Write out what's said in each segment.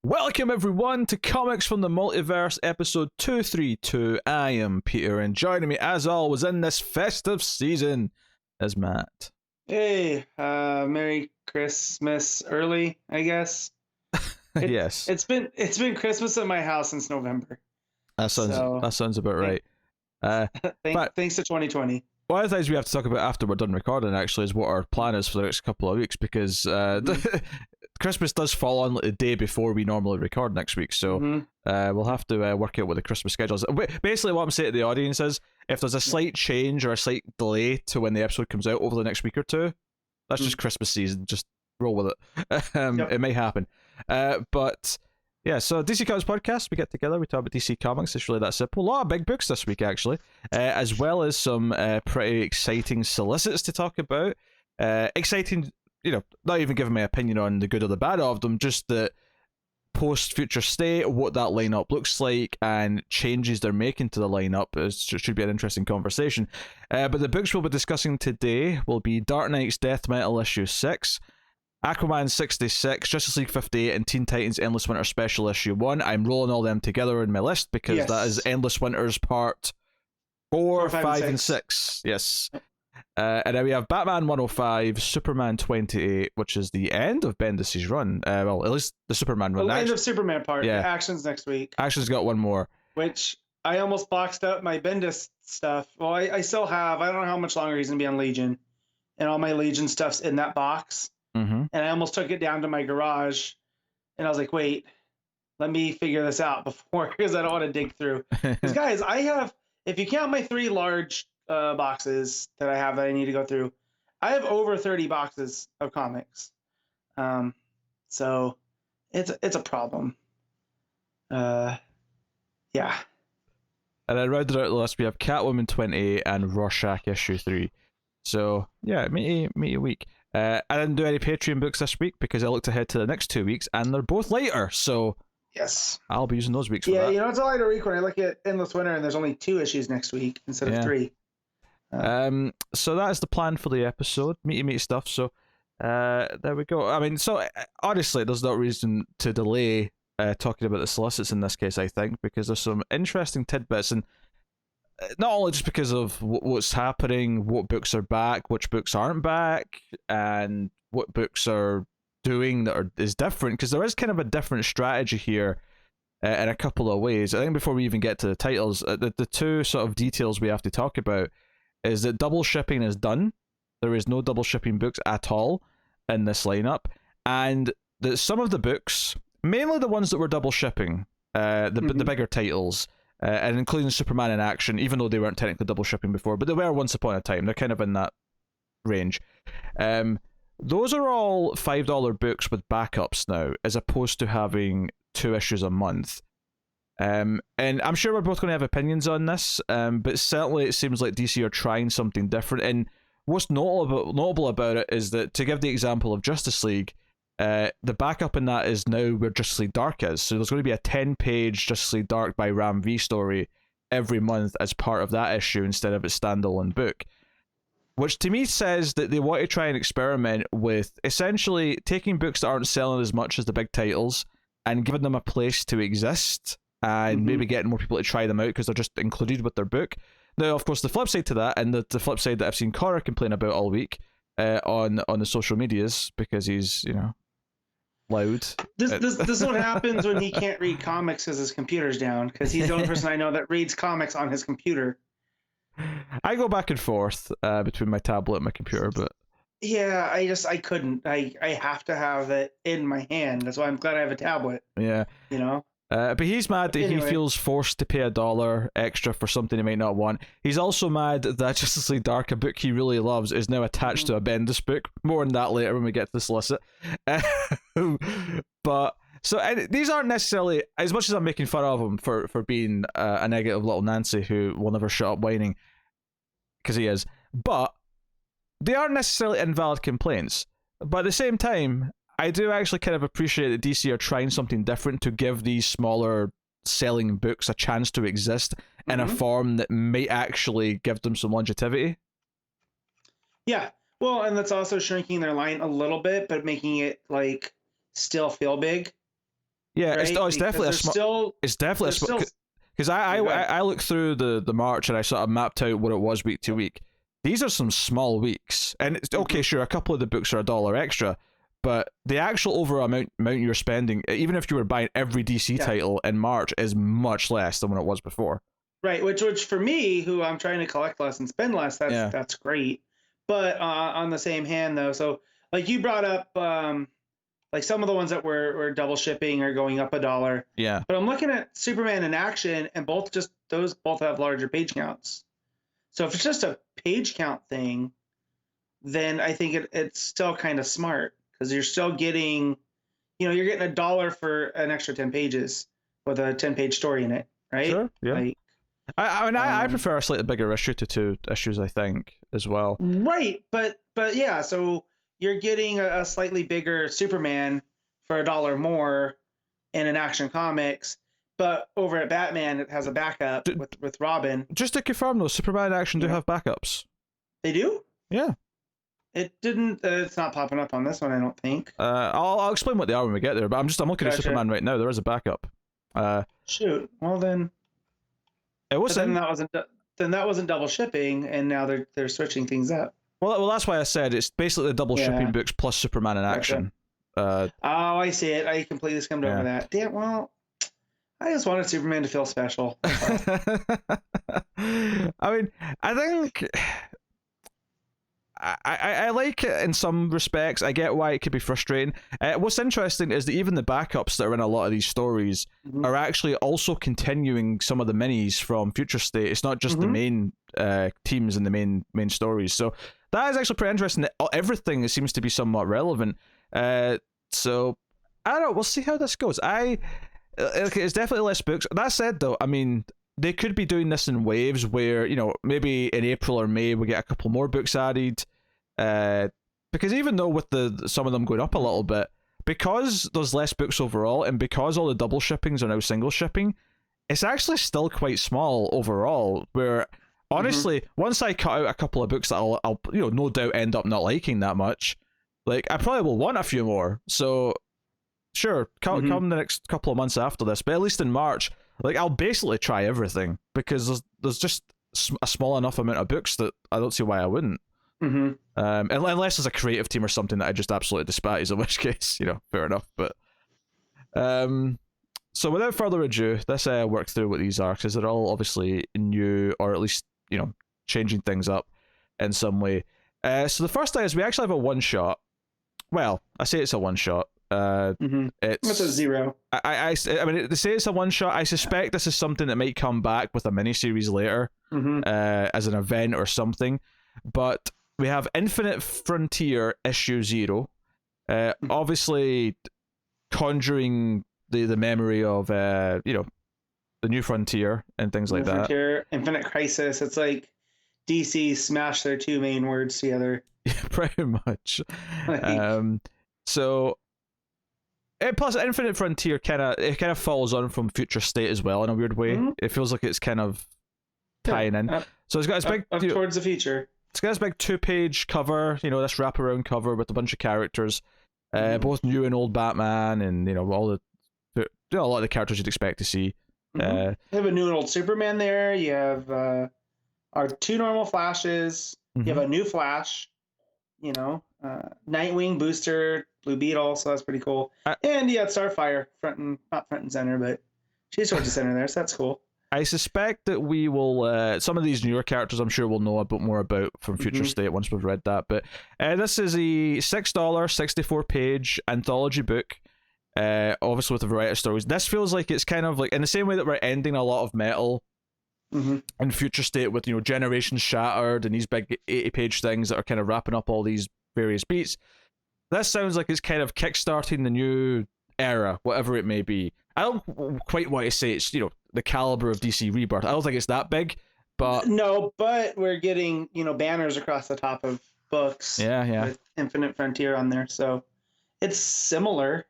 Welcome everyone to Comics from the Multiverse, episode 232. I am Peter, and joining me as always in this festive season is Matt. Hey, Merry Christmas early, I guess. Yes. It's been Christmas at my house since November. That sounds about right. Thanks to 2020. One of the things we have to talk about after we're done recording actually is what our plan is for the next couple of weeks, because Christmas does fall on the day before we normally record next week, so we'll have to work out what the Christmas schedule is. Basically, what I'm saying to the audience is, if there's a slight change or a slight delay to when the episode comes out over the next week or two, that's just Christmas season. Just roll with it. It may happen. But yeah, so DC Comics Podcast, we get together, we talk about DC Comics. It's really that simple. A lot of big books this week, actually, as well as some pretty exciting solicits to talk about. Exciting, not even giving my opinion on the good or the bad of them, just the post-future state, what that lineup looks like, and changes they're making to the lineup. It should be an interesting conversation. But the books we'll be discussing today will be Dark Knight's Death Metal issue 6, Aquaman 66, Justice League 58, and Teen Titans Endless Winter Special issue 1. I'm rolling all them together in my list because that is Endless Winters part 4, 5, and 6. Yes. And then we have Batman 105, Superman 28, which is the end of Bendis' run. Well, at least the Superman run. The end of Superman part. Yeah. Action's next week. Action's got one more. Which I almost boxed up my Bendis stuff. Well, I still have. I don't know how much longer he's going to be on Legion. And all my Legion stuff's in that box. And I almost took it down to my garage. And I was like, wait, let me figure this out before, because I don't want to dig through. Because, guys, I have, if you count my 3 large boxes that I have that I need to go through, I have over 30 boxes of comics. So it's a problem. Yeah. And then rounded out the list, we have Catwoman 28 and Rorschach issue 3. So yeah, meaty week. I didn't do any Patreon books this week because I looked ahead to the next 2 weeks, and they're both later. So yes, I'll be using those weeks for that. Yeah, it's a lighter week when I look at Endless Winter, and there's only 2 issues next week instead of 3. So that is the plan for the episode. Meaty stuff. So there we go. I mean, so honestly, there's no reason to delay talking about the solicits in this case, I think, because there's some interesting tidbits, and not only just because of what's happening, what books are back, which books aren't back, and what books are doing that is different, because there is kind of a different strategy here in a couple of ways. I think before we even get to the titles, the 2 sort of details we have to talk about is that double shipping is done. There is no double shipping books at all in this lineup, and that some of the books, mainly the ones that were double shipping, the bigger titles, and including Superman in Action, even though they weren't technically double shipping before, but they were once upon a time. They're kind of in that range. Those are all $5 books with backups now, as opposed to having 2 issues a month. And I'm sure we're both going to have opinions on this, but certainly it seems like DC are trying something different. And what's notable about it is that, to give the example of Justice League, the backup in that is now where Justice League Dark is. So there's going to be a 10-page Justice League Dark by Ram V story every month as part of that issue instead of its standalone book. Which to me says that they want to try and experiment with essentially taking books that aren't selling as much as the big titles and giving them a place to exist, and maybe getting more people to try them out because they're just included with their book. Now, of course, the flip side to that, and the flip side that I've seen Connor complain about all week on the social medias, because he's, loud. This is what happens when he can't read comics because his computer's down, because he's the only person I know that reads comics on his computer. I go back and forth between my tablet and my computer, but yeah, I couldn't. I have to have it in my hand. That's why I'm glad I have a tablet. Yeah. But he's mad that he feels forced to pay $1 extra for something he might not want. He's also mad that Justice League Dark, a book he really loves, is now attached to a Bendis book. More on that later when we get to the solicit. But so these aren't necessarily, as much as I'm making fun of him for being a negative little Nancy who will never shut up whining, because he is, but they aren't necessarily invalid complaints. But at the same time, I do actually kind of appreciate that DC are trying something different to give these smaller selling books a chance to exist in a form that might actually give them some longevity. Yeah, well, and that's also shrinking their line a little bit, but making it still feel big. Yeah, right? it's definitely it's definitely because I looked through the March and I sort of mapped out what it was week to week. These are some small weeks, and it's okay. Sure, a couple of the books are $1 extra, but the actual overall amount you're spending, even if you were buying every DC title in March, is much less than when it was before. Right, which for me, who I'm trying to collect less and spend less, that's great. But on the same hand, though, so like you brought up, like some of the ones that were double shipping are going up $1. Yeah. But I'm looking at Superman in Action, and those both have larger page counts. So if it's just a page count thing, then I think it's still kind of smart because you're still getting, you're getting $1 for an extra 10 pages with a 10-page story in it, right? Sure. Yeah. Like, I prefer a slightly bigger issue to 2 issues, I think, as well. Right, but yeah, so you're getting a slightly bigger Superman for $1 more in an Action Comics, but over at Batman it has a backup with Robin. Just to confirm, though, Superman Action do have backups. They do? Yeah. It didn't. It's not popping up on this one, I don't think. I'll explain what they are when we get there. But I'm looking at Superman right now. There is a backup. Shoot. Well then. It was. Then that wasn't double shipping, and now they're switching things up. Well, that's why I said it's basically the double shipping books plus Superman in Action. Oh, I see it. I completely skimmed over that. Damn. Well, I just wanted Superman to feel special. I mean, I think I like it in some respects. I get why it could be frustrating. What's interesting is that even the backups that are in a lot of these stories are actually also continuing some of the minis from Future State. It's not just the main teams and the main stories. So that is actually pretty interesting. Everything seems to be somewhat relevant. So I don't know. We'll see how this goes. It's definitely less books. That said, though, I mean, they could be doing this in waves where, maybe in April or May we get a couple more books added. Because even though with some of them going up a little bit, because there's less books overall, and because all the double shippings are now single shipping, it's actually still quite small overall. Where honestly, once I cut out a couple of books that I'll no doubt end up not liking that much, like I probably will want a few more. So sure, come the next couple of months after this, but at least in March, like I'll basically try everything because there's just a small enough amount of books that I don't see why I wouldn't. Unless it's a creative team or something that I just absolutely despise, in which case, fair enough. But so without further ado, let's work through what these are, because they're all obviously new, or at least changing things up in some way. So the first thing is we actually have a one shot. Well, I say it's a one shot. It's a 0. I mean, they say it's a one shot. I suspect this is something that might come back with a miniseries later, as an event or something. But we have Infinite Frontier issue 0, obviously conjuring the memory of the New Frontier and things like that. Frontier, Infinite Crisis. It's like DC smashed their 2 main words together. Yeah, pretty much. So. Plus, Infinite Frontier kind of follows on from Future State as well in a weird way. It feels like it's kind of tying in. So it's got this big towards the future. It's got this big 2-page cover, this wraparound cover with a bunch of characters, both new and old Batman, and all a lot of the characters you'd expect to see. You have a new and old Superman there. You have our 2 normal Flashes. You have a new Flash. Nightwing, Booster, Blue Beetle, so that's pretty cool. And you had Starfire, not front and center, but she's towards the center there, so that's cool. I suspect that we will, some of these newer characters I'm sure we'll know a bit more about from Future State once we've read that, but this is a $6, 64-page anthology book, obviously with a variety of stories. This feels like it's kind of like, in the same way that we're ending a lot of Metal in Future State with, Generations Shattered and these big 80-page things that are kind of wrapping up all these various beats. This sounds like it's kind of kickstarting the new era, whatever it may be. I don't quite want to say it's, the caliber of DC Rebirth. I don't think it's that big, but... No, but we're getting, banners across the top of books. Yeah. With Infinite Frontier on there, so it's similar.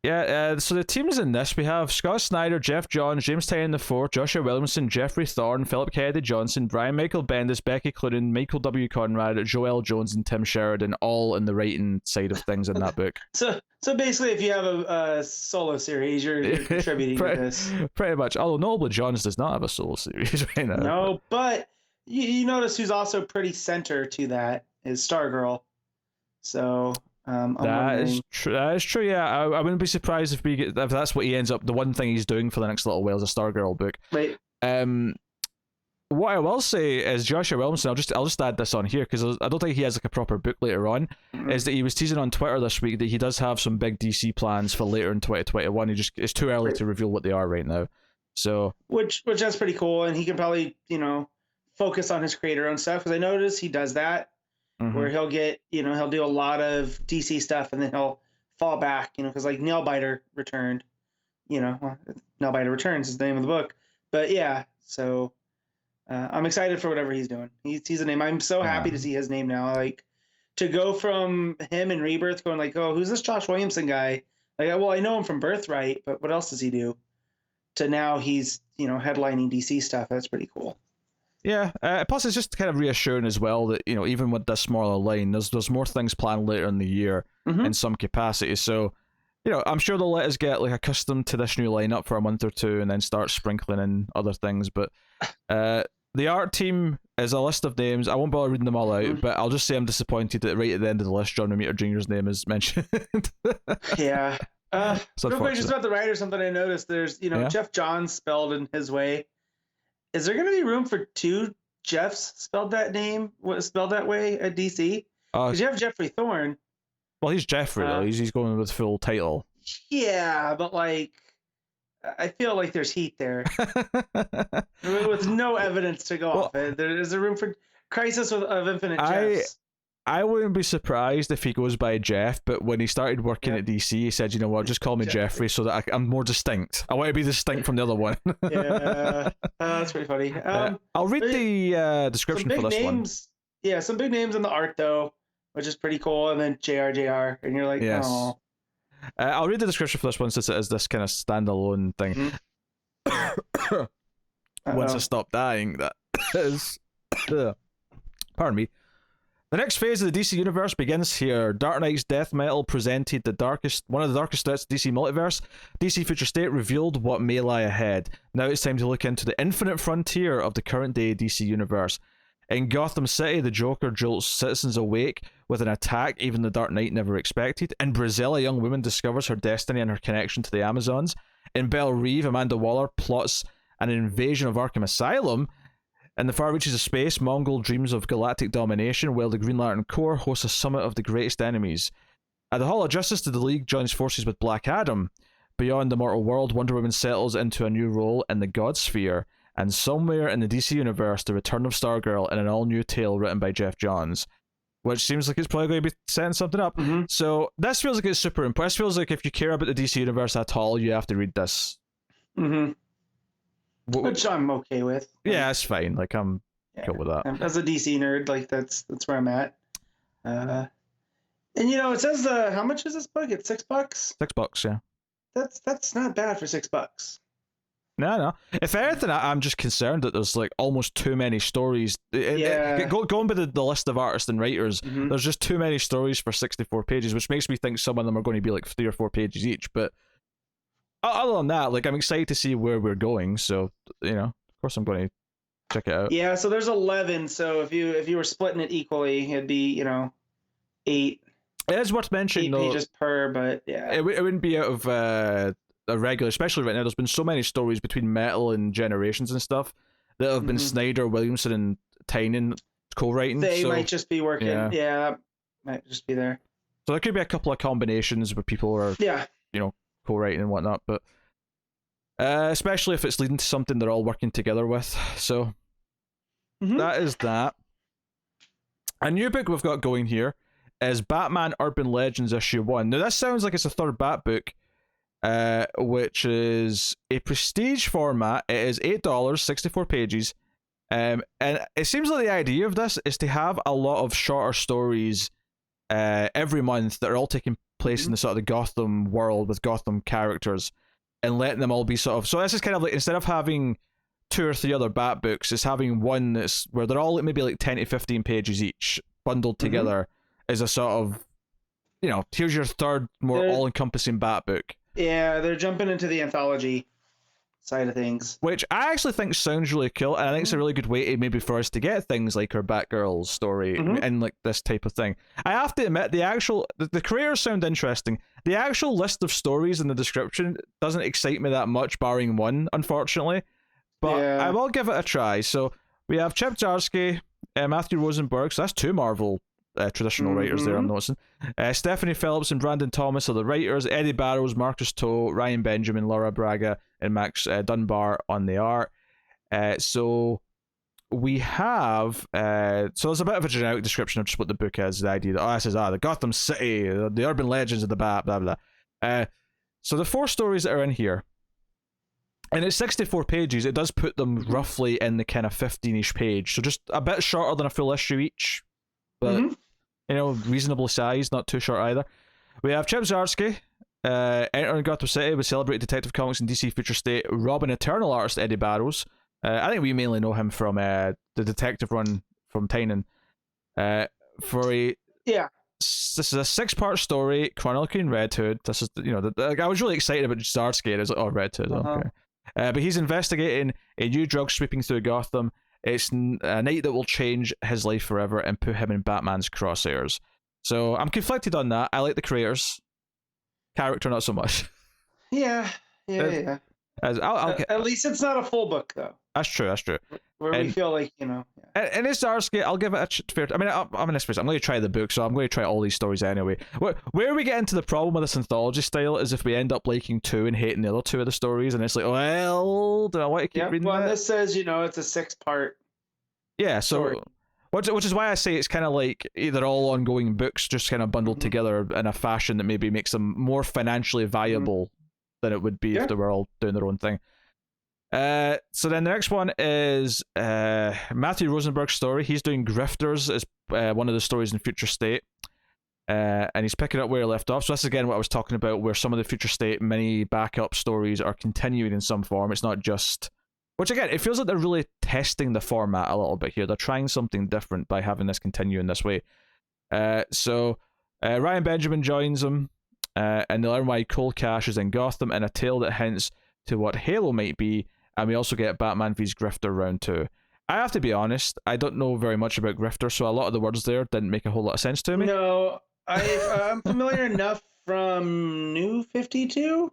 Yeah, so the teams in this, we have Scott Snyder, Jeff Johns, James Tynion IV, Joshua Williamson, Jeffrey Thorne, Philip Kennedy Johnson, Brian Michael Bendis, Becky Cloonan, Michael W. Conrad, Joel Jones, and Tim Sheridan, all in the writing side of things in that book. So basically, if you have a solo series, you're contributing to this. Pretty much. Although notably, Johns does not have a solo series right now. No, but you notice who's also pretty center to that is Stargirl. So that is true. That is true. Yeah, I wouldn't be surprised if that's what he ends up. The one thing he's doing for the next little while is a Stargirl book. Right. What I will say is Joshua Williamson. I'll just add this on here because I don't think he has like a proper book later on. Mm-hmm. Is that he was teasing on Twitter this week that he does have some big DC plans for later in 2021. It's too early to reveal what they are right now. So which that's pretty cool, and he can probably focus on his creator own stuff, because I noticed he does that. Mm-hmm. Where he'll get, he'll do a lot of DC stuff and then he'll fall back, because like Nailbiter returned, Nailbiter Returns is the name of the book. But yeah, so I'm excited for whatever he's doing. He's a name. I'm so happy to see his name now. Like, to go from him in Rebirth going like, oh, who's this Josh Williamson guy? Like, well, I know him from Birthright, but what else does he do? To now he's, headlining DC stuff. That's pretty cool. Yeah, plus it's just kind of reassuring as well that, even with this smaller line, there's more things planned later in the year in some capacity. So, I'm sure they'll let us get like accustomed to this new lineup for a month or two and then start sprinkling in other things. But the art team is a list of names. I won't bother reading them all out, but I'll just say I'm disappointed that right at the end of the list, John Romita Jr.'s name is mentioned. Yeah. Real quick, just about the writer, something I noticed. There's, Jeff Johns spelled in his way. Is there going to be room for two Jeffs spelled that way at DC? Because you have Jeffrey Thorne. Well, he's Jeffrey, though. He's going with full title. Yeah, but like, I feel like there's heat there. With no evidence to go off it. Is there room for Crisis of Infinite Jeffs? I wouldn't be surprised if he goes by Jeff, but when he started working at DC, he said, you know what, just call me Jeffrey so that I'm more distinct. I want to be distinct from the other one. Yeah, that's pretty funny. I'll read the description for this one. Yeah, some big names in the art, though, which is pretty cool, and then JR, and you're like, yes. Oh. I'll read the description for this one since it is this kind of standalone thing. Once I stop dying, that is... Pardon me. The next phase of the DC Universe begins here. Dark Knight's death metal presented one of the darkest threats to DC Multiverse. DC Future State revealed what may lie ahead. Now it's time to look into the infinite frontier of the current day DC Universe. In Gotham City, the Joker jolts citizens awake with an attack even the Dark Knight never expected. In Brazil, a young woman discovers her destiny and her connection to the Amazons. In Belle Reve, Amanda Waller plots an invasion of Arkham Asylum. In the far reaches of space, Mongol dreams of galactic domination, while the Green Lantern Corps hosts a summit of the greatest enemies. At the Hall of Justice, the League joins forces with Black Adam. Beyond the mortal world, Wonder Woman settles into a new role in the God Sphere. And somewhere in the DC Universe, the return of Stargirl in an all-new tale written by Jeff Johns. Which seems like it's probably going to be setting something up. Mm-hmm. So this feels like it's super important. This feels like if you care about the DC Universe at all, you have to read this. Mm-hmm. Which I'm okay with. Yeah, it's fine. Like, I'm cool with that. As a DC nerd, like, that's where I'm at. And it says how much is this book? It's $6? $6, yeah. That's not bad for $6. No. If anything, I'm just concerned that there's like almost too many stories. Going by the list of artists and writers, there's just too many stories for 64 pages, which makes me think some of them are going to be like 3 or 4 pages each. But other than that, like, I'm excited to see where we're going. So, of course I'm going to check it out. Yeah, so there's 11. So if you were splitting it equally, it'd be, 8. It is worth mentioning, 8 though. pages per, but yeah. It wouldn't be out of a regular, especially right now. There's been so many stories between Metal and Generations and stuff that have been Snyder, Williamson, and Tynion co-writing. They might just be working. Yeah, might just be there. So there could be a couple of combinations where people are, co-writing and whatnot, but especially if it's leading to something they're all working together with. So that is that. A new book we've got going here is Batman Urban Legends issue 1. Now this sounds like it's a third Bat book, which is a prestige format. It is $8, 64 pages, and it seems like the idea of this is to have a lot of shorter stories every month that are all taking place in the sort of the Gotham world with Gotham characters, and letting them all be sort of. So this is kind of like, instead of having 2 or 3 other Bat books, it's having one that's where they're all maybe like 10 to 15 pages each, bundled together as a sort of, here's your third more all-encompassing Bat book. Yeah, they're jumping into the anthology side of things, which I actually think sounds really cool, and I think it's a really good way to maybe for us to get things like our Batgirl story and like this type of thing. I have to admit, the creators sound interesting. The actual list of stories in the description doesn't excite me that much, barring one, unfortunately. But I will give it a try. So we have Chip Zdarsky, Matthew Rosenberg, so that's 2 Marvel traditional writers there, I'm noticing. Stephanie Phillips and Brandon Thomas are the writers. Eddie Barrows, Marcus Toe, Ryan Benjamin, Laura Braga, and Max Dunbar on the art. So we have... so there's a bit of a generic description of just what the book is. The idea that, this is the Gotham City, the urban legends of the Bat, blah, blah. So the 4 stories that are in here, and it's 64 pages, it does put them roughly in the kind of 15-ish page. So just a bit shorter than a full issue each. But, reasonable size, not too short either. We have Chip Zdarsky, entering Gotham City with celebrated Detective Comics and DC Future State Robin Eternal artist Eddie Barrows. I think we mainly know him from the detective run from Tynion. This is a 6-part story chronically in Red Hood. This is, I was really excited about Zdarsky, and I was like, Red Hood, okay. But he's investigating a new drug sweeping through Gotham. It's a night that will change his life forever and put him in Batman's crosshairs. So I'm conflicted on that. I like the creators. Character, not so much. Yeah. At least it's not a full book, though. That's true. Where we feel like, And it's Zdarsky, I'll give it a fair... I'm going to try the book, so I'm going to try all these stories anyway. Where we get into the problem with this anthology style is if we end up liking 2 and hating the other 2 of the stories, and it's like, well, do I want to keep reading that? This says, it's a 6-part story. Which is why I say it's kind of like either all ongoing books just kind of bundled together in a fashion that maybe makes them more financially viable than it would be if they were all doing their own thing. So then the next one is Matthew Rosenberg's story. He's doing Grifters as one of the stories in Future State. And he's picking up where he left off. So that's again what I was talking about, where some of the Future State mini backup stories are continuing in some form. It's not just... Which again, it feels like they're really testing the format a little bit here. They're trying something different by having this continue in this way. So Ryan Benjamin joins them, and they learn why Cold Cash is in Gotham, and a tale that hints to what Halo might be. And we also get Batman vs Grifter round 2. I have to be honest, I don't know very much about Grifter, so a lot of the words there didn't make a whole lot of sense to me. No, I'm familiar enough from New 52.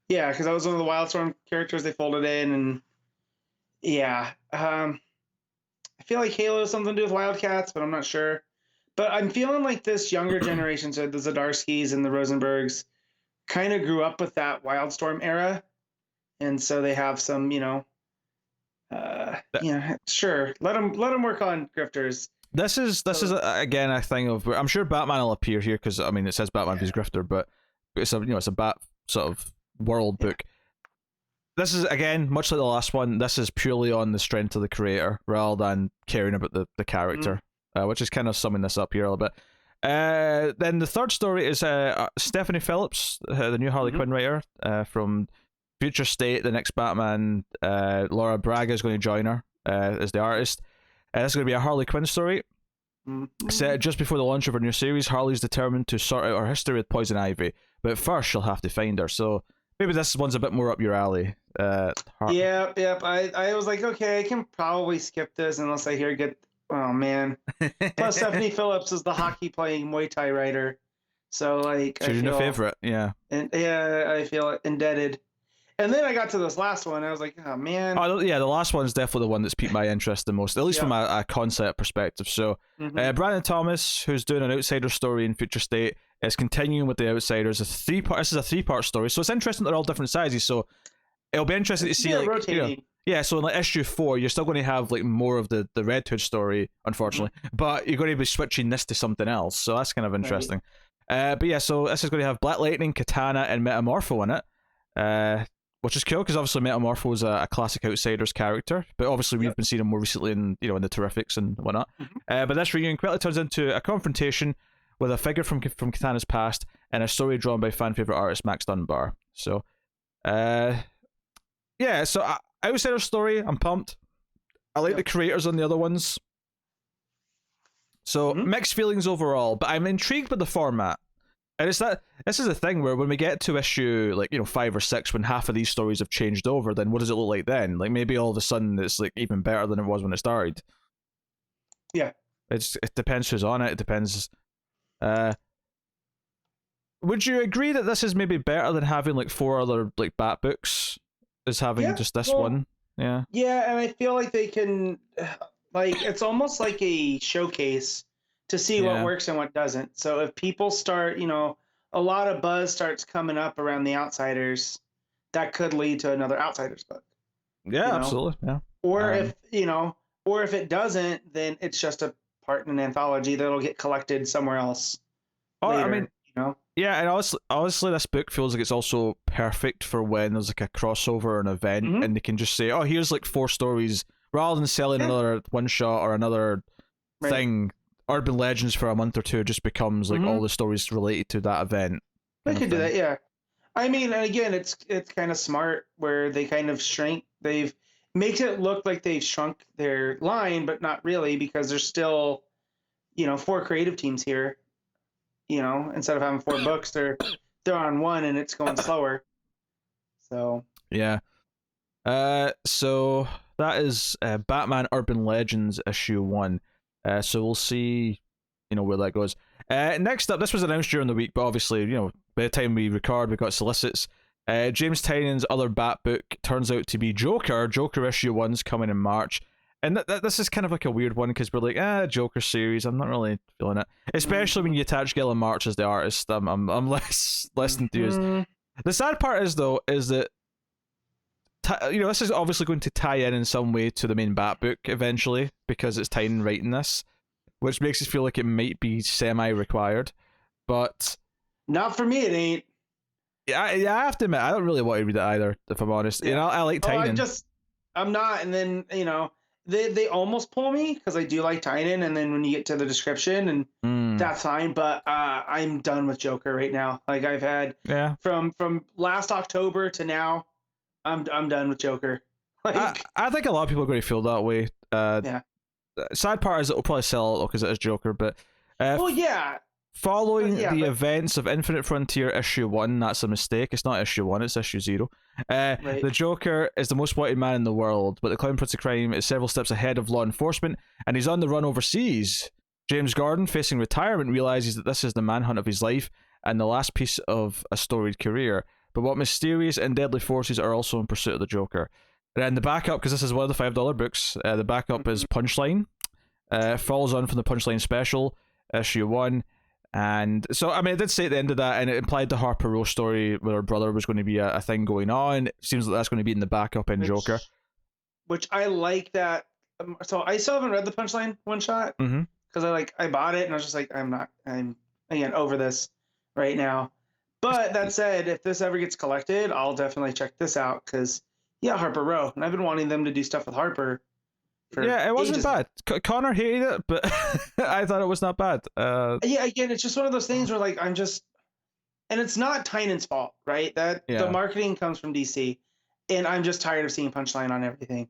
Yeah, because that was one of the Wildstorm characters they folded in, and I feel like Halo has something to do with Wildcats, but I'm not sure. But I'm feeling like this younger generation, so the Zdarskys and the Rosenbergs, kind of grew up with that Wildstorm era. And so they have some, sure. Let them work on Grifters. This is again a thing of, I'm sure Batman will appear here because it says Batman vs Grifter, but it's a Bat sort of world book. This is again much like the last one. This is purely on the strength of the creator rather than caring about the character, which is kind of summing this up here a little bit. Then the third story is Stephanie Phillips, the new Harley Quinn writer from Future State, the next Batman. Laura Braga is going to join her as the artist. This is going to be a Harley Quinn story. Set just before the launch of her new series, Harley's determined to sort out her history with Poison Ivy, but first she'll have to find her. So maybe this one's a bit more up your alley. Yep. I was like, okay, I can probably skip this unless I hear good. Oh man. Plus, Stephanie Phillips is the hockey-playing Muay Thai writer, so like, she's your favorite, yeah. And I feel indebted. And then I got to this last one. I was like, oh, man. Oh, yeah, the last one's definitely the one that's piqued my interest the most, at least from a concept perspective. So, Brandon Thomas, who's doing an Outsider story in Future State, is continuing with the Outsiders. This is a 3-part story. So, it's interesting that they're all different sizes. So, it'll be interesting to see, rotating. So in like issue 4, you're still going to have like more of the Red Hood story, unfortunately. But you're going to be switching this to something else. So, that's kind of interesting. Right. But yeah, so this is going to have Black Lightning, Katana, and Metamorpho in it. Which is cool because obviously Metamorpho is a classic Outsiders character, but obviously we've been seeing him more recently in in the Terrifics and whatnot. But this reunion quickly turns into a confrontation with a figure from Katana's past and a story drawn by fan favorite artist Max Dunbar. So, yeah. So outside of story, I'm pumped. I like the creators on the other ones. So mixed feelings overall, but I'm intrigued by the format. And it's that this is the thing where when we get to issue 5 or 6, when half of these stories have changed over, then what does it look like then? Like maybe all of a sudden it's like even better than it was when it started. Yeah. It depends who's on it. It depends. Would you agree that this is maybe better than having like 4 other like Bat books? Is having just this one? Yeah. Yeah, and I feel like they can, like, it's almost like a showcase to see what works and what doesn't. So if people start, a lot of buzz starts coming up around the Outsiders, that could lead to another Outsiders book. Yeah, absolutely. Yeah. Or if it doesn't, then it's just a part in an anthology that'll get collected somewhere else. Later, I mean, yeah, and honestly, this book feels like it's also perfect for when there's like a crossover or an event, and they can just say, "Oh, here's like 4 stories," rather than selling another one shot or another thing. Urban Legends for a month or 2 just becomes like all the stories related to that event. They could do that, yeah. I mean, and again, it's kind of smart where they kind of makes it look like they've shrunk their line, but not really, because there's still, 4 creative teams here. Instead of having 4 books, they're on 1 and it's going slower. So yeah. So that is Batman Urban Legends issue 1. So we'll see, where that goes. Next up, this was announced during the week, but obviously, by the time we record, we got Solicits. James Tynion's other Bat book turns out to be Joker. Joker issue 1's coming in March. And this is kind of like a weird one because we're like, Joker series, I'm not really feeling it. Especially when you attach Gillen March as the artist, I'm less enthused. The sad part is, though, is that this is obviously going to tie in some way to the main Bat book eventually because it's Tynion writing this, which makes it feel like it might be semi-required, but not for me. It ain't. Yeah, I have to admit, I don't really want to read it either, if I'm honest. Yeah. I like Tynion. I'm not, and then they almost pull me because I do like Tynion, and then when you get to the description, and that's fine. But I'm done with Joker right now. Like I've had from last October to now. I'm done with Joker. Like, I think a lot of people are going to feel that way. Sad part is it'll probably sell because it is Joker, but following the events of Infinite Frontier issue 1, that's a mistake. It's not issue 1, it's issue 0. The Joker is the most wanted man in the world, but the Clown Prince of Crime is several steps ahead of law enforcement, and he's on the run overseas. James Gordon, facing retirement, realizes that this is the manhunt of his life and the last piece of a storied career. But what mysterious and deadly forces are also in pursuit of the Joker? And then the backup, because this is one of the $5 books, the backup is Punchline. Follows on from the Punchline special, issue 1. And so, I mean, I did say at the end of that, and it implied the Harper Row story with her brother was going to be a thing going on. It seems like that's going to be in the backup in Joker. Which I like that. So I still haven't read the Punchline one shot. Because I bought it and I was just like, I'm again over this right now. But that said, if this ever gets collected, I'll definitely check this out because, Harper Row. And I've been wanting them to do stuff with Harper. It wasn't bad. Connor hated it, but I thought it was not bad. Again, it's just one of those things where, like, and it's not Tynion's fault, right? The marketing comes from DC. And I'm just tired of seeing Punchline on everything.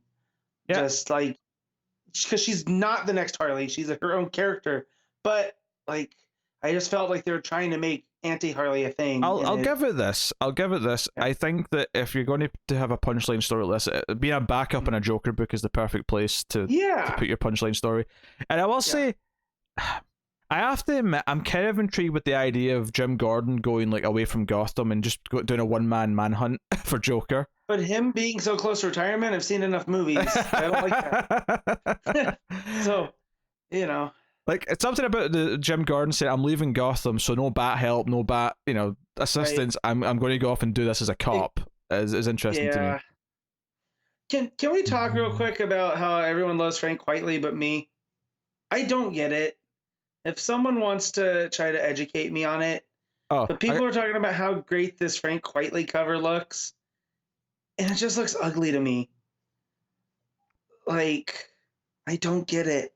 Yeah. Just, like, because she's not the next Harley. She's her own character. But, like, I just felt like they were trying to make anti-Harley a thing. I'll give it this. Yeah. I think that if you're going to have a Punchline story like this, being a backup in a Joker book is the perfect place to put your Punchline story. And I will say, I have to admit, I'm kind of intrigued with the idea of Jim Gordon going like away from Gotham and just doing a one-man manhunt for Joker. But him being so close to retirement, I've seen enough movies. I don't like that. So, Like, it's something about the Jim Gordon saying, I'm leaving Gotham, so no bat help, no bat, assistance. Right. I'm going to go off and do this as a cop. Is interesting to me. Can we talk real quick about how everyone loves Frank Whiteley but me? I don't get it. If someone wants to try to educate me on it, but people are talking about how great this Frank Whiteley cover looks, and it just looks ugly to me. Like, I don't get it.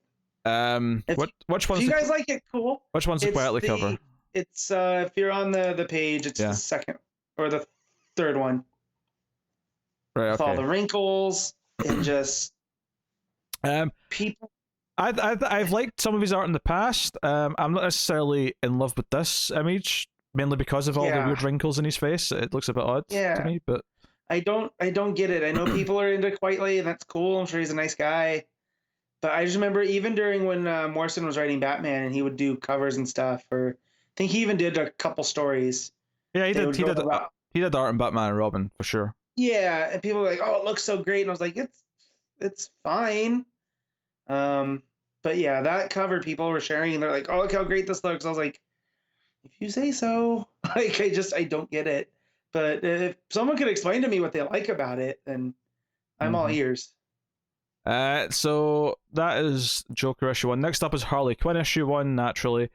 Which one's if you guys like it, cool. Which one's the Whiteley cover? It's if you're on the page, it's the second or the third one. Right. With Okay. all the wrinkles and just people. I've liked some of his art in the past. I'm not necessarily in love with this image, mainly because of all the weird wrinkles in his face. It looks a bit odd to me, but I don't get it. I know people are into Quitely, and that's cool. I'm sure he's a nice guy. But I just remember even during when Morrison was writing Batman and he would do covers and stuff, or I think he even did a couple stories. Yeah, he did art in Batman and Robin for sure. Yeah, and people were like, "Oh, it looks so great," and I was like, "It's fine." But yeah, that cover people were sharing, and they're like, "Oh, look how great this looks." I was like, "If you say so." Like, I don't get it. But if someone could explain to me what they like about it, then I'm all ears. So that is Joker issue 1. Next up is Harley Quinn issue 1, naturally.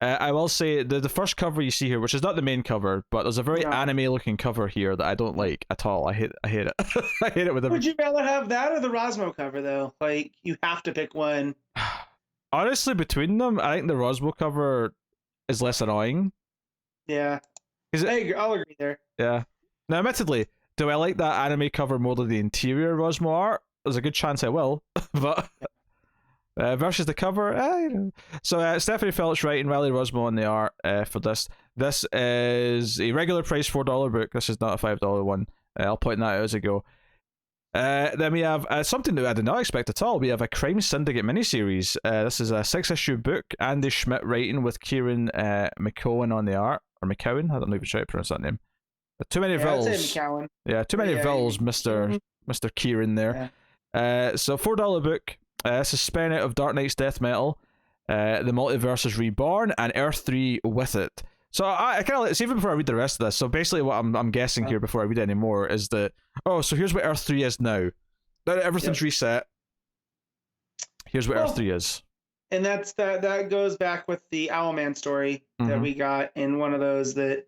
I will say the first cover you see here, which is not the main cover, but there's a very anime-looking cover here that I don't like at all. I hate it. I hate it with Would you rather have that or the Rosmo cover, though? Like, you have to pick one. Honestly, between them, I think the Rosmo cover is less annoying. Yeah. I'll agree there. Yeah. Now, admittedly, do I like that anime cover more than the interior Rosmo art? There's a good chance I will, but versus the cover, you know. So Stephanie Phillips writing, Riley Rosmo on the art for this. This is a regular price $4 book. This is not a $5 one. I'll point that out as I go. Then we have something that I did not expect at all. We have a Crime Syndicate miniseries. This is a 6-issue book. Andy Schmidt writing with Kieran McCowan on the art. Or McCowan? I don't know if you pronounce that name. Too many vowels. I'd say McCowan. Yeah, too many vowels, Mr. Kieran there. So $4 book. This is spun out of Dark Knight's Death Metal. The Multiverse is Reborn, and Earth 3 with it. So I kind of like, even before I read the rest of this, so basically what I'm guessing here before I read any more is that, so here's what Earth 3 is now. Everything's reset. Here's what Earth 3 is. And that goes back with the Owlman story that we got in one of those, that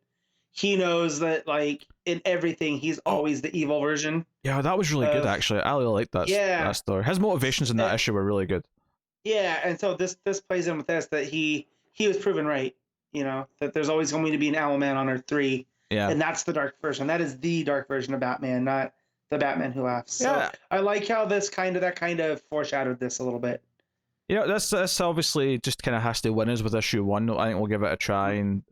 he knows that, like, in everything, he's always the evil version. Yeah, that was really good, actually. I really liked that story. His motivations in that issue were really good. Yeah, and so this plays in with this, that he was proven right, you know, that there's always going to be an Owlman on Earth 3. Yeah. And that's the dark version. That is the dark version of Batman, not the Batman Who Laughs. So I like how that kind of foreshadowed this a little bit. You know, this obviously just kind of has to win us with issue 1. I think we'll give it a try and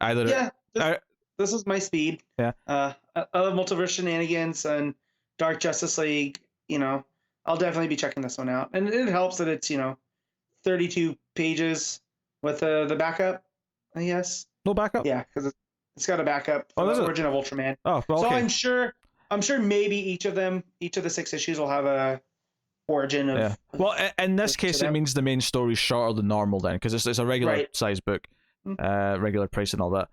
either... Yeah, this is my speed. Yeah. I love Multiverse Shenanigans and Dark Justice League. You know, I'll definitely be checking this one out. And it helps that it's, 32 pages with the backup, I guess. No backup? Yeah, because it's got a backup for the origin of Ultraman. Oh, well, okay. So I'm sure maybe each of the 6 issues will have a origin of... Yeah. Well, in this case, it means the main story is shorter than normal then, because it's a regular size book, regular price and all that.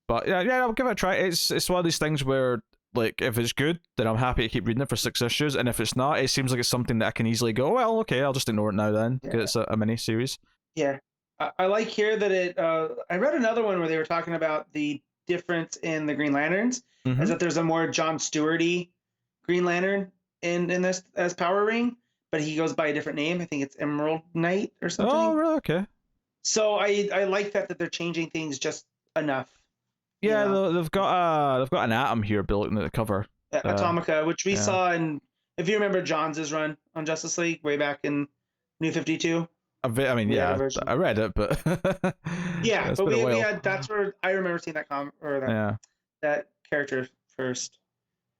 But yeah, I'll give it a try. It's one of these things where, like, if it's good, then I'm happy to keep reading it for 6 issues, and if it's not, it seems like it's something that I can easily go, well, okay, I'll just ignore it now then, because it's a mini series. Yeah, I like here that it. I read another one where they were talking about the difference in the Green Lanterns, is that there's a more John Stewart-y Green Lantern in this as Power Ring, but he goes by a different name. I think it's Emerald Knight or something. Oh, really? Okay. So I like that they're changing things just enough. Yeah, they've got an Atom here built into the cover. Atomica, which we saw in, if you remember Johns' run on Justice League way back in New 52. I read it, but yeah, but we had, that's where I remember seeing that character first.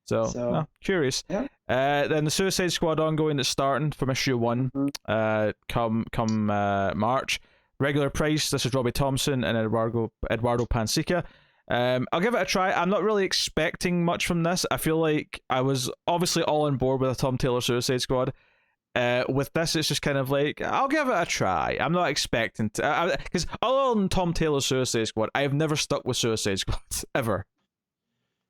So curious. Yeah. Then the Suicide Squad ongoing that's starting from issue 1, come March. Regular price. This is Robbie Thompson and Eduardo Pansica. I'll give it a try. I'm not really expecting much from this. I feel like I was obviously all on board with a Tom Taylor Suicide Squad. With this, it's just kind of like, I'll give it a try. I'm not expecting to, because other than Tom Taylor Suicide Squad, I've never stuck with Suicide Squad ever.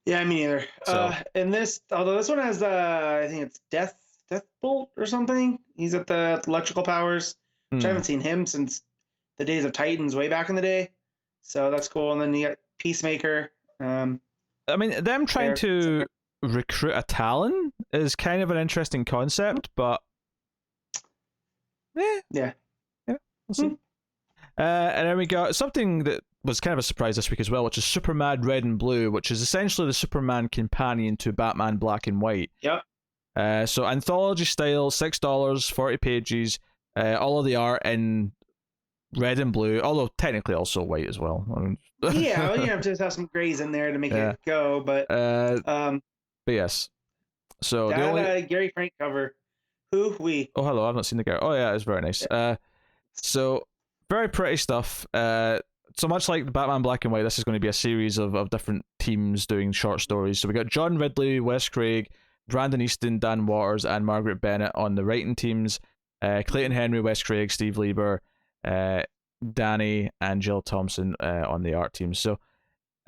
Yeah, me neither. So. And this, although this one has I think it's Deathbolt or something. He's at the electrical powers, which I haven't seen him since the days of Titans way back in the day. So that's cool. And then you got Peacemaker. I mean, them trying to recruit a Talon is kind of an interesting concept, but yeah, we'll see. And then we got something that was kind of a surprise this week as well, which is Superman Red and Blue, which is essentially the Superman companion to Batman Black and White. Yep. So anthology style, $6, 40 pages, all of the art in red and blue, although technically also white as well. I mean, yeah, you have to have some grays in there to make it go, but yes. So that Gary Frank cover, oh hello, I've not seen the guy. Oh yeah, it's very nice. So very pretty stuff. So much like the Batman Black and White, this is going to be a series of different teams doing short stories. So we got John Ridley, Wes Craig, Brandon Easton, Dan Waters, and Margaret Bennett on the writing teams. Clayton Henry, Wes Craig, Steve Lieber, Danny, and Jill Thompson on the art team. So,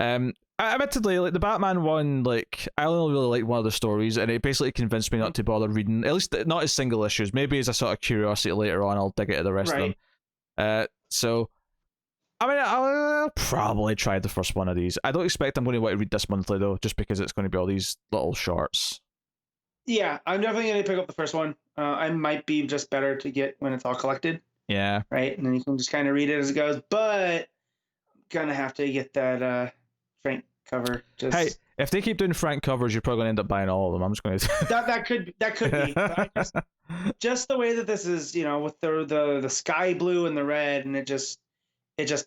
admittedly, like the Batman one, like I only really liked one of the stories, and it basically convinced me not to bother reading, at least not as single issues. Maybe as a sort of curiosity later on, I'll dig into the rest of them. So, I mean, I'll probably try the first one of these. I don't expect I'm going to want to read this monthly though, just because it's going to be all these little shorts. Yeah, I'm definitely going to pick up the first one. I might be just better to get when it's all collected. Yeah. Right, and then you can just kind of read it as it goes. But I'm gonna have to get that Frank cover. Just... Hey, if they keep doing Frank covers, you're probably gonna end up buying all of them. I'm just gonna. that could be. Just the way that this is, you know, with the sky blue and the red, and it just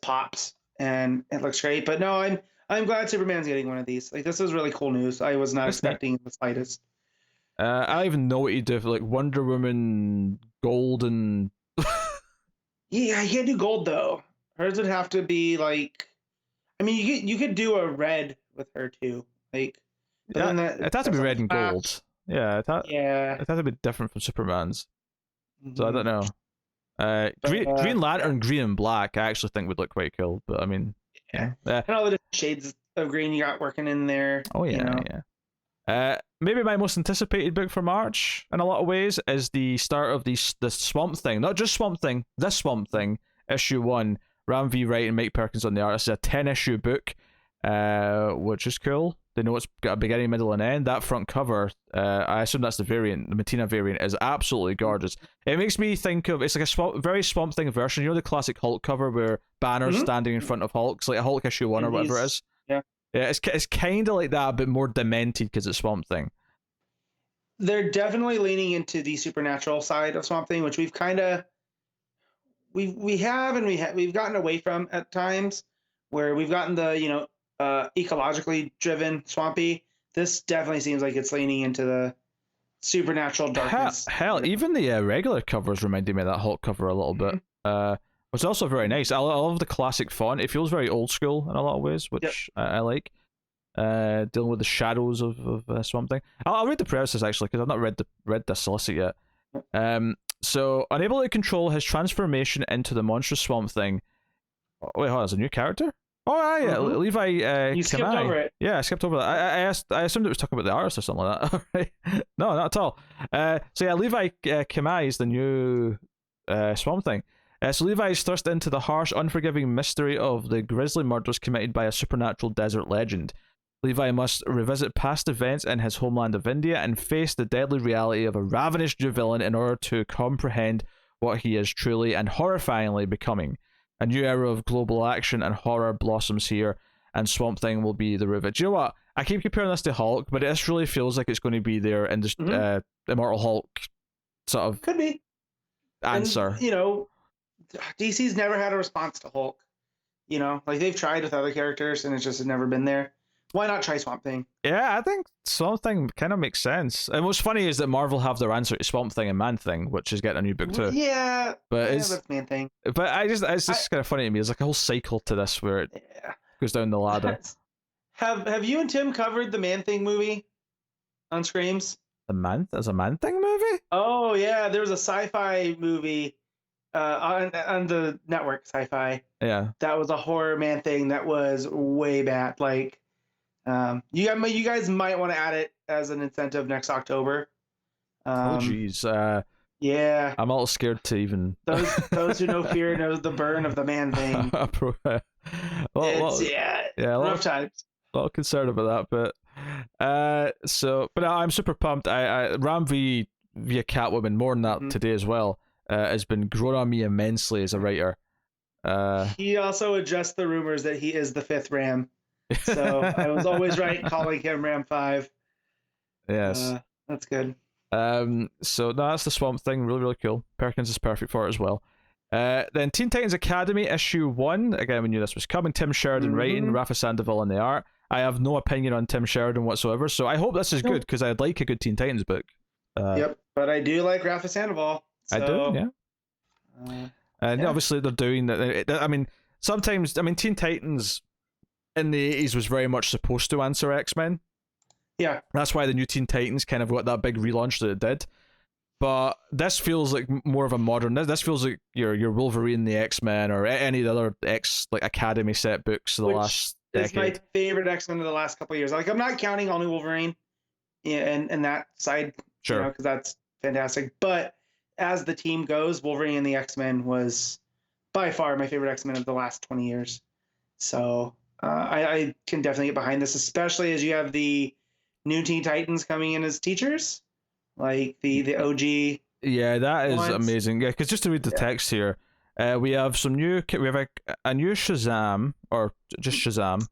pops and it looks great. But no, I'm glad Superman's getting one of these. Like, this is really cool news. I was not expecting the slightest. I don't even know what you do for like Wonder Woman Gold and. Yeah, I can't do gold though. Hers would have to be like, I mean, you could do a red with her too, like. Yeah, it has to be red and gold. Yeah, it has to be different from Superman's. Mm-hmm. So I don't know. Green Lantern, green and black, I actually think would look quite cool. But I mean, and all the different shades of green you got working in there. Oh yeah, yeah. Maybe my most anticipated book for March, in a lot of ways, is the start of the Swamp Thing. Not just Swamp Thing, this Swamp Thing, issue 1. Ram V. Wright and Mike Perkins on the art. This is a 10-issue book, which is cool. They know it's got a beginning, middle, and end. That front cover, I assume that's the variant, the Matina variant, is absolutely gorgeous. It makes me think of, it's like a very Swamp Thing version. You know the classic Hulk cover where Banner's standing in front of Hulk? It's like a Hulk issue 1 or whatever it is. Yeah. Yeah, it's kind of like that, but more demented because it's Swamp Thing. They're definitely leaning into the supernatural side of Swamp Thing, which we've kind of we've gotten away from at times, where we've gotten the ecologically driven Swampy. This definitely seems like it's leaning into the supernatural darkness. Hell, even the regular covers reminded me of that Hulk cover a little bit. It's also very nice. I love the classic font. It feels very old school in a lot of ways, which I like. Dealing with the shadows of Swamp Thing. I'll read the prefaces actually, because I've not read the Solicit yet. So, unable to control his transformation into the monstrous Swamp Thing. Oh, wait, hold on, there's a new character? Oh, yeah, Levi. You skipped over it. Yeah, I skipped over that. I assumed it was talking about the artist or something like that. Right? No, not at all. So yeah, Levi Kamai is the new Swamp Thing. So Levi is thrust into the harsh, unforgiving mystery of the grisly murders committed by a supernatural desert legend. Levi must revisit past events in his homeland of India and face the deadly reality of a ravenous new villain in order to comprehend what he is truly and horrifyingly becoming. A new era of global action and horror blossoms here, and Swamp Thing will be the root of it. Do you know what? I keep comparing this to Hulk, but this really feels like it's going to be their Immortal Hulk sort of could be answer. And, DC's never had a response to Hulk. Like they've tried with other characters and it's just never been there. Why not try Swamp Thing? Yeah, I think Swamp Thing kind of makes sense. And what's funny is that Marvel have their answer to Swamp Thing and Man Thing, which is getting a new book too. Yeah, that's Man Thing. But it's just kind of funny to me. There's like a whole cycle to this where it goes down the ladder. Have you and Tim covered the Man Thing movie on Screams? There's a Man Thing movie? Oh yeah, there was a sci-fi movie on the network Sci-Fi. Yeah, that was a horror Man Thing that was way bad. Like, you guys might want to add it as an incentive next October. Oh jeez. Yeah, I'm a little scared to even. Those who know fear knows the burn of the Man Thing. Rough times. A little concerned about that, but I'm super pumped. Ram via Catwoman, more than that today as well, has been growing on me immensely as a writer. He also adjusts the rumors that he is the 5th Ram. So I was always right calling him Ram 5. Yes. That's good. So no, that's the Swamp Thing. Really, really cool. Perkins is perfect for it as well. Then Teen Titans Academy issue 1. Again, we knew this was coming. Tim Sheridan writing, Rafa Sandoval on the art. I have no opinion on Tim Sheridan whatsoever, so I hope this is good because I'd like a good Teen Titans book. Yep, but I do like Rafa Sandoval. So, I do, yeah. And obviously they're doing that. I mean, sometimes, Teen Titans in the 80s was very much supposed to answer X-Men. Yeah. That's why the new Teen Titans kind of got that big relaunch that it did. But this feels like more of a modern. This feels like your Wolverine, the X-Men, or any of the other Academy set books of the last decade. It's my favorite X-Men of the last couple of years. Like, I'm not counting All New Wolverine and that side, sure, because that's fantastic. But as the team goes, Wolverine and the X-Men was by far my favorite X-Men of the last 20 years. So I can definitely get behind this, especially as you have the new Teen Titans coming in as teachers. Like the OG. Yeah, that is amazing. Yeah, because just to read the text here, we have some new. We have a new Shazam, or just Shazam.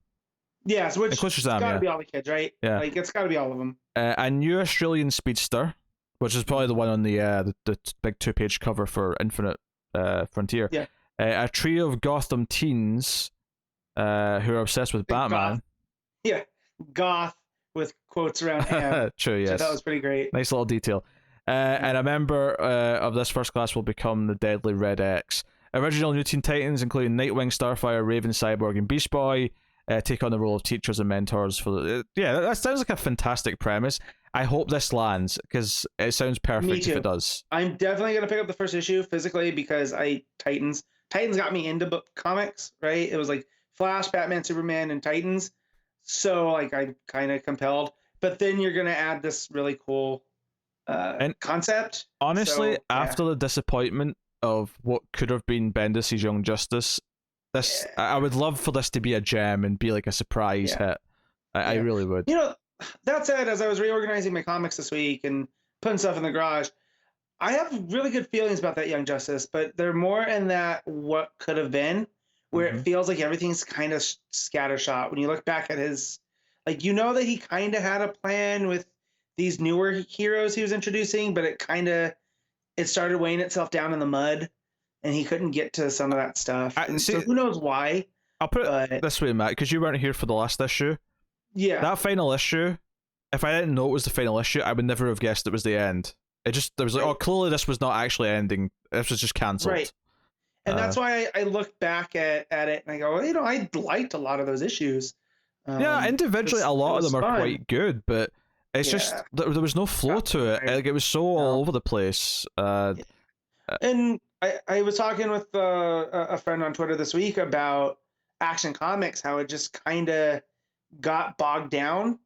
Yeah, so which Shazam, got to be all the kids, right? Yeah, like it's got to be all of them. A new Australian speedster, which is probably the one on the big 2-page cover for Infinite Frontier. Yeah. A trio of Gotham teens, who are obsessed with Batman. Goth. Yeah, goth. With quotes around him. True, yes. So that was pretty great. Nice little detail. And a member of this first class will become the Deadly Red X. Original new Teen Titans, including Nightwing, Starfire, Raven, Cyborg, and Beast Boy, take on the role of teachers and mentors for the... that sounds like a fantastic premise. I hope this lands, because it sounds perfect if it does. I'm definitely going to pick up the first issue physically, because Titans got me into book comics, right? It was like Flash, Batman, Superman, and Titans. So, like, I'm kind of compelled. But then you're going to add this really cool concept. Honestly, after the disappointment of what could have been Bendis' Young Justice, I would love for this to be a gem and be like a surprise hit. I really would. That said, as I was reorganizing my comics this week and putting stuff in the garage, I have really good feelings about that Young Justice, but they're more in that what could have been, where it feels like everything's kind of scattershot. When you look back at his, like, that he kind of had a plan with these newer heroes he was introducing, but it started weighing itself down in the mud, and he couldn't get to some of that stuff. So who knows why? I'll put it this way, Matt, because you weren't here for the last issue. Yeah. That final issue, if I didn't know it was the final issue, I would never have guessed it was the end. There was like, clearly this was not actually ending. This was just cancelled. Right. And that's why I look back at it and I go, I liked a lot of those issues. Individually, a lot of them are quite good, but it's just there was no flow to it. Like, it was so all over the place. And I was talking with a friend on Twitter this week about Action Comics, how it just kind of got bogged down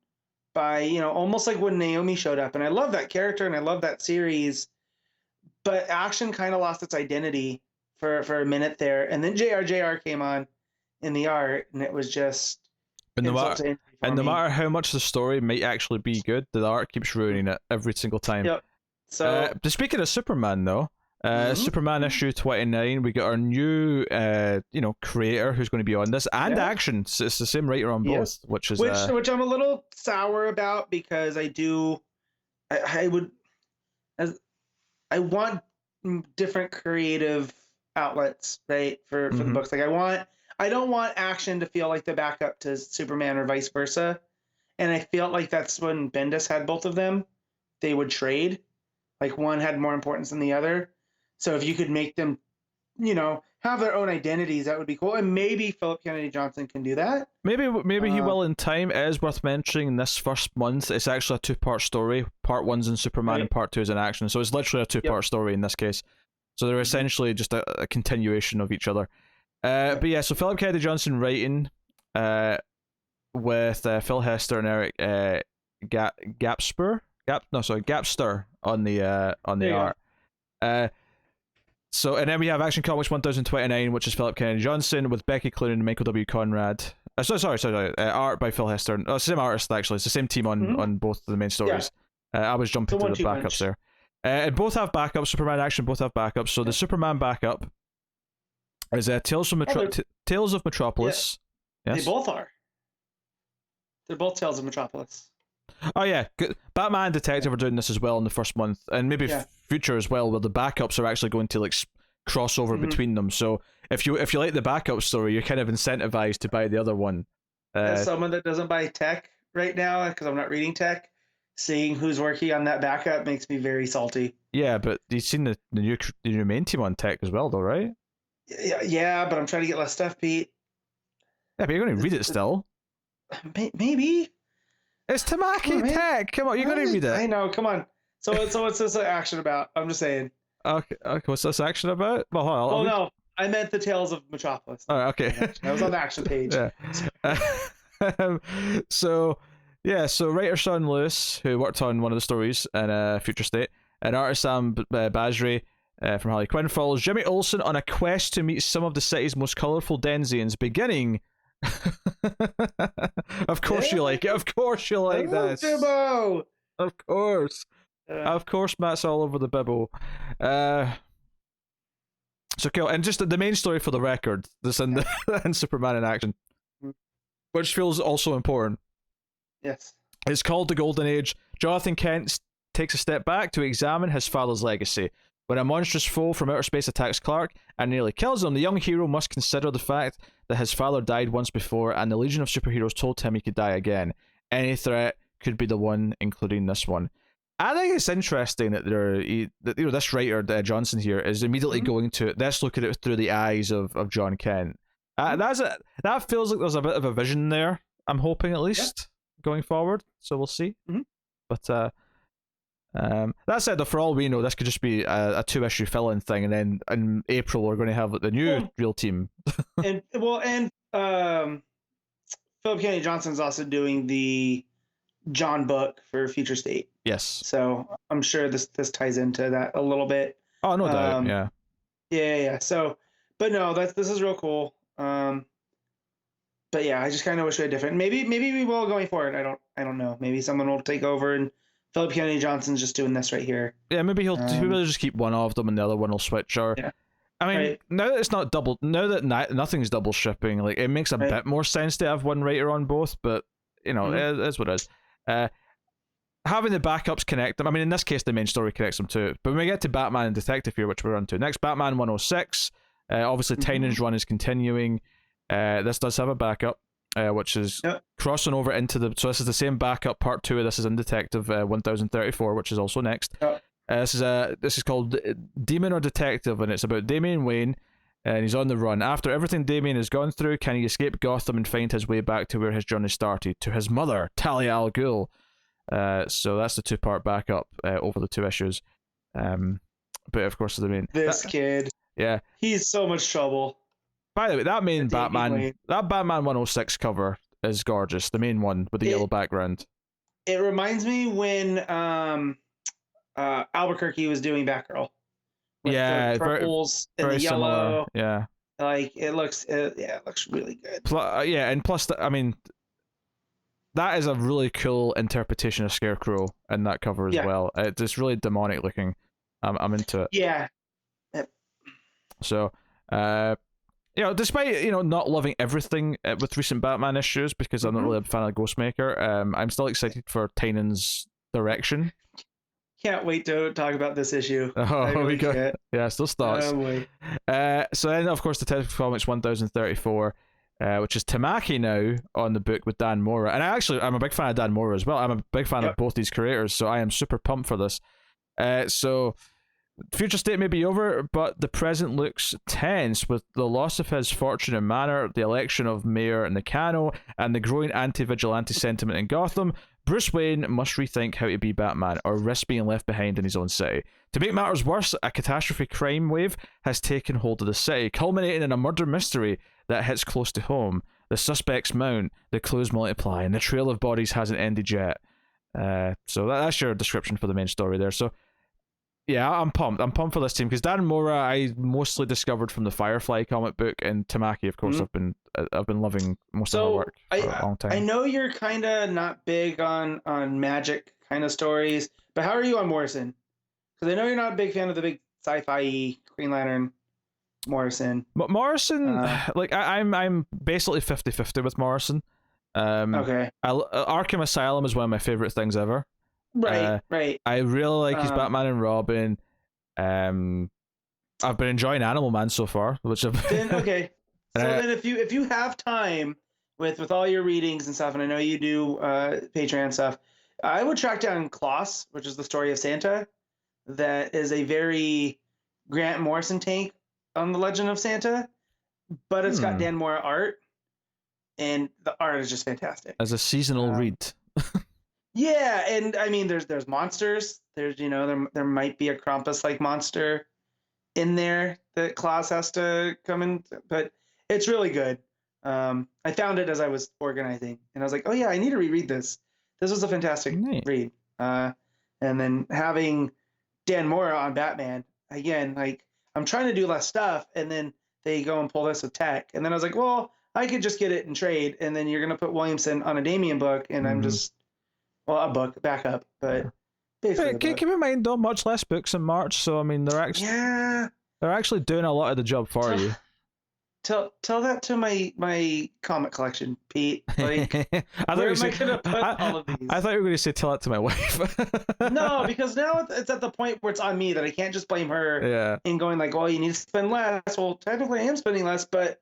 by, almost like when Naomi showed up. And I love that character and I love that series, but Action kind of lost its identity for a minute there, and then JR came on in the art, and it was just no matter how much the story might actually be good, the art keeps ruining it every single time. Yep. So speaking of Superman, though, Superman issue 29, we got our new creator who's going to be on this, and Action. It's the same writer on both, which I'm a little sour about, because I want different creative outlets, right, for the books. Like, I don't want Action to feel like the backup to Superman or vice versa. And I felt like that's when Bendis had both of them. They would trade. Like, one had more importance than the other. So if you could make them, have their own identities, that would be cool. And maybe Philip Kennedy Johnson can do that. Maybe he will in time. It is worth mentioning this first month, it's actually a 2-part story. Part 1's in Superman and Part 2's in Action. So it's literally a 2-part story in this case. So they're essentially just a continuation of each other. But yeah, so Philip Kennedy Johnson writing with Phil Hester and Eric Gapster on the art. So, and then we have Action Comics 1029, which is Philip Kennedy Johnson with Becky Cloonan and Michael W. Conrad. Sorry. Art by Phil Hester. Oh, same artist, actually. It's the same team on both of the main stories. I was jumping to the backups there. And both have backups. Superman and Action both have backups. So the Superman backup Is Tales of Metropolis. Yeah, Yes. they both are. They're both Tales of Metropolis. Oh yeah, good. Batman and Detective are doing this as well in the first month, and maybe future as well, where the backups are actually going to like cross over between them. So if you like the backup story, you're kind of incentivized to buy the other one. As someone that doesn't buy tech right now, because I'm not reading tech, seeing who's working on that backup makes me very salty. Yeah, but you've seen the new main team on tech as well, though, right? Yeah, but I'm trying to get less stuff, Pete. Yeah, but you're going to read it still. Maybe. It's Tamaki Tech. Come on, you're going to read it. I know. Come on. So what's this action about? I'm just saying. Okay. What's this action about? Well, no, I meant the Tales of Metropolis. Oh, okay. That was on the action page. Yeah. So writer Sean Lewis, who worked on one of the stories in Future State, and artist Sam Basri from Harley Quinn, follows Jimmy Olsen on a quest to meet some of the city's most colourful denizens, beginning... Of course you like it. Of course you like this. Bibbo! Of course. Of course Matt's all over the Bibbo. So cool. And just the main story for the record, this in Superman in action, which feels also important. Yes. It's called The Golden Age. Jonathan Kent takes a step back to examine his father's legacy. When a monstrous foe from outer space attacks Clark and nearly kills him, the young hero must consider the fact that his father died once before and the Legion of Superheroes told him he could die again. Any threat could be the one, including this one. I think it's interesting that this writer, Johnson here, is immediately going to, let's look at it through the eyes of John Kent. That feels like there's a bit of a vision there, I'm hoping at least, going forward. So we'll see. But that said, though, for all we know, this could just be a 2-issue fill-in thing, and then in April we're going to have the new real team. and Philip Kennedy Johnson's also doing the John book for Future State. Yes. So I'm sure this ties into that a little bit. Oh, no doubt. Yeah. Yeah. So, but no, this is real cool. But yeah, I just kind of wish we had different. Maybe we will going forward. I don't know. Maybe someone will take over and Philip Kennedy Johnson's just doing this right here. Yeah, maybe he'll just keep one of them and the other one will switch. Or I mean, now that it's not double, now that nothing's double shipping, like it makes a bit more sense to have one writer on both. But you know, it is what it is. Having the backups connect them. I mean, in this case, the main story connects them too. But when we get to Batman and Detective here, which we're on to next, Batman 106. Obviously, Tynion's run is continuing. This does have a backup. Which is crossing over into the... So this is the same backup, part 2 of this is in Detective 1034, which is also next. This is called Demon or Detective, and it's about Damian Wayne, and he's on the run. After everything Damian has gone through, can he escape Gotham and find his way back to where his journey started, to his mother, Talia al Ghul. So that's the 2-part backup over the 2 issues. But of course, the main... This kid. Yeah. He's so much trouble. By the way, that main Batman 106 cover is gorgeous. The main one with the yellow background. It reminds me when Albuquerque was doing Batgirl. Yeah, the purples and the yellow. Similar. Yeah, like it looks really good. And plus, I mean, that is a really cool interpretation of Scarecrow in that cover as well. It's really demonic looking. I'm into it. Yeah. So, despite not loving everything with recent Batman issues, because I'm not really a fan of Ghostmaker, I'm still excited for Tynion's direction. Can't wait to talk about this issue. We go. Yeah, still starts. So then, of course, Detective Comics 1034, which is Tamaki now on the book with Dan Mora, and I'm a big fan of Dan Mora as well. I'm a big fan of both these creators, so I am super pumped for this. So. Future State may be over, but the present looks tense with the loss of his fortune and manor, the election of Mayor Nakano, and the growing anti-vigilante sentiment in Gotham. Bruce Wayne must rethink how to be Batman or risk being left behind in his own city. To make matters worse, a catastrophe crime wave has taken hold of the city, culminating in a murder mystery that hits close to home. The suspects mount, the clues multiply, and the trail of bodies hasn't ended yet. So that's your description for the main story there. So yeah, I'm pumped. I'm pumped for this team because Dan Mora I mostly discovered from the Firefly comic book, and Tamaki, of course, I've been loving most of her work for a long time. I know you're kind of not big on magic kind of stories, but how are you on Morrison? Because I know you're not a big fan of the big sci-fi Green Lantern Morrison. Morrison, like I'm basically 50-50 with Morrison. Okay. Arkham Asylum is one of my favorite things ever. Right. Right. I really like his Batman and Robin. I've been enjoying Animal Man so far, which I've then okay. So then if you have time with all your readings and stuff, and I know you do Patreon stuff, I would track down Klaus, which is the story of Santa. That is a very Grant Morrison take on the Legend of Santa, but it's got Dan Mora art, and the art is just fantastic. As a seasonal read. Yeah, and I mean, there's monsters. There's there might be a Krampus-like monster in there that Klaus has to come in, but it's really good. I found it as I was organizing, and I was like, oh yeah, I need to reread this. This was a fantastic read. And then having Dan Mora on Batman, again, like I'm trying to do less stuff, and then they go and pull this with tech. And then I was like, well, I could just get it in trade, and then you're going to put Williamson on a Damian book, and I'm just, a book, backup, but basically. Keep in mind, though, much less books in March, so I mean, they're actually doing a lot of the job for you. Tell that to my comic collection, Pete. Like, where am I gonna put all of these? I thought you were going to say tell it to my wife. No, because now it's at the point where it's on me that I can't just blame her. And going like, well, you need to spend less. Well, technically, I am spending less, but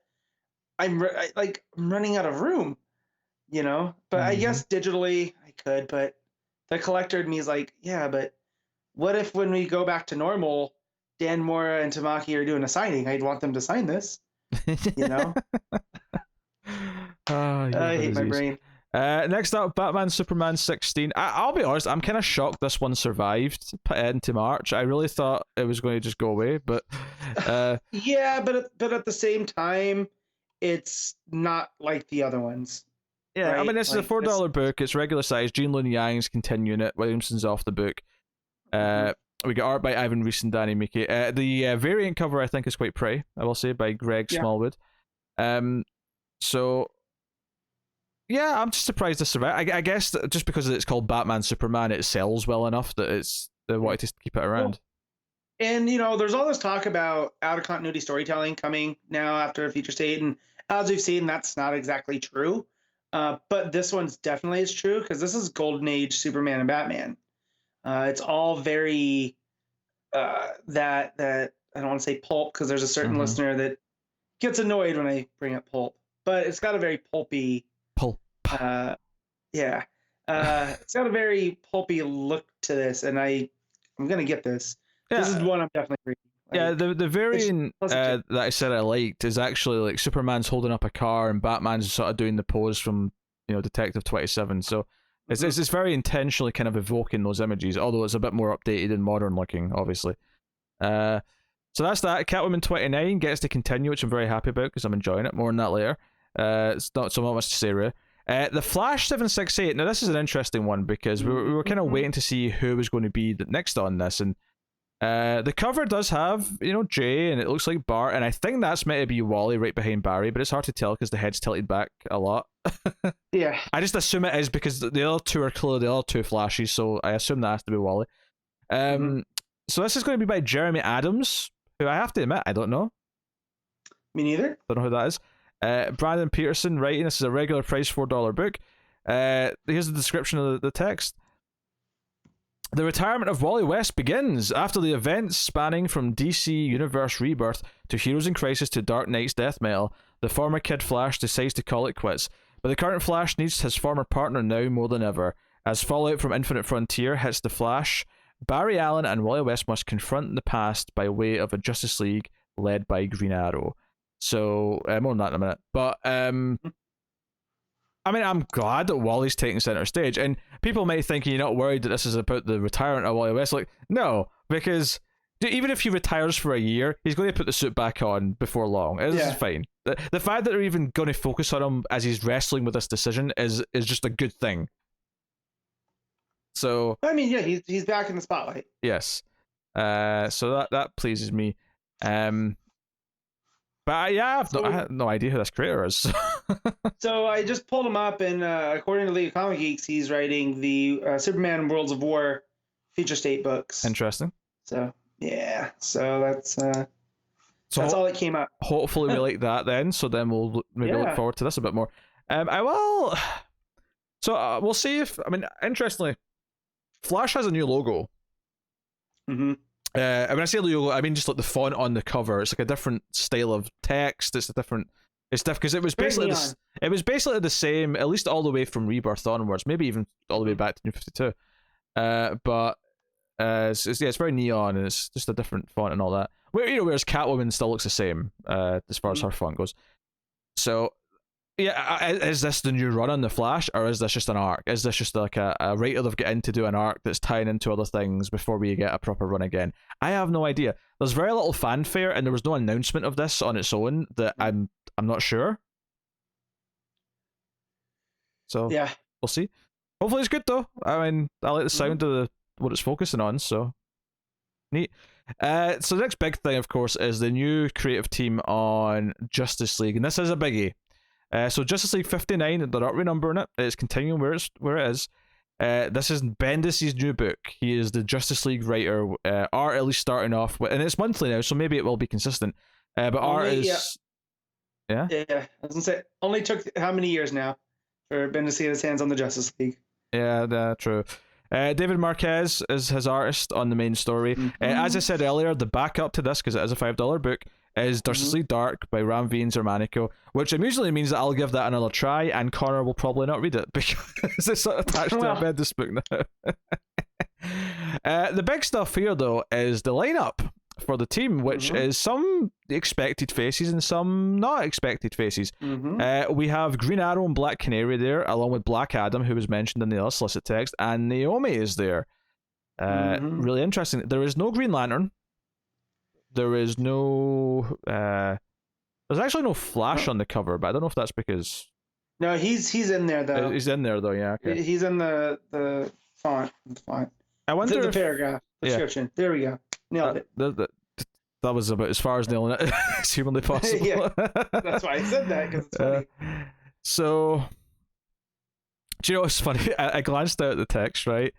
I'm running out of room. But I guess digitally I could, but the collector in me is like, yeah, but what if when we go back to normal, Dan Mora and Tamaki are doing a signing? I'd want them to sign this. I hate my brain. Next up, Batman Superman 16. I'll be honest, I'm kind of shocked this one survived into March. I really thought it was going to just go away, but yeah, but at the same time, it's not like the other ones. Yeah, right? I mean, this is a $4 book. It's regular size. Gene Luen Yang's continuing it. Williamson's off the book. We got art by Ivan Reis and Danny Miki. The variant cover, I think, is quite pretty, I will say, by Greg Smallwood. So, yeah, I'm just surprised this survived. I guess that just because it's called Batman Superman, it sells well enough that they wanted to keep it around. Well, and, there's all this talk about out-of-continuity storytelling coming now after a future state, and as we've seen, that's not exactly true. But this one's definitely is true, because this is Golden Age Superman and Batman. It's all very that I don't want to say pulp, because there's a certain listener that gets annoyed when I bring up pulp, but it's got a very pulpy pulp. It's got a very pulpy look to this, and I'm gonna get this. Yeah. This is one I'm definitely reading. The variant that I said I liked is actually like Superman's holding up a car and Batman's sort of doing the pose from Detective 27. So. It's very intentionally kind of evoking those images, although it's a bit more updated and modern looking, obviously. So that's that. Catwoman 29 gets to continue, which I'm very happy about because I'm enjoying it. More on that later. It's not so much to say, really. The Flash 768. Now, this is an interesting one because we were kind of waiting to see who was going to be the next on this, and the cover does have, Jay, and it looks like Bart, and I think that's meant to be Wally right behind Barry, but it's hard to tell because the head's tilted back a lot. Yeah. I just assume it is because the other two are clearly the other two Flashes, so I assume that has to be Wally. So this is going to be by Jeremy Adams, who I have to admit, I don't know. Me neither. Don't know who that is. Brandon Peterson writing. This is a regular price $4 book. Here's the description of the text. The retirement of Wally West begins after the events spanning from DC Universe Rebirth to Heroes in Crisis to Dark Knight's Death Metal. The former Kid Flash decides to call it quits, but the current Flash needs his former partner now more than ever. As fallout from Infinite Frontier hits the Flash, Barry Allen and Wally West must confront the past by way of a Justice League led by Green Arrow. So, more on that in a minute. But, I mean, I'm glad that Wally's taking center stage, and people might think you're not worried that this is about the retirement of Wally West. Like, no, because even if he retires for a year, he's going to put the suit back on before long. This is fine. The fact that they're even going to focus on him as he's wrestling with this decision is just a good thing. So, I mean, yeah, he's back in the spotlight. Yes. So that pleases me. But yeah, I have no idea who this creator is. So I just pulled him up, and according to League of Comic Geeks, he's writing the Superman Worlds of War feature state books. Interesting. So yeah, so that's. So that's all that came up. Hopefully we like that then. So then we'll maybe look forward to this a bit more. I will. So we'll see if interestingly, Flash has a new logo. Mm-hmm. When I say logo, I mean just like the font on the cover. It's like a different style of text. It's different because it was basically the same, at least all the way from Rebirth onwards, maybe even all the way back to New 52. But it's very neon and it's just a different font and all that. Whereas Catwoman still looks the same as far as her font goes. So yeah, is this the new run on the Flash, or is this just an arc? Is this just like a writer they've got in to do an arc that's tying into other things before we get a proper run again? I have no idea. There's very little fanfare, and there was no announcement of this on its own that I'm not sure. So yeah, we'll see. Hopefully it's good though. I mean, I like the sound of what it's focusing on, so neat. So the next big thing, of course, is the new creative team on Justice League, and this is a biggie. So Justice League 59, they're not renumbering it. It's continuing where it is. This is Bendis' new book. He is the Justice League writer. Art at least starting off with, and it's monthly now, so maybe it will be consistent. But art is yeah. I was gonna say only took how many years now for Bendis to get his hands on the Justice League. Yeah, true. David Marquez is his artist on the main story. As I said earlier, the backup to this, because it is a $5 book, is Justice League Dark by Ram V and Xermanico, which immediately means that I'll give that another try, and Connor will probably not read it because it's attached to a Bendis book now. The big stuff here, though, is the lineup for the team, which is some expected faces and some not expected faces. We have Green Arrow and Black Canary there, along with Black Adam, who was mentioned in the other solicit text, and Naomi is there. Really interesting. There is no Green Lantern. There is no there's actually no Flash on the cover, but I don't know if that's because no, he's in there though. He's in there though, yeah. Okay. He's in the font. I wonder the paragraph description. There we go. Nailed it. That was about as far as nailing it as humanly possible. Yeah, that's why I said that, because it's funny. So, do you know what's funny? I glanced out at the text, right?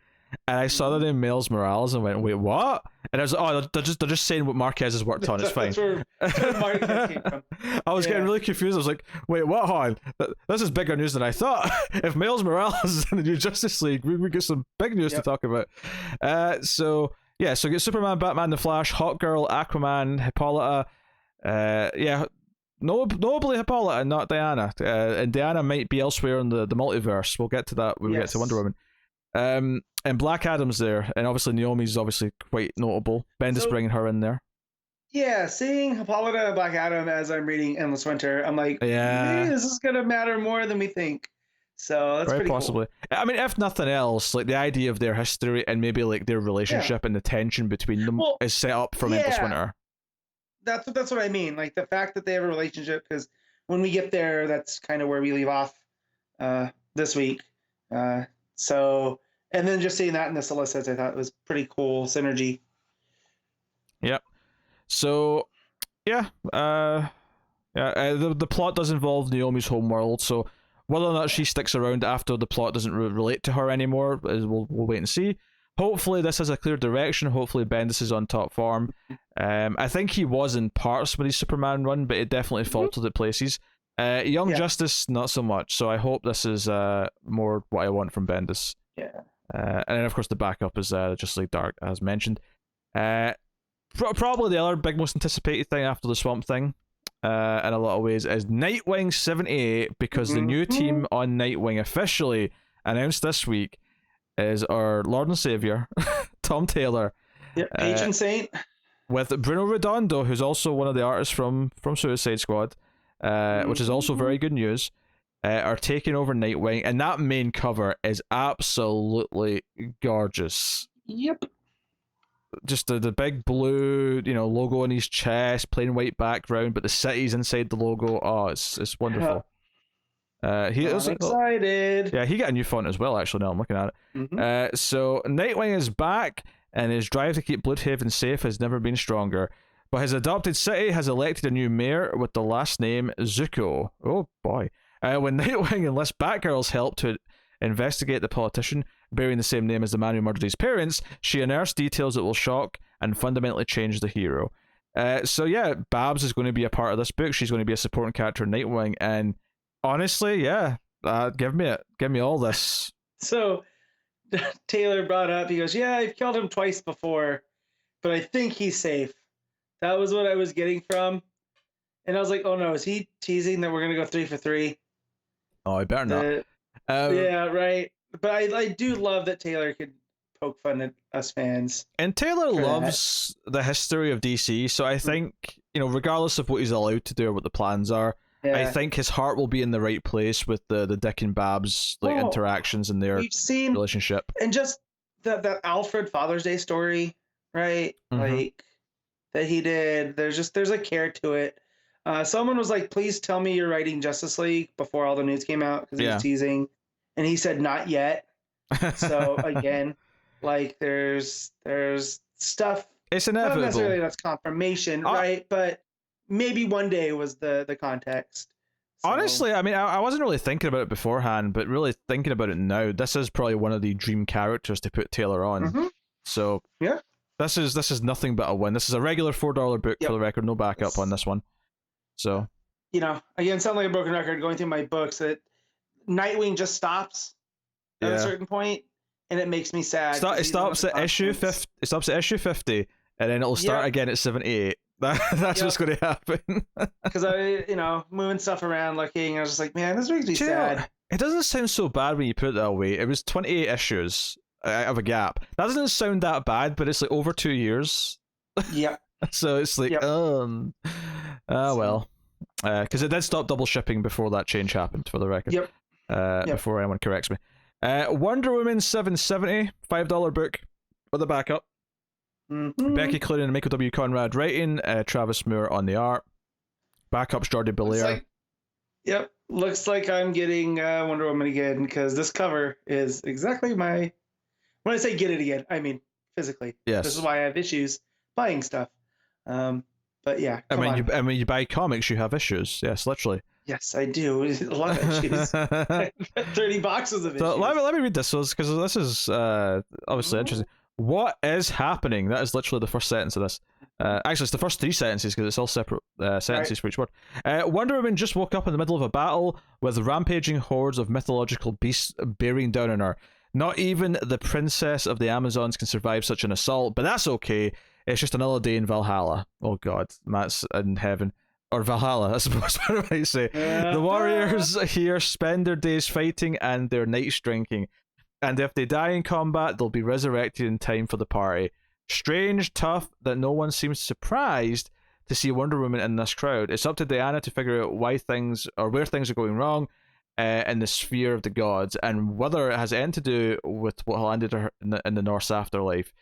And I saw the name Miles Morales and went, wait, what? And I was like, oh, they're just saying what Marquez has worked on. It's fine. That's where Marquez came from. I was getting really confused. I was like, wait, what, hon? This is bigger news than I thought. If Miles Morales is in the new Justice League, we get some big news to talk about. So get Superman, Batman, The Flash, Hawkgirl, Aquaman, Hippolyta. Nobly Hippolyta, not Diana. And Diana might be elsewhere in the multiverse. We'll get to that when we get to Wonder Woman. And Black Adam's there, and obviously Naomi's obviously quite notable. Bendis bringing her in there. Yeah, seeing Hippolyta and Black Adam as I'm reading Endless Winter, I'm like, maybe this is gonna matter more than we think. So that's very pretty possibly. Cool. I mean, if nothing else, like the idea of their history and maybe like their relationship and the tension between them is set up from Endless Winter. That's what I mean. Like the fact that they have a relationship, because when we get there, that's kind of where we leave off this week. And then just seeing that in the solicits, I thought it was pretty cool synergy. Yep. So, the plot does involve Naomi's homeworld. So whether or not she sticks around after the plot doesn't relate to her anymore, we'll wait and see. Hopefully this has a clear direction. Hopefully Bendis is on top form. I think he was in parts with his Superman run, but it definitely faltered at places. Young Justice, not so much. So I hope this is more what I want from Bendis. Yeah. And then, of course, the backup is Justice League Dark, as mentioned. Probably the other big, most anticipated thing after the Swamp Thing, in a lot of ways, is Nightwing 78, because the new team on Nightwing officially announced this week is our Lord and Savior, Tom Taylor. Yep, Agent Saint. With Bruno Redondo, who's also one of the artists from Suicide Squad, which is also very good news. Are taking over Nightwing, and that main cover is absolutely gorgeous. Yep. Just the big blue, logo on his chest, plain white background, but the city's inside the logo. Oh, it's wonderful. I'm excited. Yeah, he got a new font as well, actually, now I'm looking at it. So Nightwing is back, and his drive to keep Bloodhaven safe has never been stronger. But his adopted city has elected a new mayor with the last name Zuko. Oh boy. When Nightwing enlists Batgirl's help to investigate the politician bearing the same name as the man who murdered his parents, she unearths details that will shock and fundamentally change the hero. So yeah, Babs is going to be a part of this book. She's going to be a supporting character in Nightwing, and honestly, yeah, give me it. Give me all this. So Taylor brought up, he goes, yeah, I've killed him twice before, but I think he's safe. That was what I was getting from. And I was like, oh no, is he teasing that we're going to go 3 for 3? Oh, I better not. Yeah, right. But I do love that Taylor could poke fun at us fans. And Taylor loves the history of DC, so I think, regardless of what he's allowed to do or what the plans are, I think his heart will be in the right place with the Dick and Babs interactions and their relationship. And just that Alfred Father's Day story, right? Mm-hmm. Like that he did. There's a care to it. Someone was like, please tell me you're writing Justice League before all the news came out, because he was teasing. And he said, not yet. So again, like there's stuff. It's inevitable. Not necessarily that's confirmation, right? But maybe one day was the context. So. Honestly, I mean, I wasn't really thinking about it beforehand, but really thinking about it now, this is probably one of the dream characters to put Taylor on. Mm-hmm. So yeah, this is nothing but a win. This is a regular $4 book for the record, no backup on this one. So again, sound like a broken record going through my books that Nightwing just stops at a certain point, and it makes me sad. It stops at issue 50. It stops at issue 50, and then it'll start again at 78. That's what's going to happen. Because I, moving stuff around, looking, I was just like, man, this makes me sad. It doesn't sound so bad when you put it that way. It was 28 issues of a gap. That doesn't sound that bad, but it's like over 2 years. Yeah. So it's like, well. Because it did stop double shipping before that change happened, for the record. Yep. Before anyone corrects me. Wonder Woman 770, $5 book with the backup. Mm-hmm. Becky Cloonan and Michael W. Conrad writing, Travis Moore on the art. Backups Jordi Belair. Looks like I'm getting Wonder Woman again, because this cover is exactly my... When I say get it again, I mean physically. Yes. This is why I have issues buying stuff. But yeah, you buy comics, you have issues. Yes, literally. Yes, I do. A lot of issues. 30 boxes of issues. So let me read this, because this is obviously interesting. What is happening? That is literally the first sentence of this. Actually, it's the first 3 sentences, because it's all separate sentences for each word. Wonder Woman just woke up in the middle of a battle with rampaging hordes of mythological beasts bearing down on her. Not even the princess of the Amazons can survive such an assault, but that's okay. It's just another day in Valhalla. Oh god, Matt's in heaven. Or Valhalla, I suppose. What do I say? The warriors here spend their days fighting and their nights drinking. And if they die in combat, they'll be resurrected in time for the party. Strange, tough, that no one seems surprised to see Wonder Woman in this crowd. It's up to Diana to figure out where things are going wrong in the sphere of the gods, and whether it has anything to do with what landed her in the Norse afterlife.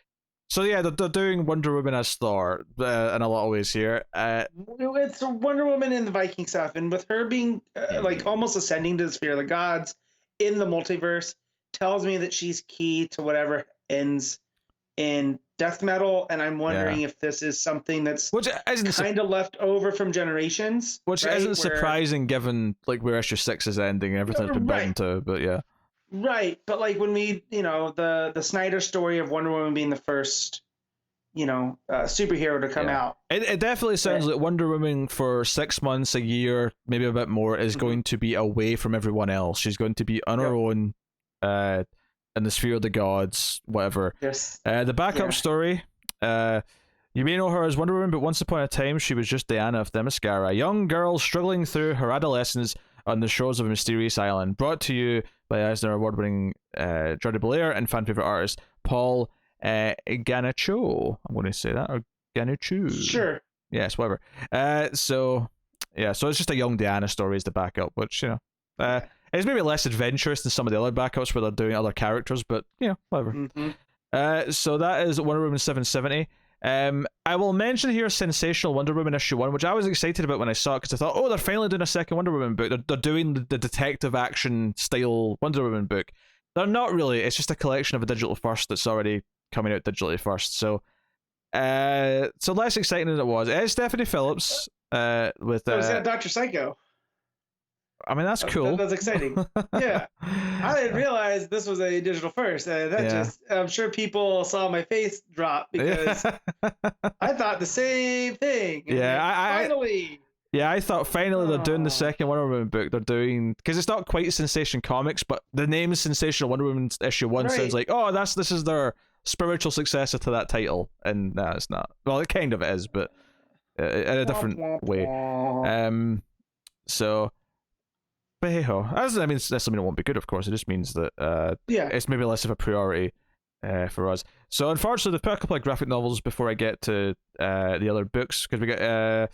So yeah, they're doing Wonder Woman as Thor in a lot of ways here. It's Wonder Woman in the Viking stuff, and with her being like almost ascending to the sphere of the gods in the multiverse, tells me that she's key to whatever ends in death metal, and I'm wondering if this is something that's kind of left over from generations. Which isn't surprising given like where issue 6 is ending and everything's been bitten to, but yeah. Right, but like when we, the Snyder story of Wonder Woman being the first, superhero to come out. It definitely sounds like Wonder Woman for 6 months, a year, maybe a bit more, is going to be away from everyone else. She's going to be on her own, in the sphere of the gods, whatever. Yes. The backup story, you may know her as Wonder Woman, but once upon a time she was just Diana of Themyscira, a young girl struggling through her adolescence on the shores of a mysterious island. Brought to you by Eisner Award-winning Jordi Belair and fan favorite artist Paul Ganicho. I'm going to say that, or Ganichu. Sure. Yes, whatever. So it's just a young Diana story as the backup, which it's maybe less adventurous than some of the other backups where they're doing other characters, but whatever. Mm-hmm. So that is Wonder Woman 770. I will mention here Sensational Wonder Woman issue 1, which I was excited about when I saw it, because I thought, they're finally doing a second Wonder Woman book. They're doing the detective action style Wonder Woman book. They're not really. It's just a collection of a digital first that's already coming out digitally first. So less exciting than it was. It's Stephanie Phillips with. Was that Dr. Psycho? I mean, that's cool. That's exciting. Yeah. I didn't realize this was a digital first. I'm sure people saw my face drop because I thought the same thing. Finally. I thought finally they're doing the second Wonder Woman book. They're doing, because it's not quite Sensation Comics, but the name Sensational Wonder Woman issue 1 sounds like, oh, this is their spiritual successor to that title, and no, it's not. Well, it kind of is, but in a different way. So, but hey ho, that doesn't mean it won't be good. Of course, it just means that it's maybe less of a priority for us. So unfortunately, they've put a couple of graphic novels before I get to the other books, because we got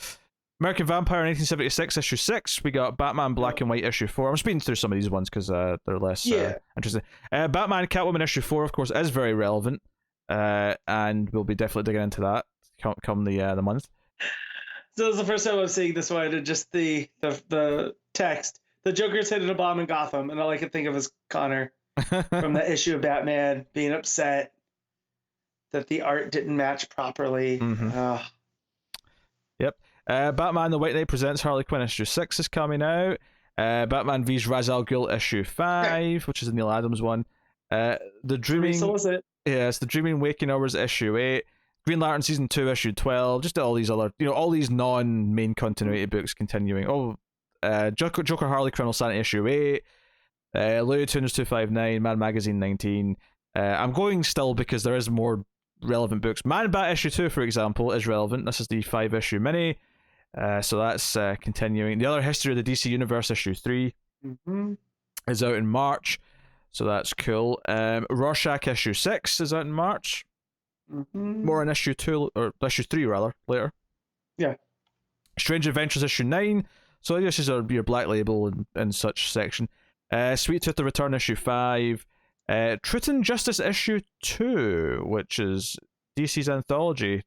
American Vampire 1976 issue 6. We got Batman Black and White issue 4. I'm speeding through some of these ones because they're less interesting. Batman Catwoman issue 4, of course, is very relevant, and we'll be definitely digging into that come the month. So this is the first time I'm seeing this one, and just the text. The Joker's hitting a bomb in Gotham, and all I can think of is Connor from that issue of Batman being upset that the art didn't match properly. Yep. Batman The White Knight presents Harley Quinn issue 6 is coming out. Batman vs Ra's al Ghul issue 5, which is the Neil Adams one. The Dreaming. It's the Dreaming Waking Hours issue 8. Green Lantern season 2 issue 12. Just all these other, all these non-main continuity books continuing. Joker Harley Criminal Sanity issue 8. Looney Tunes 259. Mad Magazine 19. I'm going still because there is more relevant books. Man Bat issue 2, for example, is relevant. This is the 5-issue mini. So that's continuing. The Other History of the DC Universe issue 3 is out in March. So that's cool. Rorschach issue 6 is out in March. More in issue 2, or issue 3 rather, later. Yeah. Strange Adventures issue 9. So this is your Black Label and such section. Sweet Tooth The Return issue 5. Truth and Justice issue 2, which is DC's anthology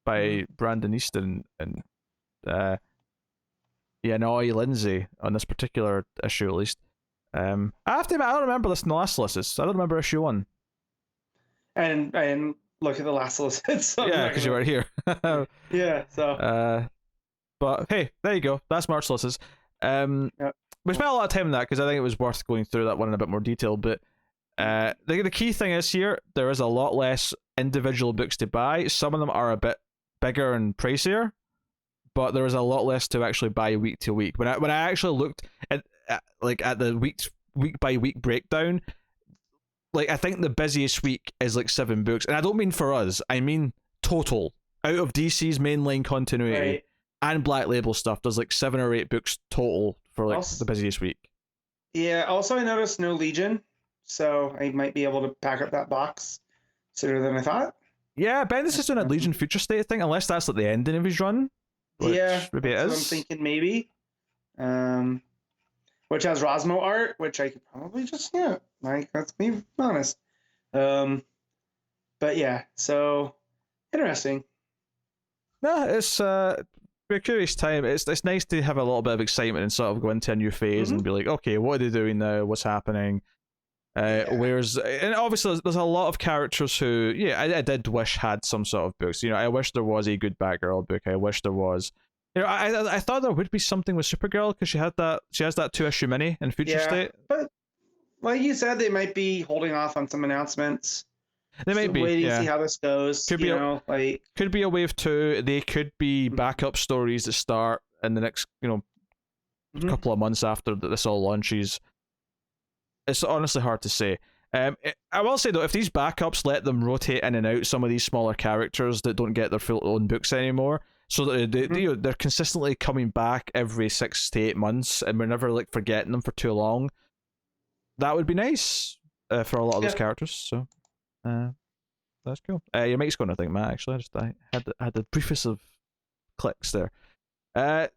by Brandon Easton and Noi Lindsay on this particular issue, at least. I have to admit, I don't remember this in the last Solicits. I don't remember issue 1. And look at the last Solicits. So yeah, because you weren't here. Yeah, so. But hey, there you go. That's March Solicits. We spent a lot of time on that because I think it was worth going through that one in a bit more detail, but the key thing is here, there is a lot less individual books to buy. Some of them are a bit bigger and pricier, but there is a lot less to actually buy week to week. When I actually looked at the week by week breakdown, I think the busiest week is 7 books, and I don't mean for us, I mean total out of DC's mainline continuity and Black Label stuff. There's 7 or 8 books total for the busiest week. Yeah. Also, I noticed no Legion, so I might be able to pack up that box sooner than I thought. Yeah, Bendis is doing a Legion Future State thing, unless that's the ending of his run. Maybe it is. I'm thinking maybe. Which has Rosmo art, which I could probably just that's me honest. But yeah, so interesting. No, it's a curious time. It's nice to have a little bit of excitement and sort of go into a new phase and be like, okay, what are they doing now? What's happening? And obviously there's a lot of characters who, I did wish had some sort of books. I wish there was a good Batgirl book. I wish there was. I thought there would be something with Supergirl because she has that 2-issue mini in Future State. But like you said, they might be holding off on some announcements. They might be waiting to see how this goes. Could be a wave 2. They could be backup stories that start in the next couple of months after this all launches. It's honestly hard to say. I will say though, if these backups let them rotate in and out some of these smaller characters that don't get their full own books anymore, so that they're consistently coming back every 6 to 8 months, and we're never forgetting them for too long, that would be nice for a lot of those characters. So that's cool. Your mic's going, I think, Matt. Actually, I had the briefest of clicks there.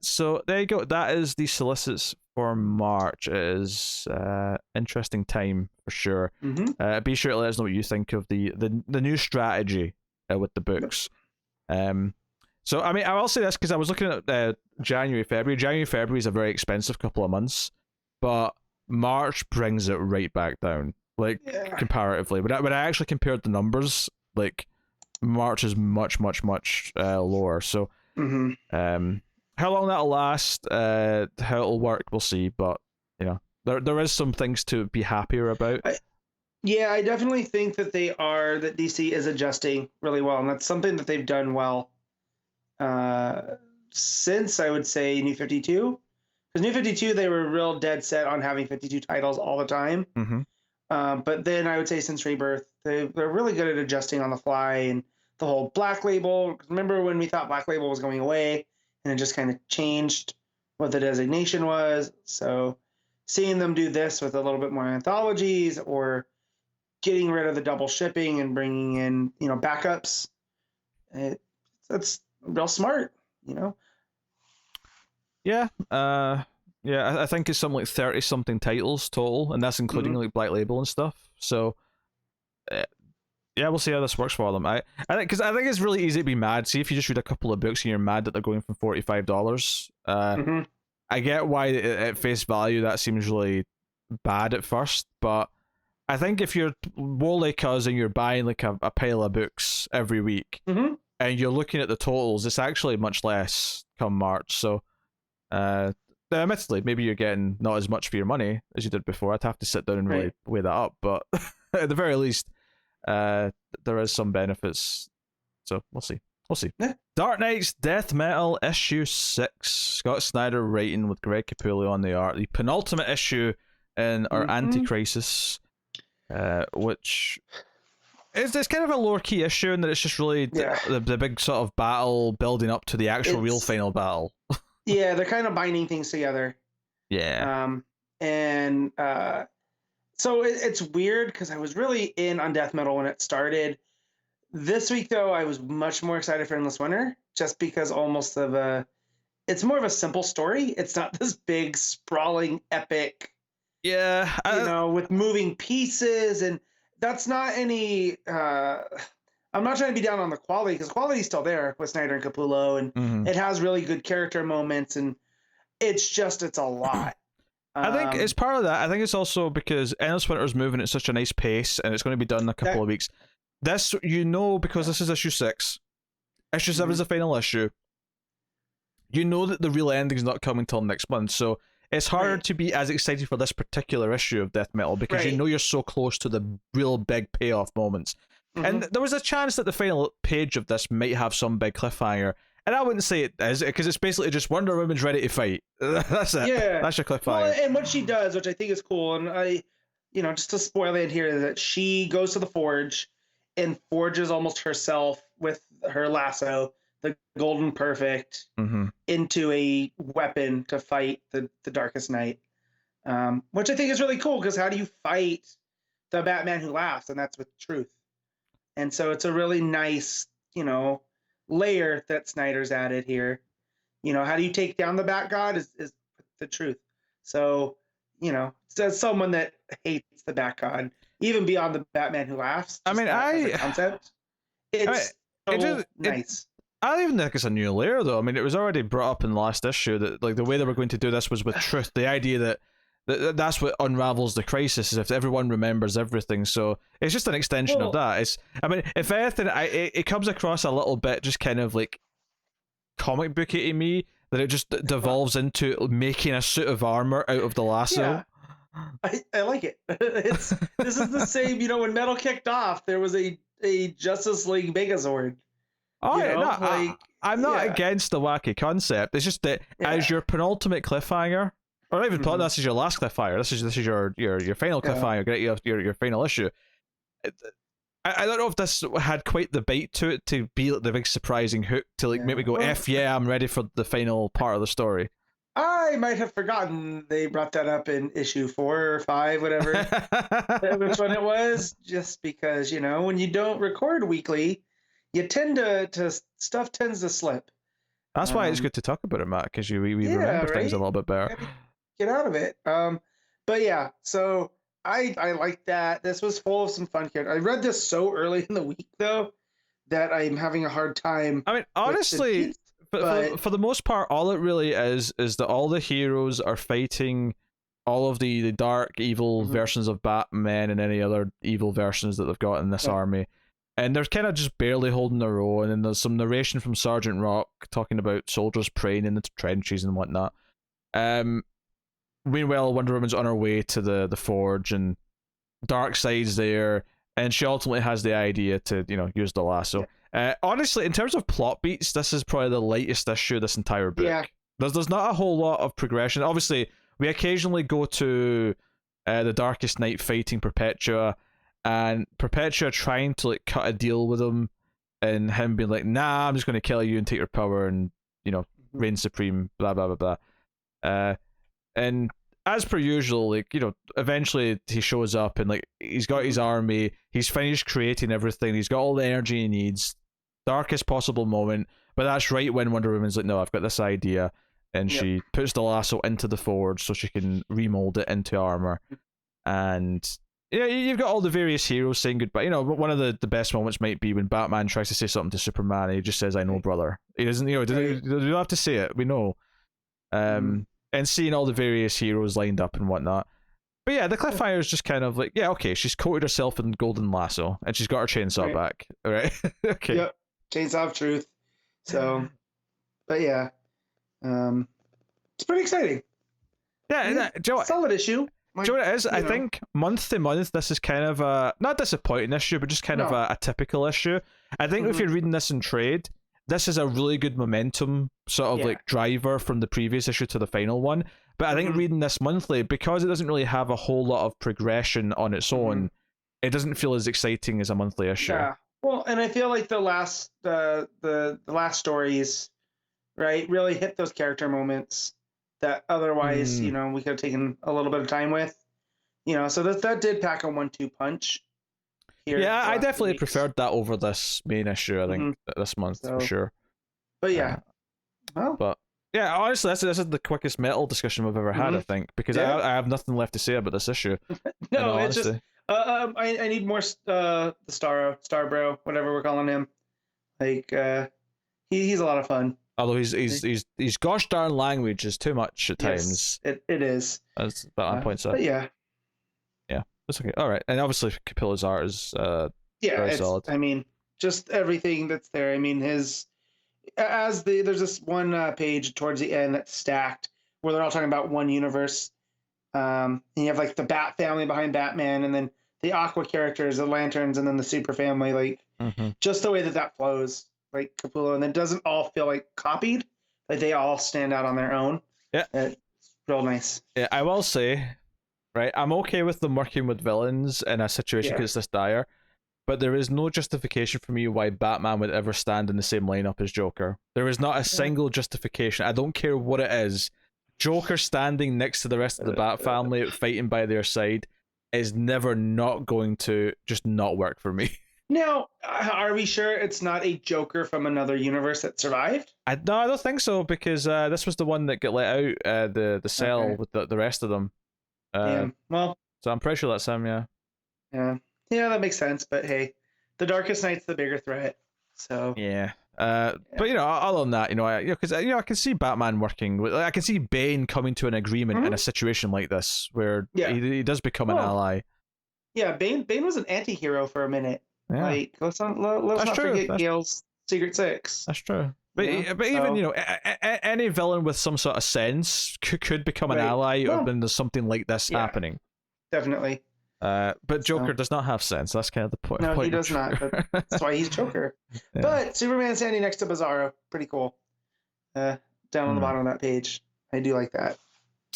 So there you go. That is the Solicits for March. It is interesting time for sure. Be sure to let us know what you think of the new strategy with the books. So I mean, I will say this because I was looking at January, February. January, February is a very expensive couple of months, but March brings it right back down, comparatively. When I actually compared the numbers, March is much lower. So How long that'll last, how it'll work, we'll see. But there is some things to be happier about. I definitely think that that DC is adjusting really well, and that's something that they've done well since, I would say, New 52. Because New 52, they were real dead set on having 52 titles all the time. Mm-hmm. But then I would say since Rebirth, they're really good at adjusting on the fly, and the whole Black Label. Remember when we thought Black Label was going away, and it just kind of changed what the designation was? So seeing them do this with a little bit more anthologies, or getting rid of the double shipping and bringing in, backups, that's real smart, Yeah, I think it's something like 30-something titles total, and that's including like Black Label and stuff. So, yeah, we'll see how this works for them. I think it's really easy to be mad. See, if you just read a couple of books and you're mad that they're going from $45, I get why at face value that seems really bad at first, but I think if you're more like us and you're buying like a pile of books every week, and you're looking at the totals, it's actually much less come March. So, admittedly, maybe you're getting not as much for your money as you did before. I'd have to sit down and really weigh that up, but at the very least, there is some benefits. So we'll see. Yeah. Dark Knight's Death Metal issue 6. Scott Snyder writing with Greg Capullo on the art. The penultimate issue in our Anti-Crisis, which it's kind of a lower key issue in that it's just really the big sort of battle building up to the actual real final battle. Yeah, they're kind of binding things together. Yeah. So it's weird because I was really in on Death Metal when it started. This week, though, I was much more excited for Endless Winter, just because it's more of a simple story. It's not this big, sprawling, epic, with moving pieces, and that's not any. I'm not trying to be down on the quality, because quality's still there with Snyder and Capullo, and it has really good character moments, and it's a lot. I think it's part of that. I think it's also because Endless Winter is moving at such a nice pace, and it's going to be done in a couple of weeks. This, because this is issue 6. Issue 7 is the final issue. You know that the real ending is not coming till next month, so it's harder to be as excited for this particular issue of Death Metal, because you know you're so close to the real big payoff moments. And there was a chance that the final page of this might have some big cliffhanger. And I wouldn't say it is, because it's basically just Wonder Woman's ready to fight. That's it. Yeah. That's your cliffhanger. Well, and what she does, which I think is cool, and I, just to spoil it here, is that she goes to the forge and forges almost herself with her lasso, the Golden Perfect, into a weapon to fight the Darkest Night. Which I think is really cool, because how do you fight the Batman who laughs? And that's with truth. And so it's a really nice, layer that Snyder's added here. How do you take down the Bat God is the truth. So, as someone that hates the Bat God, even beyond the Batman who laughs. As a concept, it's nice. I don't even think it's a new layer, though. I mean, it was already brought up in the last issue that like the way they were going to do this was with truth. The idea that that's what unravels the crisis, is if everyone remembers everything. So it's just an extension of that. If anything, it comes across a little bit just kind of like comic booky to me, that it just devolves into making a suit of armor out of the lasso. Yeah. I like it. This is the same, when Metal kicked off, there was a Justice League Megazord. I'm not against the wacky concept. It's just that as your penultimate cliffhanger, or even this is your last cliffhanger. This is your final cliffhanger. Get your final issue. I don't know if this had quite the bite to it to be like the big surprising hook to make me go, I'm ready for the final part of the story. I might have forgotten they brought that up in issue 4 or 5, whatever, which one it was. Just because when you don't record weekly, you tend to stuff tends to slip. That's why it's good to talk about it, Matt, because we remember things a little bit better. Get out of it. But yeah, so I like that. This was full of some fun characters. I read this so early in the week, though, that I'm having a hard time. I mean, honestly, for the most part, all it really is that all the heroes are fighting all of the dark, evil versions of Batman and any other evil versions that they've got in this army. and they're kind of just barely holding their own. And there's some narration from Sergeant Rock talking about soldiers praying in the trenches and whatnot. Meanwhile, Wonder Woman's on her way to the forge, and Darkseid's there, and she ultimately has the idea to use the lasso. Honestly, in terms of plot beats, this is probably the lightest issue this entire book. Yeah. There's not a whole lot of progression. Obviously, we occasionally go to the Darkest Night fighting Perpetua, and Perpetua trying to like cut a deal with him, and him being like, "Nah, I'm just going to kill you and take your power and reign supreme." Blah blah blah blah. And as per usual, like eventually he shows up and like he's got his army. He's finished creating everything. He's got all the energy he needs. Darkest possible moment, but that's right when Wonder Woman's like, "No, I've got this idea." And she puts the lasso into the forge so she can remold it into armor. And you've got all the various heroes saying goodbye. One of the best moments might be when Batman tries to say something to Superman and he just says, "I know, brother." He doesn't, you don't have to say it. We know. And seeing all the various heroes lined up and whatnot. But yeah, the cliffhanger is just kind of like, yeah, okay, she's coated herself in golden lasso and she's got her chainsaw back. All right. Okay. Yep. Chainsaw of truth. So, but yeah. It's pretty exciting. Yeah, Joe, solid issue. Do you know what it is? I think month to month, this is kind of a not disappointing issue, but just kind of a typical issue. I think if you're reading this in trade, this is a really good momentum sort of like driver from the previous issue to the final one. But I think reading this monthly, because it doesn't really have a whole lot of progression on its own, it doesn't feel as exciting as a monthly issue. Yeah. Well, and I feel like the last stories, right, really hit those character moments that otherwise, we could have taken a little bit of time with. So that did pack a 1-2 punch here. Yeah, I definitely preferred that over this main issue, I think, this month, for sure. But yeah. But yeah, honestly, this is the quickest metal discussion we've ever had, I think, because I have nothing left to say about this issue. No, it's just I need more the Starbro, whatever we're calling him. Like he's a lot of fun. Although he's gosh darn language is too much at times. It is. As that points out. But yeah, it's okay. All right, and obviously Capullo's art is very solid. I mean, just everything that's there. I mean, there's this one page towards the end that's stacked where they're all talking about one universe. And you have like the Bat family behind Batman, and then the Aqua characters, the Lanterns, and then the Super family. Like just the way that flows. Like Capullo, and it doesn't all feel like copied. Like they all stand out on their own. Yeah, it's real nice. Yeah, I will say, right, I'm okay with them working with villains in a situation because it's this dire, but there is no justification for me why Batman would ever stand in the same lineup as Joker. There is not a single justification. I don't care what it is. Joker standing next to the rest of the Bat family, fighting by their side, is never not going to just not work for me. Now, are we sure it's not a Joker from another universe that survived? No, I don't think so, because this was the one that got let out, the cell with the rest of them. Well, so I'm pretty sure that's him, yeah. Yeah, that makes sense, but hey, the Darkest Night's the bigger threat, so... Yeah. But, other than that, because I can see Batman working with... I can see Bane coming to an agreement in a situation like this, where he does become an ally. Yeah, Bane was an anti-hero for a minute. Yeah. Like, let's not forget Gale's Secret Six. That's true. But even any villain with some sort of sense could become an ally when there's something like this happening. Definitely. But Joker does not have sense. That's kind of the point. No, he does not. That's why he's Joker. Yeah. But Superman standing next to Bizarro, pretty cool. Down on the bottom of that page, I do like that.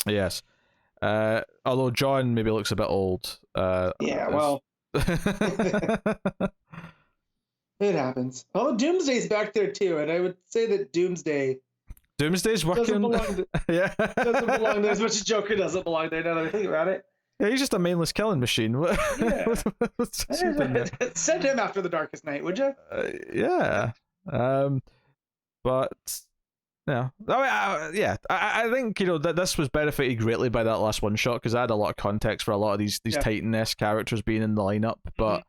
Yes. Although John maybe looks a bit old. Well. It happens. Although Doomsday's back there too, and I would say that Doomsday's working. Doesn't belong there as much as Joker doesn't belong there. Now that I think about it. Yeah, he's just a mindless killing machine. Send him after the Darkest Night, would you? Yeah. But yeah, I think that this was benefited greatly by that last one shot, because I had a lot of context for a lot of these Titan-esque characters being in the lineup. But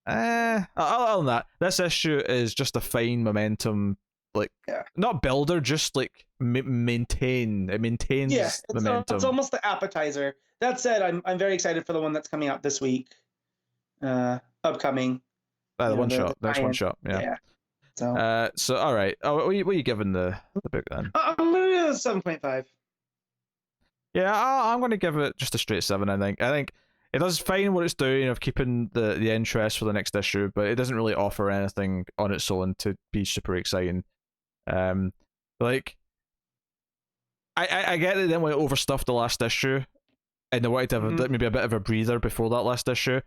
other than that, this issue is just a fine momentum, not builder, just like maintains momentum. It's almost the appetizer. That said, I'm very excited for the one that's coming out this week, upcoming. The one shot. Next one shot. Yeah. So all right. Oh, what are you giving the book then? I'm gonna go 7.5. Yeah, I'm going to give it just a straight 7. I think it does fine what it's doing of keeping the interest for the next issue, but it doesn't really offer anything on its own to be super exciting. Like I get that they didn't want to overstuff the last issue, and they wanted to have maybe a bit of a breather before that last issue.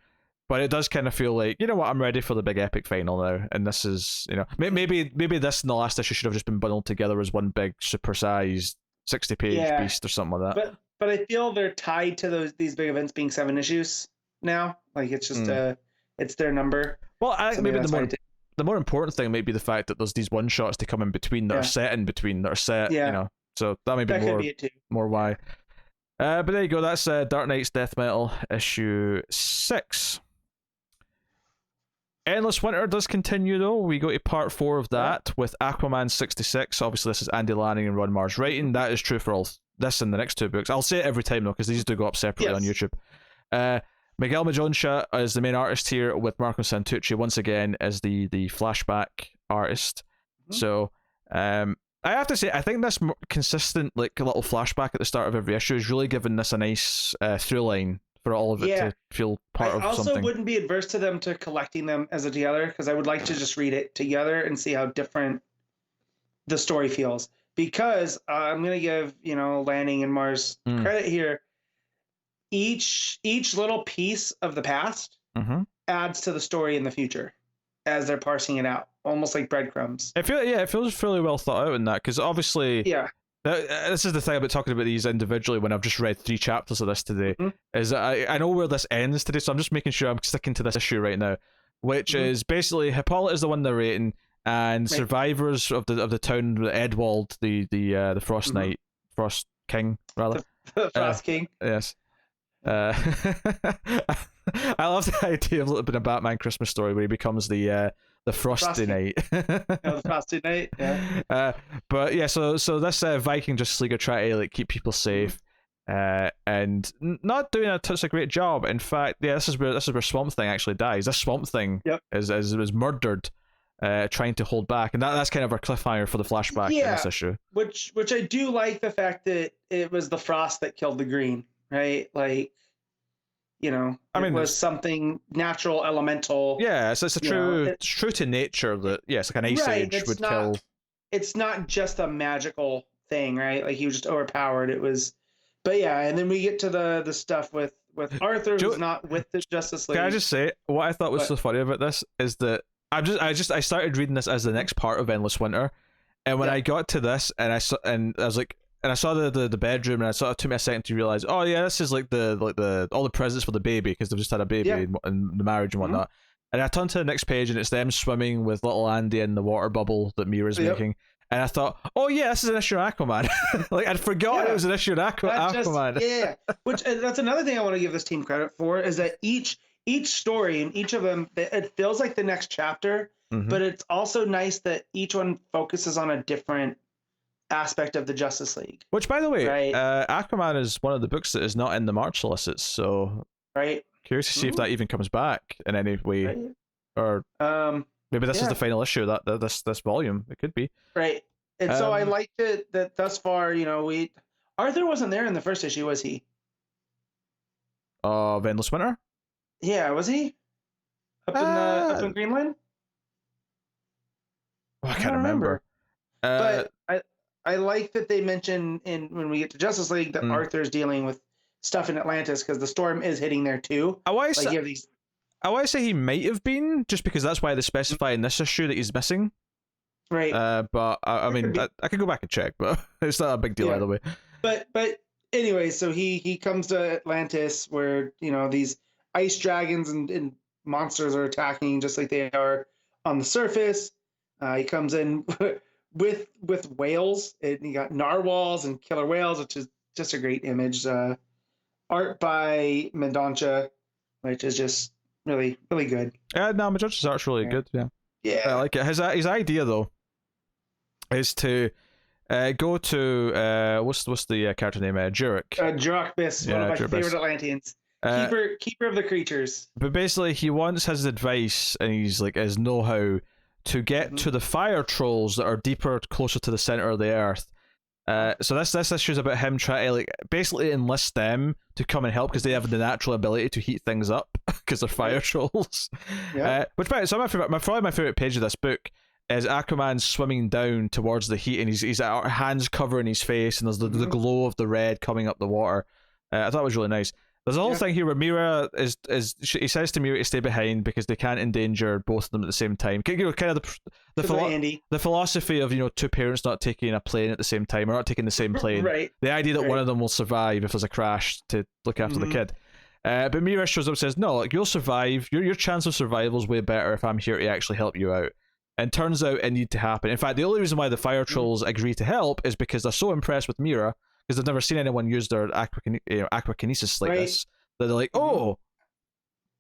But it does kind of feel like, you know what, I'm ready for the big epic final now, and this is, you know, maybe this and the last issue should have just been bundled together as one big supersized 60-page beast or something like that. But I feel they're tied to these big events being 7 issues now. Like it's just it's their number. Well, I think maybe the more important thing might be the fact that there's these one shots to come in between that are set in between that are set. You know, so that may be more why. But there you go. That's Dark Knight's Death Metal issue 6. Endless Winter does continue though. We go to part 4 of that with Aquaman 66. Obviously, this is Andy Lanning and Ron Marz writing. That is true for all this and the next 2 books. I'll say it every time though, because these do go up separately on YouTube. Miguel Medonca is the main artist here, with Marco Santucci once again as the flashback artist. So I have to say, I think this consistent like little flashback at the start of every issue is really giving this a nice through line for all of it to feel part of something. I also wouldn't be adverse to them to collecting them as a together, because I would like to just read it together and see how different the story feels. Because I'm going to give, Lanning and Marz credit here. Each little piece of the past adds to the story in the future as they're parsing it out, almost like breadcrumbs. It feels fairly well thought out in that, because obviously, this is the thing about talking about these individually. When I've just read 3 chapters of this today, is that I know where this ends today, so I'm just making sure I'm sticking to this issue right now, which is basically Hippolyta is the one narrating, and survivors of the town, Edwald, the Frost Knight, Frost King rather, the Frost King. Yes. I love the idea of a little bit of Batman Christmas Story where he becomes the Frosty Knight. The Frosty Knight. Yeah. But yeah, so this Viking Justice League are trying to like keep people safe, and not doing such a great job. In fact, this is where Swamp Thing actually dies. This Swamp Thing is murdered, trying to hold back, and that's kind of our cliffhanger for the flashback in this issue. Which I do like the fact that it was the Frost that killed the Green. Right, like, it was something natural, elemental. Yeah, so it's it's true to nature that it's like an ice age would kill. It's not just a magical thing, right? Like he was just overpowered. It was, but and then we get to the stuff with Arthur, who's not with the Justice League. Can I just say what I thought was so funny about this is that I started reading this as the next part of Endless Winter, and when I got to this and I was like. And I saw the bedroom, and it took me a second to realize, oh yeah, this is like the all the presents for the baby, because they've just had a baby and the marriage and whatnot. And I turned to the next page, and it's them swimming with little Andy in the water bubble that Mira's making. And I thought, oh yeah, this is an issue of Aquaman. Like I'd forgotten it was an issue of Aquaman. Which that's another thing I want to give this team credit for, is that each story and each of them, it feels like the next chapter, but it's also nice that each one focuses on a different aspect of the Justice League. Which, by the way, Aquaman is one of the books that is not in the March Solicits, so curious to see if that even comes back in any way, or maybe this is the final issue that this volume. It could be and so I liked it that thus far, Arthur wasn't there in the first issue, was he? Of Endless Winter? Yeah, was he up in Greenland? Oh, I can't remember. But I like that they mention when we get to Justice League that Arthur's dealing with stuff in Atlantis, because the storm is hitting there too. I want to say he might have been, just because that's why they specify in this issue that he's missing. Right. But I mean, I could go back and check, but it's not a big deal either way. But anyway, so he comes to Atlantis, where these ice dragons and monsters are attacking just like they are on the surface. He comes in with whales, and you got narwhals and killer whales, which is just a great image. Art by Medonca, which is just really, really good. Yeah, no, Medonca's art's really good. Yeah, I like it. His idea though is to go to what's the character name? Jurek. Jurek Biss, one of my favorite Atlanteans. Keeper of the creatures. But basically, he wants his advice, and he's like his know-how to get to the fire trolls that are deeper, closer to the center of the earth. So this issue is about him trying to like basically enlist them to come and help because they have the natural ability to heat things up because they're fire trolls. Yeah. Probably my favorite page of this book is Aquaman swimming down towards the heat, and he's hands covering his face, and there's the glow of the red coming up the water. I thought it was really nice. There's a whole thing here where Mira he says to Mira to stay behind because they can't endanger both of them at the same time. You know, kind of the philosophy of, you know, two parents not taking a plane at the same time or not taking the same plane. Right. The idea that one of them will survive if there's a crash to look after the kid. But Mira shows up and says, no, like, you'll survive. Your chance of survival is way better if I'm here to actually help you out. And turns out it needed to happen. In fact, the only reason why the fire trolls agree to help is because they're so impressed with Mira, because they've never seen anyone use their aquakinesis like this. That they're like, oh,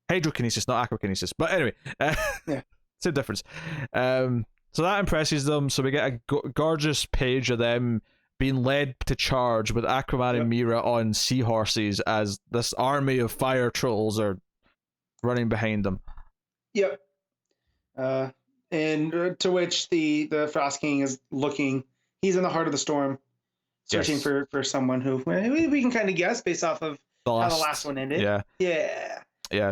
hydrokinesis, not aquakinesis. But anyway, same difference. So that impresses them. So we get a gorgeous page of them being led to charge with Aquaman and Mira on seahorses as this army of fire trolls are running behind them. Yep. And to which the Frost King is looking. He's in the heart of the storm, searching for someone who we can kind of guess based off of how the last one ended. Yeah.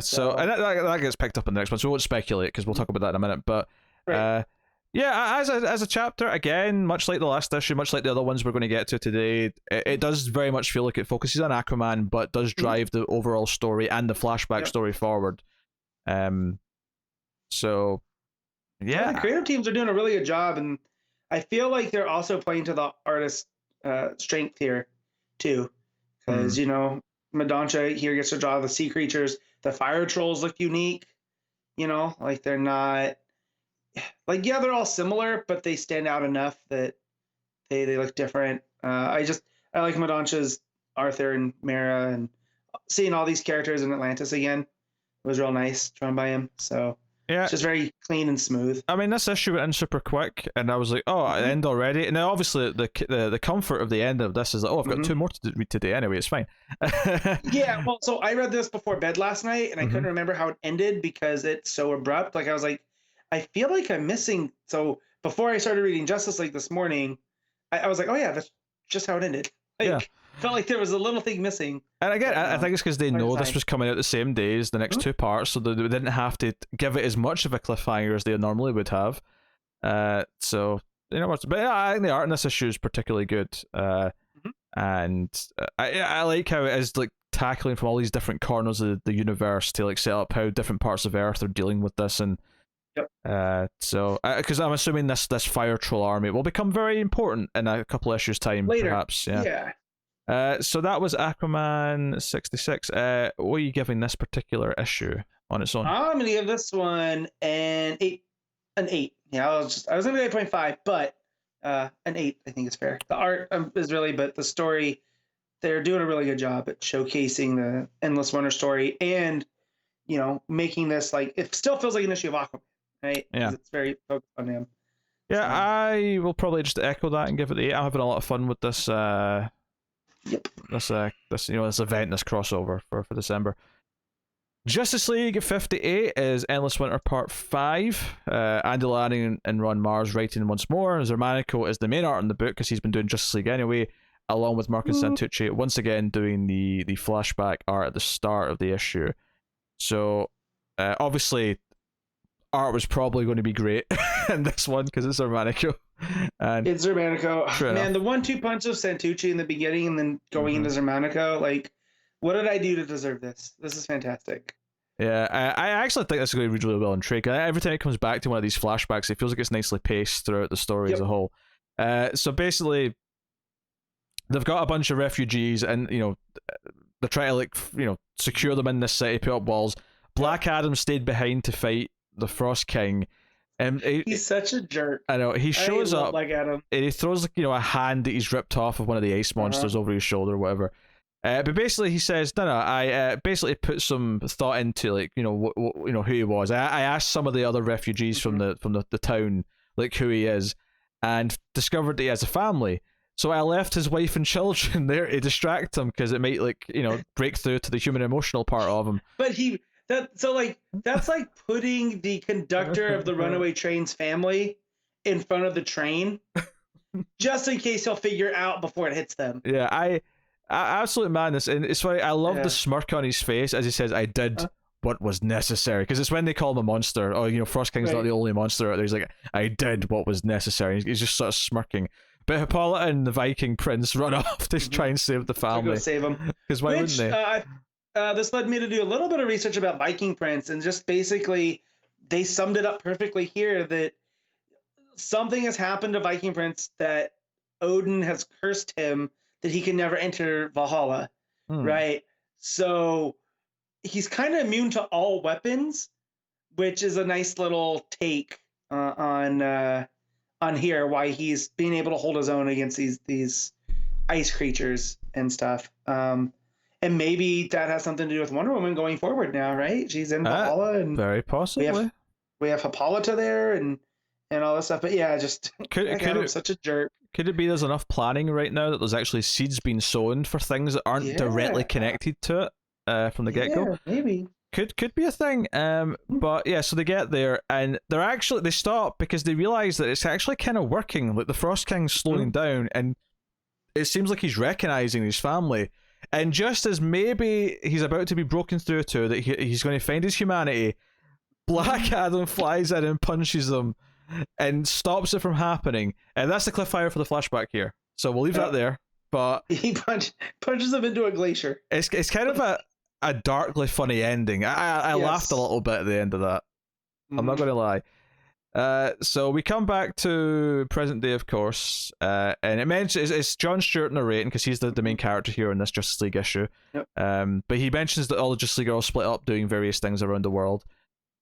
So and that gets picked up in the next one, so we won't speculate because we'll talk about that in a minute. But as a chapter, again, much like the last issue, much like the other ones we're going to get to today, it does very much feel like it focuses on Aquaman, but does drive the overall story and the flashback story forward. So. Yeah, the creative teams are doing a really good job, and I feel like they're also playing to the artist's strength here, too. Because, you know, Medonca here gets to draw the sea creatures. The fire trolls look unique, you know, like they're not... Like, yeah, they're all similar, but they stand out enough that they look different. I like Medonca's Arthur and Mara, and seeing all these characters in Atlantis again was real nice, drawn by him, so... Yeah, it's just very clean and smooth. I mean, this issue went in super quick, and I was like, "Oh, end already!" And then obviously, the comfort of the end of this is like, "Oh, I've got two more to read today. Anyway, it's fine." Yeah, well, so I read this before bed last night, and I couldn't remember how it ended because it's so abrupt. Like I was like, I feel like I'm missing. So before I started reading Justice League this morning, I was like, "Oh yeah, that's just how it ended." Like, felt like there was a little thing missing. And again, I think it's because they know this was coming out the same day as the next two parts, so they didn't have to give it as much of a cliffhanger as they normally would have. So, you know what? But yeah, I think the art in this issue is particularly good. And I like how it is like tackling from all these different corners of the universe to like set up how different parts of Earth are dealing with this. And so, because I'm assuming this fire troll army will become very important in a couple issues time, later, perhaps. Yeah. So that was Aquaman 66. What are you giving this particular issue on its own? I'm gonna give this one an 8. An 8. Yeah, I was gonna be 8.5, but an 8 I think is fair. The art is really, but the story, they're doing a really good job at showcasing the Endless Wonder story, and you know, making this like it still feels like an issue of Aquaman, right? Yeah, it's very focused on him. Yeah, so. I will probably just echo that and give it the 8. I'm having a lot of fun with this. This event, this crossover for December. Justice League 58 is Endless Winter Part 5. Andy Lanning and Ron Marz writing once more. Xermanico is the main art in the book because he's been doing Justice League anyway, along with Marcus Santucci once again doing the flashback art at the start of the issue. So obviously art was probably going to be great in this one because it's Xermanico. And it's Xermanico. Man, the 1-2 punch of Santucci in the beginning and then going into Xermanico, like, what did I do to deserve this? This is fantastic. Yeah, I actually think this is going to read really well in trade. Every time it comes back to one of these flashbacks, it feels like it's nicely paced throughout the story as a whole. So basically, they've got a bunch of refugees, and you know, they're trying to secure them in this city, put up walls. Black Adam stayed behind to fight the Frost King. He's such a jerk. I know. He shows up Black Adam. And he throws a hand that he's ripped off of one of the ice monsters over his shoulder or whatever. But basically he says, no, I basically put some thought into who he was. I asked some of the other refugees from the town who he is, and discovered that he has a family. So I left his wife and children there to distract him because it might, like, break through to the human emotional part of him. But that's like putting the conductor of the runaway train's family in front of the train, just in case he'll figure out before it hits them. Yeah, I absolute madness, and it's funny. I love the smirk on his face as he says, "I did what was necessary," because it's when they call him a monster. Oh, Frost King's not the only monster out there. He's like, "I did what was necessary." He's just sort of smirking. But Hippolyta and the Viking prince run off to try and save the family. To go save him. Because why wouldn't they? This led me to do a little bit of research about Viking Prince, and just basically they summed it up perfectly here that something has happened to Viking Prince that Odin has cursed him that he can never enter Valhalla, right? So he's kind of immune to all weapons, which is a nice little take on here, why he's being able to hold his own against these ice creatures and stuff. And maybe that has something to do with Wonder Woman going forward now, right? She's in Valhalla, and very possibly we have Hippolyta there and all this stuff. But yeah, just I'm such a jerk. Could it be there's enough planning right now that there's actually seeds being sown for things that aren't directly connected to it from the get-go? Maybe. Could be a thing. But yeah, so they get there and they stop because they realize that it's actually kind of working. Like the Frost King's slowing down, and it seems like he's recognizing his family. And just as maybe he's about to be broken through to that he's going to find his humanity, Black Adam flies in and punches them and stops it from happening. And that's the cliffhanger for the flashback here. So we'll leave that there. But he punches him into a glacier. It's kind of a darkly funny ending. I laughed a little bit at the end of that. I'm not going to lie. So we come back to present day, of course, and it mentions it's John Stewart narrating because he's the main character here in this Justice League issue. Yep. But he mentions that all the Justice League are all split up doing various things around the world,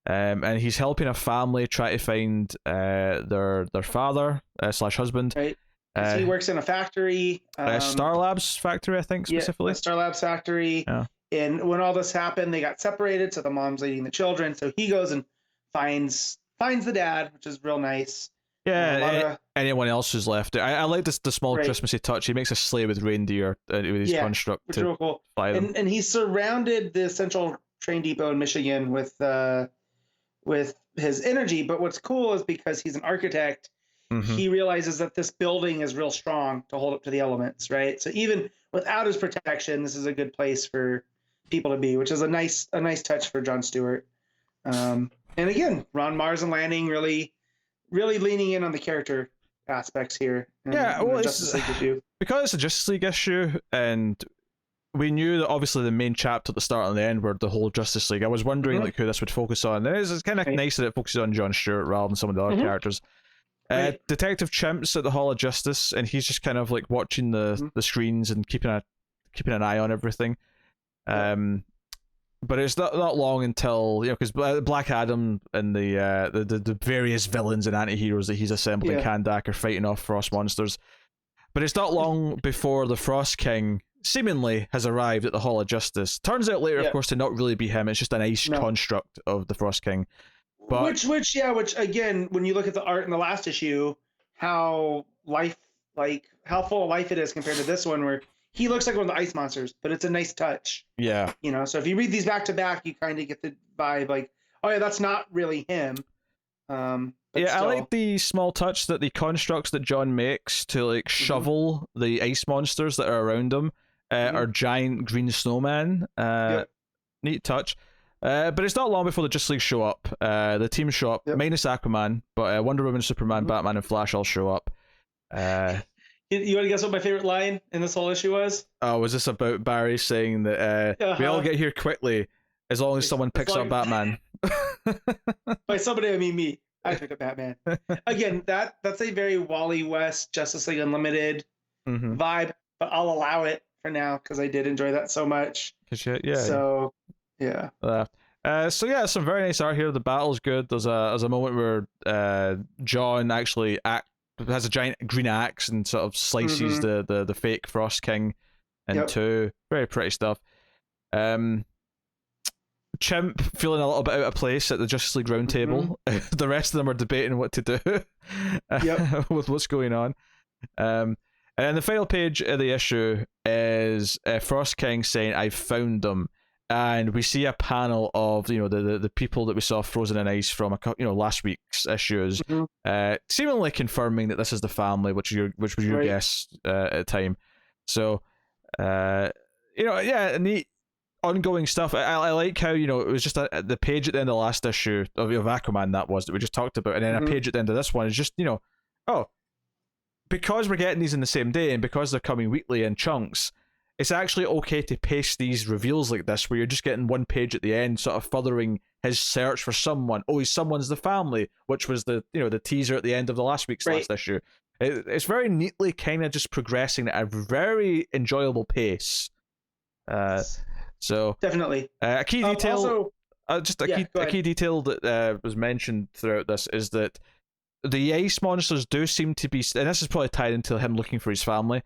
and he's helping a family try to find their father / husband. Right. He works in a factory, Star Labs factory, I think specifically. Yeah, Star Labs factory. Yeah. And when all this happened, they got separated, so the mom's leading the children. So he goes and finds the dad, which is real nice. Yeah, anyone else who's left. I like the small Christmassy touch. He makes a sleigh with reindeer with his construct to real cool. Fly them. And he surrounded the central train depot in Michigan with his energy. But what's cool is because he's an architect, he realizes that this building is real strong to hold up to the elements, right? So even without his protection, this is a good place for people to be, which is a nice touch for John Stewart. And again, Ron Marz and Lanning really leaning in on the character aspects here. Well, Justice League issue. Because it's a Justice League issue, and we knew that obviously the main chapter at the start and the end were the whole Justice League. I was wondering like who this would focus on. It's kind of nice that it focuses on John Stewart rather than some of the other characters. Detective Chimp's at the Hall of Justice, and he's just kind of like watching the screens and keeping an eye on everything. But it's not long until because Black Adam and the various villains and anti-heroes that he's assembled in Kandak are fighting off frost monsters. But it's not long before the Frost King seemingly has arrived at the Hall of Justice. Turns out later, of course, to not really be him. It's just an ice construct of the Frost King. But which again, when you look at the art in the last issue, how full of life it is compared to this one, where he looks like one of the ice monsters, but it's a nice touch. Yeah. So if you read these back to back, you kind of get the vibe like, oh yeah, that's not really him. I like the small touch that the constructs that John makes to shovel the ice monsters that are around him are giant green snowmen. Neat touch. But it's not long before the Justice League show up. The team show up, minus Aquaman, but Wonder Woman, Superman, Batman, and Flash all show up. You want to guess what my favorite line in this whole issue was? Was this about Barry saying that we all get here quickly as long as someone picks up Batman? By somebody, I mean me. I pick up Batman. Again, that's a very Wally West, Justice League Unlimited vibe, but I'll allow it for now because I did enjoy that so much. So, yeah. Some very nice art here. The battle's good. There's a moment where John actually has a giant green axe and sort of slices the fake Frost King in two. Very pretty stuff. Chimp feeling a little bit out of place at the Justice League round table. The rest of them are debating what to do with what's going on. And And the final page of the issue is Frost King saying, "I've found them," and we see a panel of the people that we saw frozen in ice from last week's issues, seemingly confirming that this is the family, which was your guess at the time. So, neat ongoing stuff. I like how it was just the page at the end of the last issue of Aquaman that we just talked about, and then a page at the end of this one is just because we're getting these in the same day and because they're coming weekly in chunks, it's actually okay to paste these reveals like this where you're just getting one page at the end, sort of furthering his search for someone. Oh, someone's the family, which was the teaser at the end of the last week's last issue. It's very neatly kind of just progressing at a very enjoyable pace. So definitely a key detail. Also, a key detail that was mentioned throughout this is that the ice monsters do seem to be, and this is probably tied into him looking for his family,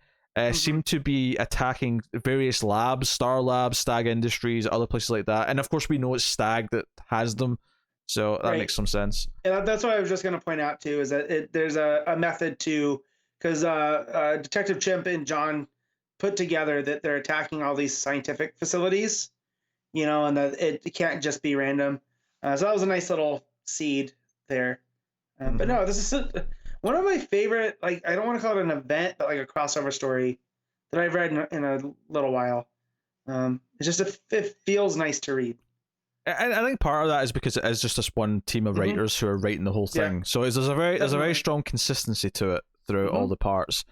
seem to be attacking various labs, Star Labs, Stag Industries, other places like that. And of course, we know it's Stag that has them, so that makes some sense. And that's what I was just going to point out too, is that there's a method to, because Detective Chimp and John put together that they're attacking all these scientific facilities, and that it can't just be random. So that was a nice little seed there. But no, this is one of my favorite, I don't want to call it an event, but like a crossover story that I've read in a little while. It feels nice to read. And I think part of that is because it is just this one team of writers who are writing the whole thing. Yeah. So there's a very strong consistency to it throughout all the parts.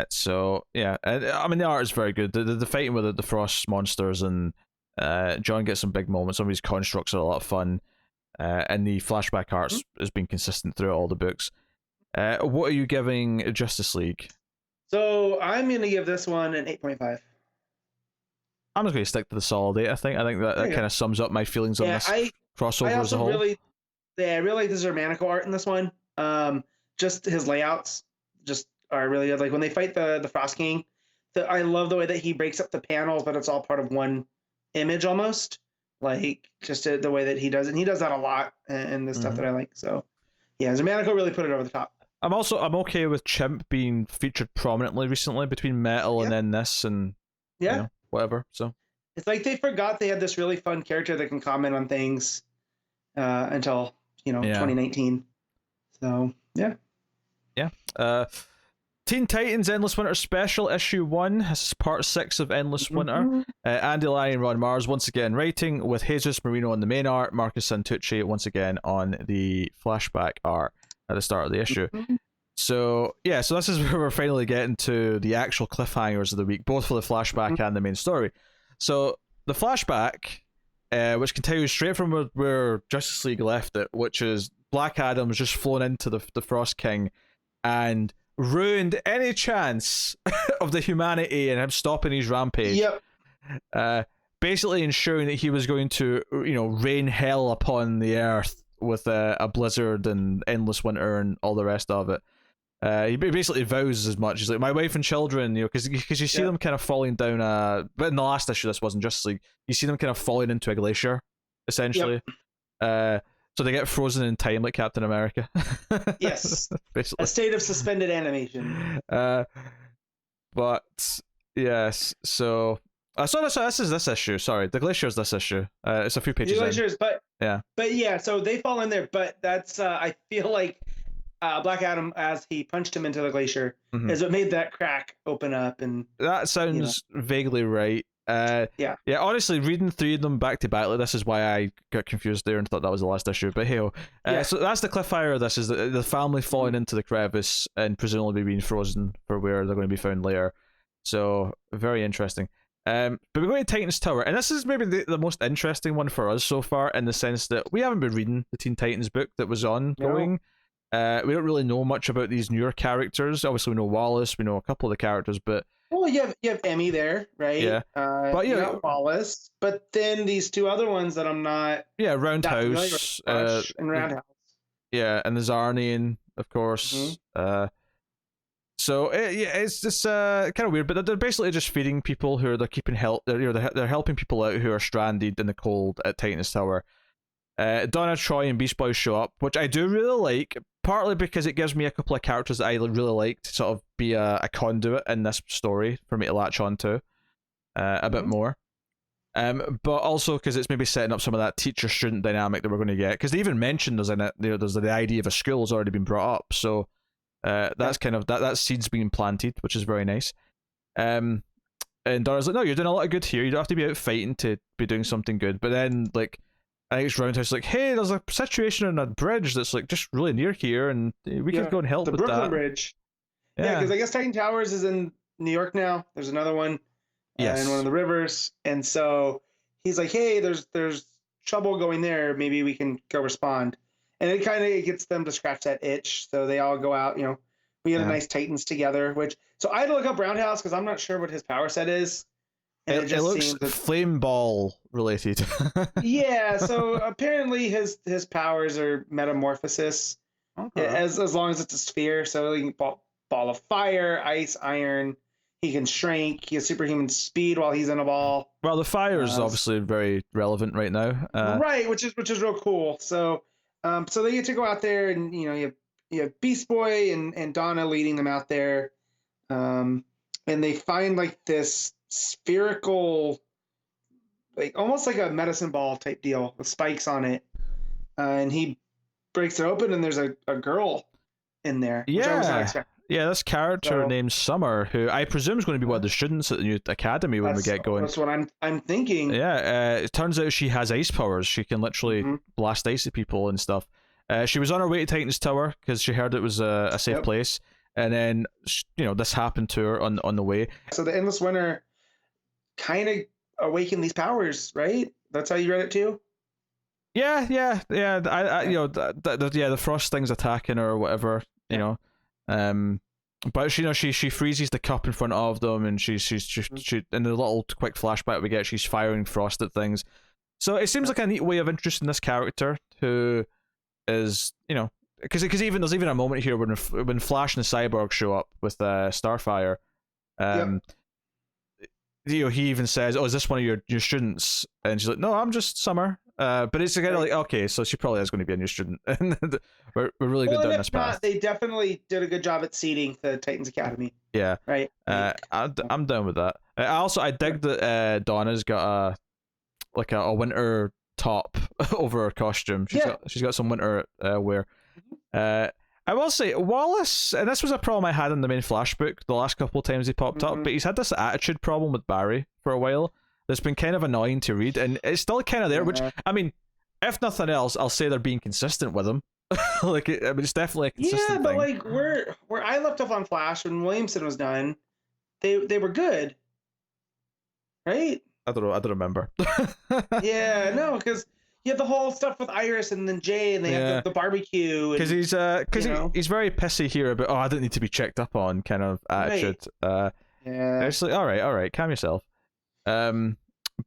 So yeah, I mean the art is very good. The fighting with the frost monsters and John gets some big moments. Some of his constructs are a lot of fun. And the flashback arts has been consistent throughout all the books. What are you giving Justice League? So I'm going to give this one an 8.5. I'm just going to stick to the solid 8. I think that kind of sums up my feelings on this crossover as a whole. I really like the Xermanico art in this one. Just his layouts just are really good. Like when they fight the Frost King, I love the way that he breaks up the panels, but it's all part of one image almost. Like just the way that he does it. And he does that a lot in the stuff that I like. So yeah, Xermanico really put it over the top. I'm okay with Chimp being featured prominently recently between Metal and then this and whatever. So it's like they forgot they had this really fun character that can comment on things until 2019. So yeah. Teen Titans Endless Winter Special Issue 1. This is part 6 of Endless Winter. Andy Lanning and Ron Marz once again writing, with Jesus Merino on the main art, Marcus Santucci once again on the flashback art at the start of the issue. So this is where we're finally getting to the actual cliffhangers of the week, both for the flashback and the main story. So the flashback, which continues straight from where Justice League left it, which is Black Adam's just flown into the Frost King and ruined any chance of the humanity and him stopping his rampage. Basically ensuring that he was going to rain hell upon the earth with a blizzard and endless winter and all the rest of it. He basically vows as much. He's like, my wife and children, because you see them kind of falling down but in the last issue this wasn't Justice League, you see them kind of falling into a glacier essentially. So they get frozen in time like Captain America. Yes. Basically. A state of suspended animation. But yes, so this is this issue. Sorry, the glacier is this issue. It's a few pages. The glaciers, but so they fall in there. But that's I feel like Black Adam, as he punched him into the glacier, is what made that crack open up, and that sounds vaguely right. Honestly, reading 3 of them back to back like this is why I got confused there and thought that was the last issue. But hey, so that's the cliffhanger of this, is the family falling into the crevice and presumably being frozen for where they're going to be found later. So very interesting. But we're going to Titans Tower, and this is maybe the most interesting one for us so far, in the sense that we haven't been reading the Teen Titans book that was ongoing. We don't really know much about these newer characters. Obviously we know Wallace, we know a couple of the characters, but you have Emmy there, right? Yeah. But you got Wallace, but then these 2 other ones that I'm not. Yeah, Roundhouse. And Roundhouse. Yeah, and the Zarnian, of course. So it's just kind of weird, but they're basically just feeding people who they're keeping they're helping people out who are stranded in the cold at Titan's Tower. Donna, Troy, and Beast Boy show up, which I do really like, partly because it gives me a couple of characters that I really like to sort of be a conduit in this story for me to latch on to a bit more. But also because it's maybe setting up some of that teacher-student dynamic that we're going to get, because they even mentioned there's the idea of a school has already been brought up, so that's kind of that seed's being planted, which is very nice. And Donna's like, no, you're doing a lot of good here. You don't have to be out fighting to be doing something good. But then, like, I think it's Roundhouse like, hey, there's a situation on a bridge that's like just really near here, and we could go and help with that. The Brooklyn Bridge. Yeah, because I guess Titan Towers is in New York now. There's another one in one of the rivers, and so he's like, hey, there's trouble going there. Maybe we can go respond. And it kind of gets them to scratch that itch, so they all go out. We get a nice Titans together. So I had to look up Roundhouse because I'm not sure what his power set is. And it looks flame ball related. Yeah, so apparently his powers are metamorphosis, as long as it's a sphere. So he can ball of fire, ice, iron. He can shrink. He has superhuman speed while he's in a ball. Well, the fire is obviously very relevant right now. Right, which is real cool. So they get to go out there, and you have Beast Boy and Donna leading them out there, and they find like this spherical, like almost like a medicine ball type deal with spikes on it, and he breaks it open, and there's a girl in there. Which I was not expecting. Yeah, this character named Summer, who I presume is going to be one of the students at the new academy when we get going. That's what I'm thinking. Yeah, it turns out she has ice powers. She can literally blast ice at people and stuff. She was on her way to Titan's Tower because she heard it was a safe place, and then this happened to her on the way. So the Endless Winter kind of awakened these powers, right? That's how you read it too. Yeah. The frost thing's attacking her or whatever. But she freezes the cup in front of them, and she in the little quick flashback we get, she's firing frost at things. So it seems like a neat way of introducing this character who is because there's even a moment here when Flash and the Cyborg show up with Starfire. He even says, "Oh, is this one of your students?" And she's like, "No, I'm just Summer." But it's kind of like, okay, so she probably is going to be a new student. we're really good down this path. They definitely did a good job at seeding the Titans Academy. Yeah, right. I'm down with that. I dig that Donna's got a winter top over her costume. She's got some winter wear. I will say, Wallace, and this was a problem I had in the main Flash book the last couple of times he popped up, but he's had this attitude problem with Barry for a while that's been kind of annoying to read, and it's still kind of there, which, I mean, if nothing else, I'll say they're being consistent with him. It's definitely a consistent thing. Like, where I left off on Flash when Williamson was done, they were good, right? I don't remember. Yeah, no, because you have the whole stuff with Iris and then Jay, and they have the barbecue. Because he's very pissy here about, I don't need to be checked up on kind of attitude. Right. It's like, all right, calm yourself.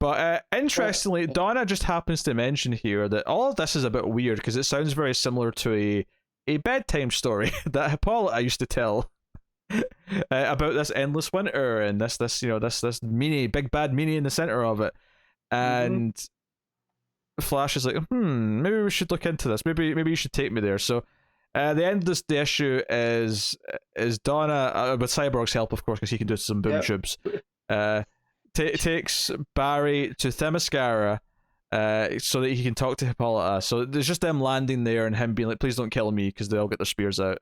But interestingly, Donna just happens to mention here that all of this is a bit weird because it sounds very similar to a bedtime story that Hippolyta used to tell about this endless winter and this meanie, big bad meanie in the center of it, and Flash is like, maybe we should look into this. Maybe you should take me there. So the end of the issue is Donna, with Cyborg's help, of course, because he can do some boom tubes. Takes Barry to Themyscira so that he can talk to Hippolyta. So there's just them landing there and him being like, please don't kill me, because they all get their spears out.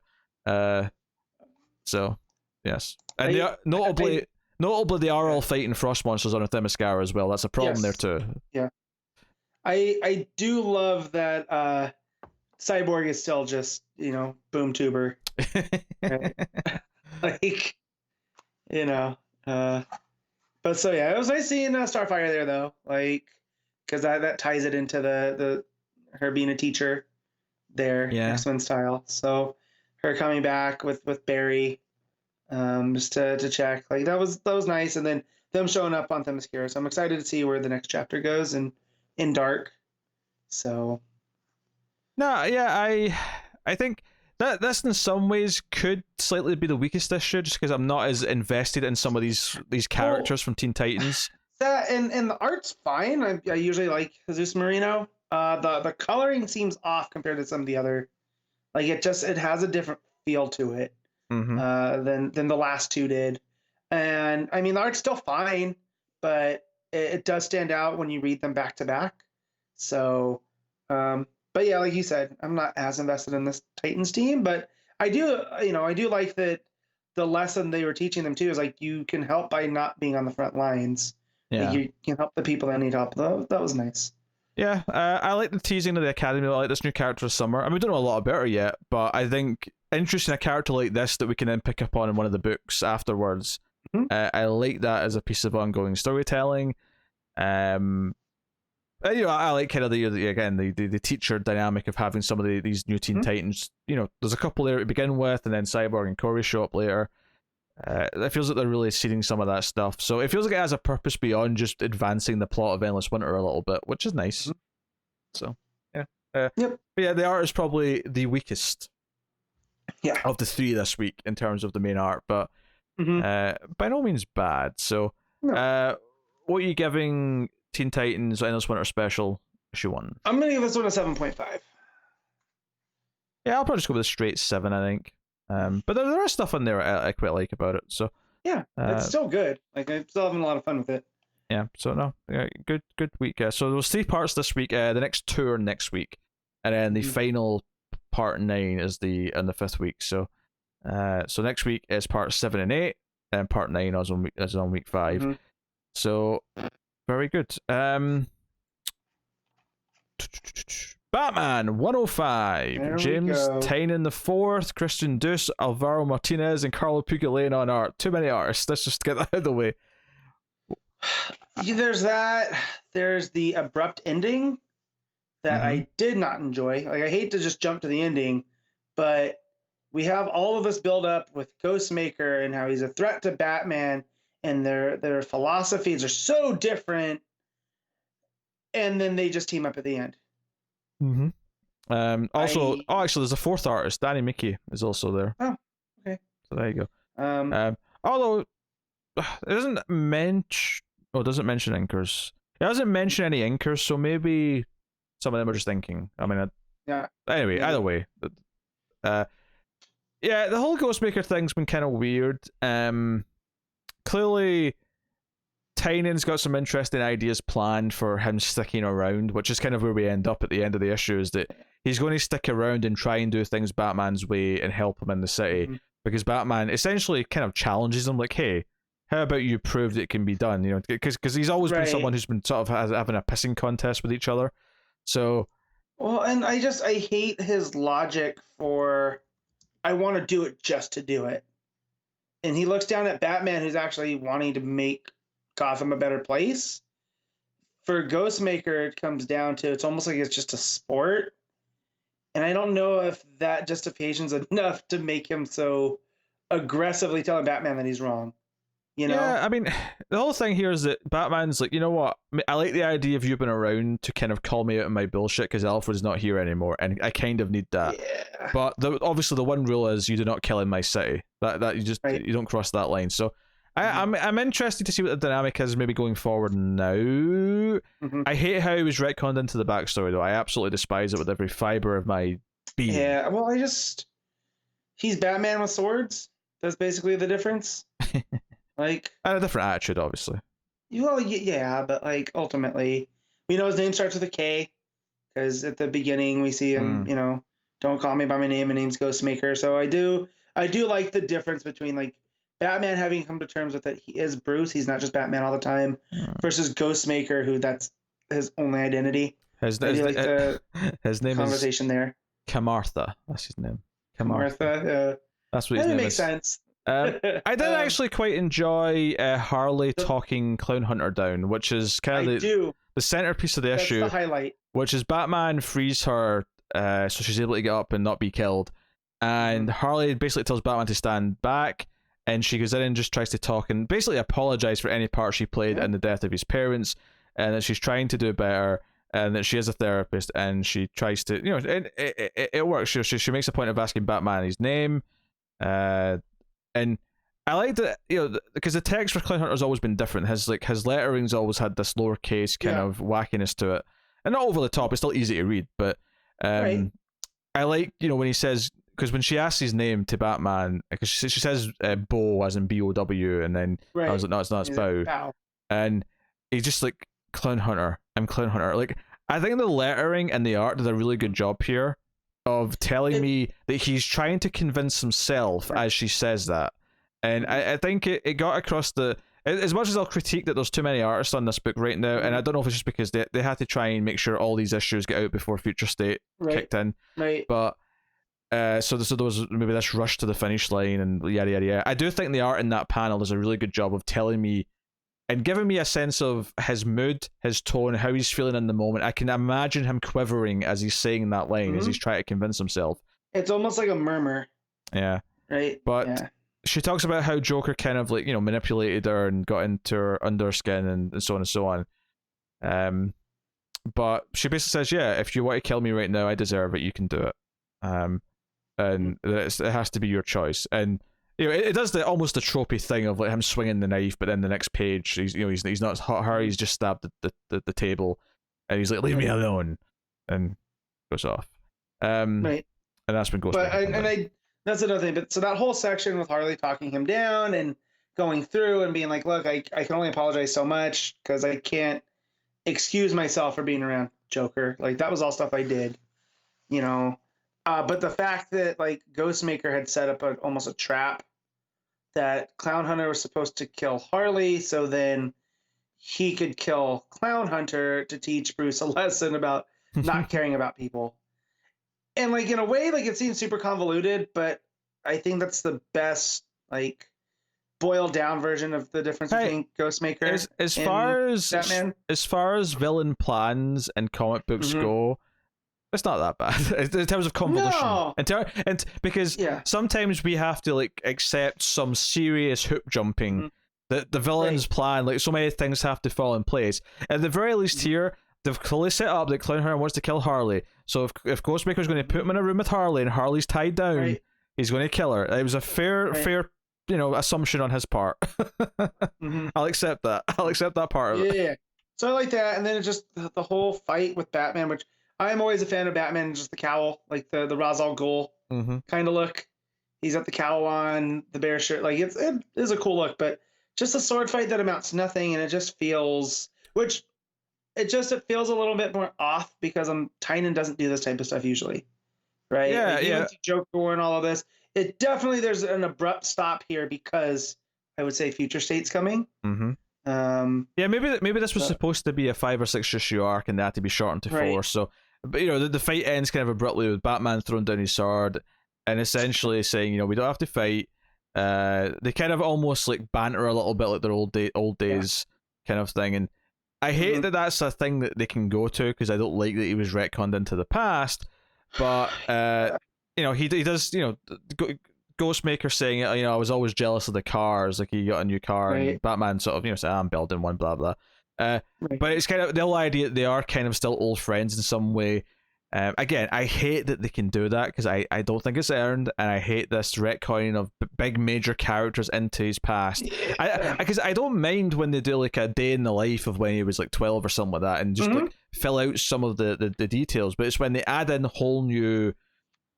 So, yes. And notably, they are all fighting frost monsters on Themyscira as well. That's a problem there too. Yeah. I do love that Cyborg is still just, boom tuber. Like, but so yeah, it was nice seeing Starfire there though, like, because that ties it into the her being a teacher there, X-Men style. So her coming back with Barry, just to check, like that was nice, and then them showing up on Themyscira. So I'm excited to see where the next chapter goes and in Dark. So no, yeah, I think that this in some ways could slightly be the weakest issue, just because I'm not as invested in some of these characters from Teen Titans. That and the art's fine. I usually like Jesus Merino. The coloring seems off compared to some of the other. Like it has a different feel to it than the last two did. And I mean, the art's still fine, but it does stand out when you read them back to back. So, but yeah, like you said, I'm not as invested in this Titans team, but I do like that the lesson they were teaching them too is like you can help by not being on the front lines. Yeah. Like, you can help the people that need help. That was nice. Yeah, I like the teasing of the Academy. I like this new character of Summer. I mean, we don't know a lot about her yet, but I think interesting a character like this that we can then pick up on in one of the books afterwards. I like that as a piece of ongoing storytelling. I like kind of the teacher dynamic of having some of these new Teen Titans. There's a couple there to begin with, and then Cyborg and Corey show up later. It feels like they're really seeding some of that stuff, so it feels like it has a purpose beyond just advancing the plot of Endless Winter a little bit, which is nice. So yeah, yep. But yeah, the art is probably the weakest of the three this week in terms of the main art, but by no means bad. So what are you giving Teen Titans Endless Winter Special issue 1? I'm gonna give this one a 7.5. Yeah, I'll probably just go with a straight 7, I think. But there is stuff in there I quite like about it. So yeah, it's still good. Like I'm still having a lot of fun with it. Yeah. So no, good week. So there was 3 parts this week. The next 2 are next week, and then the final part 9 is the 5th week. So next week is part 7 and 8, and part 9 is on week 5. So very good. Batman 105. There James Tynion IV, Christian Duce, Alvaro Martinez, and Carlo Pagulayan on art. Too many artists. Let's just get that out of the way. There's that. There's the abrupt ending that I did not enjoy. Like I hate to just jump to the ending, but we have all of this build up with Ghostmaker and how he's a threat to Batman, and their philosophies are so different, and then they just team up at the end. Also, actually, there's a 4th artist. Danny Mickey is also there. Oh, okay. So there you go. Although it doesn't mention inkers. It doesn't mention any inkers, so maybe some of them are just inking. I mean, yeah. Anyway, either way, the whole Ghostmaker thing's been kind of weird. Clearly, Tynion's got some interesting ideas planned for him sticking around, which is kind of where we end up at the end of the issue, is that he's going to stick around and try and do things Batman's way and help him in the city, because Batman essentially kind of challenges him, like, hey, how about you prove that it can be done? Because he's always been someone who's been sort of having a pissing contest with each other. So, well, and I hate his logic for, I want to do it just to do it. And he looks down at Batman, who's actually wanting to make Gotham a better place. For Ghostmaker, it comes down to, it's almost like it's just a sport. And I don't know if that justification's enough to make him so aggressively telling Batman that he's wrong. Yeah, I mean, the whole thing here is that Batman's like, you know what? I like the idea of you being around to kind of call me out on my bullshit because Alfred's not here anymore, and I kind of need that. Yeah. But obviously, the one rule is you do not kill in my city. That you just you don't cross that line. So I'm interested to see what the dynamic is maybe going forward now. I hate how he was retconned into the backstory, though. I absolutely despise it with every fiber of my being. Yeah, well, he's Batman with swords. That's basically the difference. Like, and a different attitude, obviously. Well, yeah, but like ultimately, we know his name starts with a K, because at the beginning we see him, don't call me by my name. My name's Ghostmaker. So I do like the difference between like Batman having come to terms with that he is Bruce. He's not just Batman all the time, versus Ghostmaker, who that's his only identity. His name conversation there. Kamartha. That's his name. Kamartha. That's what his name makes is. Sense. I did actually quite enjoy Harley talking Clown Hunter down, which is kind of the centerpiece of the issue. That's the highlight. Which is Batman frees her so she's able to get up and not be killed. And Harley basically tells Batman to stand back, and she goes in and just tries to talk and basically apologize for any part she played in the death of his parents, and that she's trying to do better, and that she is a therapist, and she tries to, it works. She makes a point of asking Batman his name, and I like that, because the text for Clown Hunter has always been different. His lettering's always had this lowercase kind of wackiness to it. and not over the top. It's still easy to read, but Right. I like, when he says, because when she asks his name to Batman, because she says Bo as in BOW, and then Right. I was like, no, it's not, it's Bow. Bow. And he's just like, Clown Hunter, I'm Clown Hunter. Like, I think the lettering and the art did a really good job here of telling me that he's trying to convince himself as she says that. And I think it got across as much as I'll critique that there's too many artists on this book right now, and I don't know if it's just because they had to try and make sure all these issues get out before Future State kicked in. Right. But so there was maybe this rush to the finish line and yada yada yada. I do think the art in that panel does a really good job of telling me and giving me a sense of his mood, his tone, how he's feeling in the moment. I can imagine him quivering as he's saying that line, as he's trying to convince himself. It's almost like a murmur. Yeah. Right. But she talks about how Joker kind of like, manipulated her and got into her underskin and so on and so on. But she basically says, yeah, if you want to kill me right now, I deserve it. You can do it. And it has to be your choice. And it does almost the tropey thing of like him swinging the knife, but then the next page, he's not hot her. He's just stabbed the table, and he's like, leave me alone, and goes off. Right. And that's when Ghostmaker. That's another thing. But so that whole section with Harley talking him down and going through and being like, look, I can only apologize so much because I can't excuse myself for being around Joker. Like, that was all stuff I did, but the fact that like Ghostmaker had set up almost a trap that Clown Hunter was supposed to kill Harley, so then he could kill Clown Hunter to teach Bruce a lesson about not caring about people. And like in a way, like it seems super convoluted, but I think that's the best like boiled down version of the difference between Ghostmaker as far as villain plans and comic books go. It's not that bad in terms of convolution. No. And because sometimes we have to like accept some serious hoop jumping that the villain's plan, like so many things have to fall in place. At the very least here, they've clearly set up that Clown Hunter wants to kill Harley. So if Ghostmaker's going to put him in a room with Harley and Harley's tied down, he's going to kill her. It was a fair assumption on his part. I'll accept that. I'll accept that part of it. Yeah. So I like that, and then it's just the whole fight with Batman, which I'm always a fan of Batman, just the cowl, like the Ra's al Ghul kind of look. He's got the cowl on, the bear shirt. Like it is a cool look, but just a sword fight that amounts to nothing, and it just feels, it feels a little bit more off because Tynion doesn't do this type of stuff usually, right? Yeah, like, yeah. Joker and all of this. It definitely there's an abrupt stop here because I would say Future State's coming. Maybe this was supposed to be a 5 or 6 issue arc, and they had to be shortened to 4. So, but the fight ends kind of abruptly with Batman throwing down his sword and essentially saying, we don't have to fight. They kind of almost like banter a little bit like their old days kind of thing, and I hate that that's a thing that they can go to because I don't like that he was retconned into the past. But he does. Ghostmaker saying, I was always jealous of the cars. Like he got a new car, and Batman sort of, say, I'm building one, blah blah. But it's kind of the whole idea that they are kind of still old friends in some way. Again, I hate that they can do that because I don't think it's earned, and I hate this retconning of big major characters into his past. Because I don't mind when they do like a day in the life of when he was like 12 or something like that, and just like fill out some of the details. But it's when they add in whole new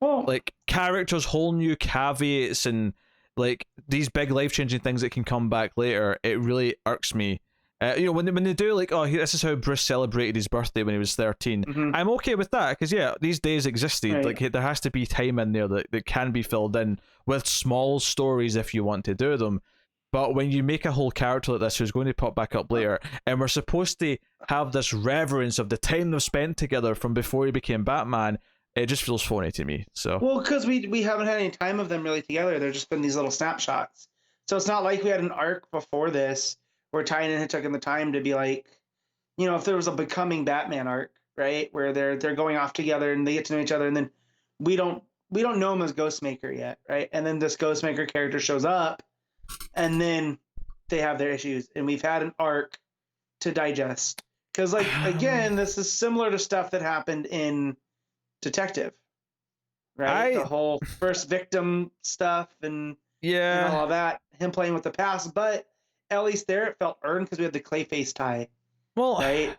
like characters, whole new caveats, and like these big life changing things that can come back later. It really irks me. When they do like, this is how Bruce celebrated his birthday when he was 13. I'm okay with that because these days existed. Like there has to be time in there that can be filled in with small stories if you want to do them. But when you make a whole character like this who's going to pop back up later, and we're supposed to have this reverence of the time they've spent together from before he became Batman, it just feels phony to me. So because we haven't had any time of them really together. They've just been these little snapshots. So it's not like we had an arc before this where Tynion had taken the time to be like, if there was a becoming Batman arc, right, where they're going off together and they get to know each other, and then we don't know him as Ghostmaker yet, right? And then this Ghostmaker character shows up, and then they have their issues, and we've had an arc to digest. Because, like, again, this is similar to stuff that happened in Detective, right? The whole first victim stuff and all of that, him playing with the past, but at least there it felt earned because we had the Clayface tie. Well, right?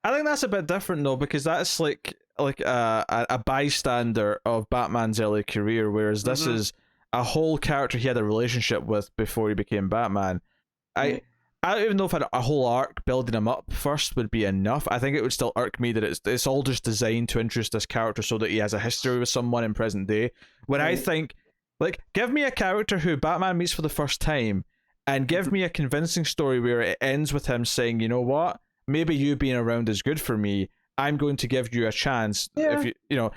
I think that's a bit different though, because that's like a bystander of Batman's early career, whereas this is a whole character he had a relationship with before he became Batman. I don't even know if a whole arc building him up first would be enough. I think it would still irk me that it's all just designed to introduce this character so that he has a history with someone in present day. When I think, like, give me a character who Batman meets for the first time, and give me a convincing story where it ends with him saying, you know what, maybe you being around is good for me. I'm going to give you a chance. Yeah.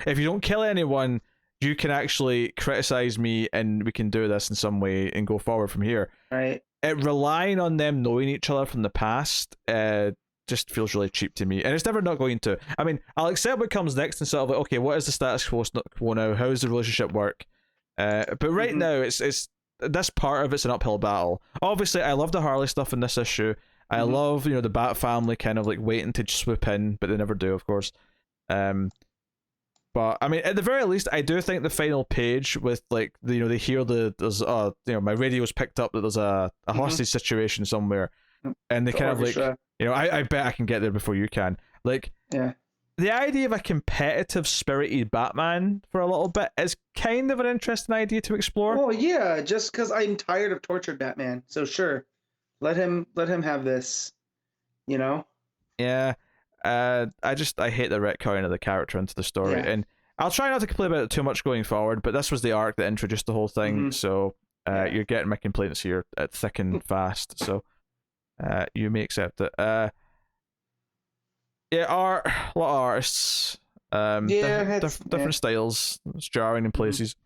If you don't kill anyone, you can actually criticize me, and we can do this in some way and go forward from here. Right. Relying on them knowing each other from the past just feels really cheap to me, and it's never not going to. I mean, I'll accept what comes next and sort of like, okay, what is the status quo now? How does the relationship work? But right now, it's this part of it's an uphill battle. Obviously, I love the Harley stuff in this issue. I love the Bat family kind of like waiting to swoop in, but they never do, of course. But I mean, at the very least, I do think the final page with like they hear there's my radio's picked up that there's a hostage situation somewhere, and they kind of like I bet I can get there before you can. Like, the idea of a competitive, spirited Batman for a little bit is kind of an interesting idea to explore. Oh yeah, just because I'm tired of tortured Batman, so sure, let him have this, Yeah. I hate the retconning of the character into the story, and I'll try not to complain about it too much going forward, but this was the arc that introduced the whole thing, so you're getting my complaints here thick and fast, so you may accept it. A lot of artists, different styles. It's jarring in places.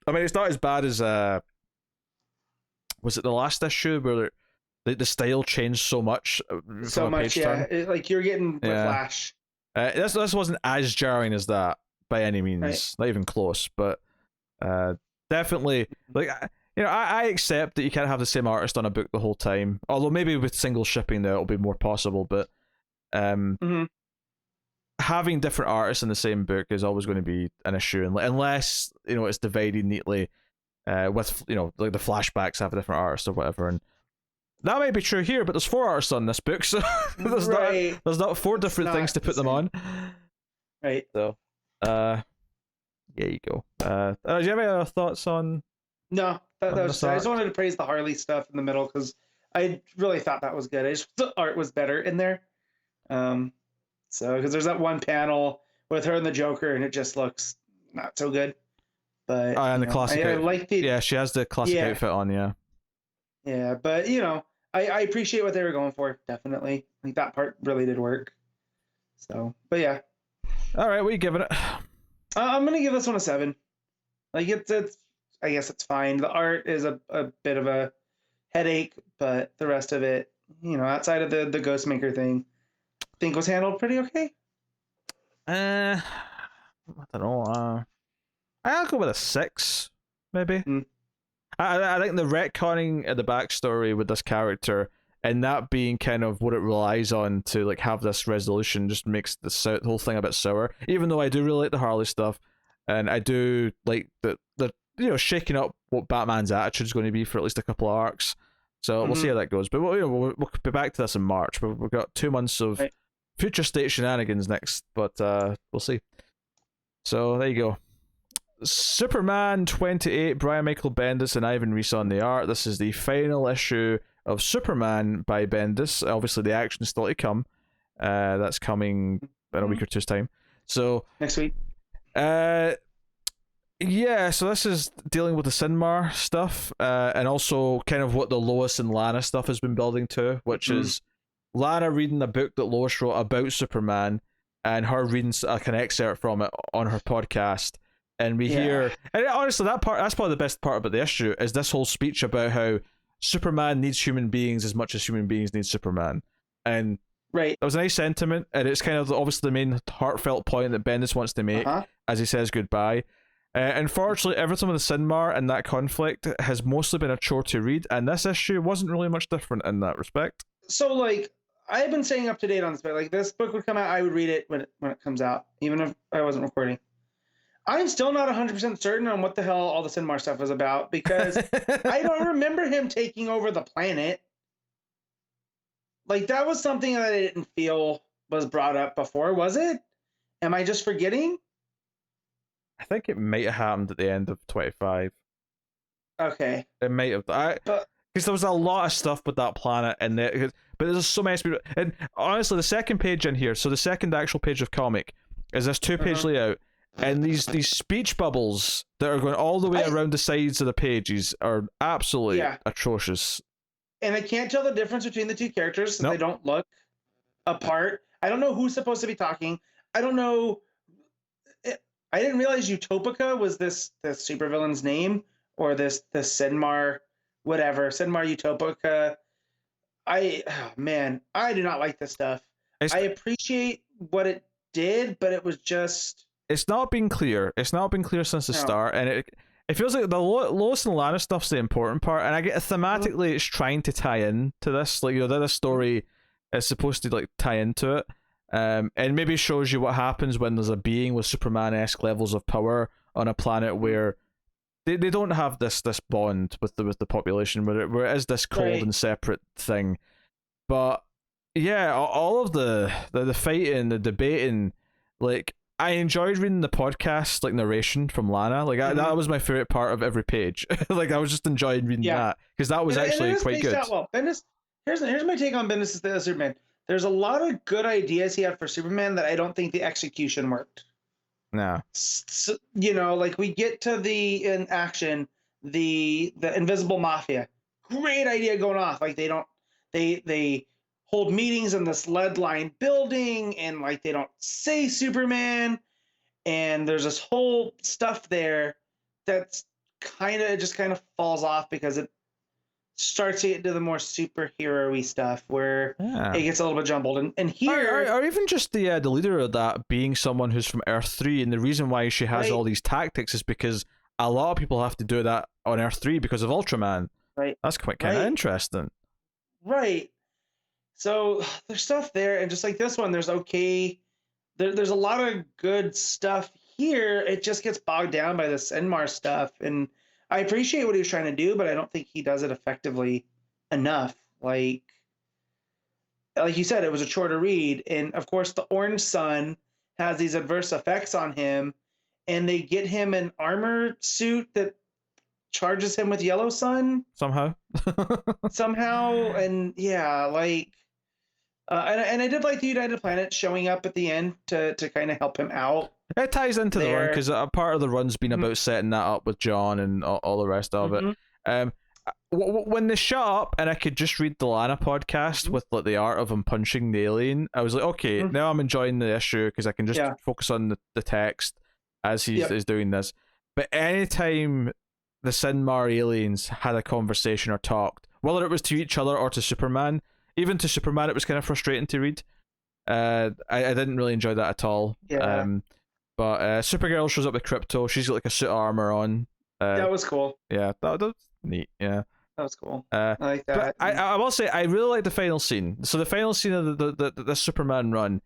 I mean, it's not as bad as was it the last issue where the style changed so much like you're getting whiplash. This wasn't as jarring as that by any means, not even close, but definitely like I accept that you can't have the same artist on a book the whole time, although maybe with single shipping there it'll be more possible, but having different artists in the same book is always going to be an issue unless it's divided neatly with like the flashbacks have a different artist or whatever, and that may be true here, but there's 4 artists on this book, so there's not 4 different things to put them on. Right. So, there you go. Do you have any other thoughts on? No, that was. I just wanted to praise the Harley stuff in the middle because I really thought that was good. The art was better in there. So because there's that one panel with her and the Joker, and it just looks not so good. But and the classic. I like the. Yeah, she has the classic outfit on. Yeah. Yeah, but I appreciate what they were going for. Definitely, I think that part really did work. So, but yeah. All right, what are you giving it? I'm gonna give this one a 7. Like it's I guess it's fine. The art is a bit of a headache, but the rest of it, outside of the Ghostmaker thing, I think was handled pretty okay. I don't know. I'll go with a 6, maybe. I think the retconning of the backstory with this character and that being kind of what it relies on to like have this resolution just makes the whole thing a bit sour. Even though I do really like the Harley stuff, and I do like the shaking up what Batman's attitude is going to be for at least a couple of arcs. So we'll see how that goes. But we'll be back to this in March. But we've got 2 months of future state shenanigans next. But we'll see. So there you go. Superman 28, Brian Michael Bendis and Ivan Reis on the art. This is the final issue of Superman by Bendis. Obviously, the action's still to come. That's coming in a week or two's time. So next week. So this is dealing with the Sinmar stuff, and also kind of what the Lois and Lana stuff has been building to, which is Lana reading a book that Lois wrote about Superman, and her reading like an excerpt from it on her podcast. And we hear, and honestly, that's probably the best part about the issue, is this whole speech about how Superman needs human beings as much as human beings need Superman. And that was a nice sentiment, and it's kind of obviously the main heartfelt point that Bendis wants to make as he says goodbye. Unfortunately, everything with the Sinmar and that conflict has mostly been a chore to read, and this issue wasn't really much different in that respect. So, like, I've been staying up to date on this, but like this book would come out, I would read it when it comes out, even if I wasn't recording. I'm still not 100% certain on what the hell all the Sinmar stuff is about, because I don't remember him taking over the planet. Like, that was something that I didn't feel was brought up before, was it? Am I just forgetting? I think it might have happened at the end of 25. Okay. It might have. Because there was a lot of stuff with that planet, and but there's so many. And honestly, the second page in here, so the second actual page of comic, is this 2-page layout, and these speech bubbles that are going all the way around the sides of the pages are absolutely atrocious. And I can't tell the difference between the two characters since they don't look apart. I don't know who's supposed to be talking. I don't know. I didn't realize Utopica was this supervillain's name, or this Sinmar, whatever, Sinmar Utopica. I do not like this stuff. I appreciate what it did, but it was just... It's not been clear. It's not been clear since the start, and it feels like the Lois and Lana stuff's the important part, and I get thematically it's trying to tie in to this. Like, that this story is supposed to like tie into it, and maybe shows you what happens when there's a being with Superman-esque levels of power on a planet where they don't have this bond with the population, where it is this cold and separate thing. But yeah, all of the fighting, the debating, like, I enjoyed reading the podcast, like, narration from Lana. Like, that was my favorite part of every page. Like, I was just enjoying reading that, because that was actually quite good. Well, Bendis, here's my take on Bendis' The Superman. There's a lot of good ideas he had for Superman that I don't think the execution worked. No. So, like, we get to in action, the Invisible Mafia. Great idea going off. Like, they hold meetings in this lead-lined building, and like they don't say Superman, and there's this whole stuff there that's kind of falls off because it starts to get into the more superhero-y stuff where it gets a little bit jumbled. And here, or even just the leader of that being someone who's from Earth 3, and the reason why she has all these tactics is because a lot of people have to do that on Earth 3 because of Ultraman. Right. That's quite kind of interesting. Right. So there's stuff there, and just like this one, there's there's a lot of good stuff here. It just gets bogged down by the Sinmar stuff, and I appreciate what he was trying to do, but I don't think he does it effectively enough. Like you said, it was a chore to read, and of course the Orange Sun has these adverse effects on him, and they get him an armor suit that charges him with Yellow Sun somehow, and and I did like the United Planet showing up at the end to kind of help him out. It ties into the run, because a part of the run's been about setting that up with John and all the rest of it. When they shut up and I could just read the Lana podcast with like the art of him punching the alien, I was like, okay, now I'm enjoying the issue because I can just focus on the text as he's doing this. But anytime the Sinmar aliens had a conversation or talked, whether it was to each other or to Superman, even to Superman, it was kind of frustrating to read. I didn't really enjoy that at all. But Supergirl shows up with Crypto. She's got like a suit of armor on. That was cool. Yeah, that was neat. Yeah, that was cool. I like that. But I will say I really like the final scene. So the final scene of the Superman run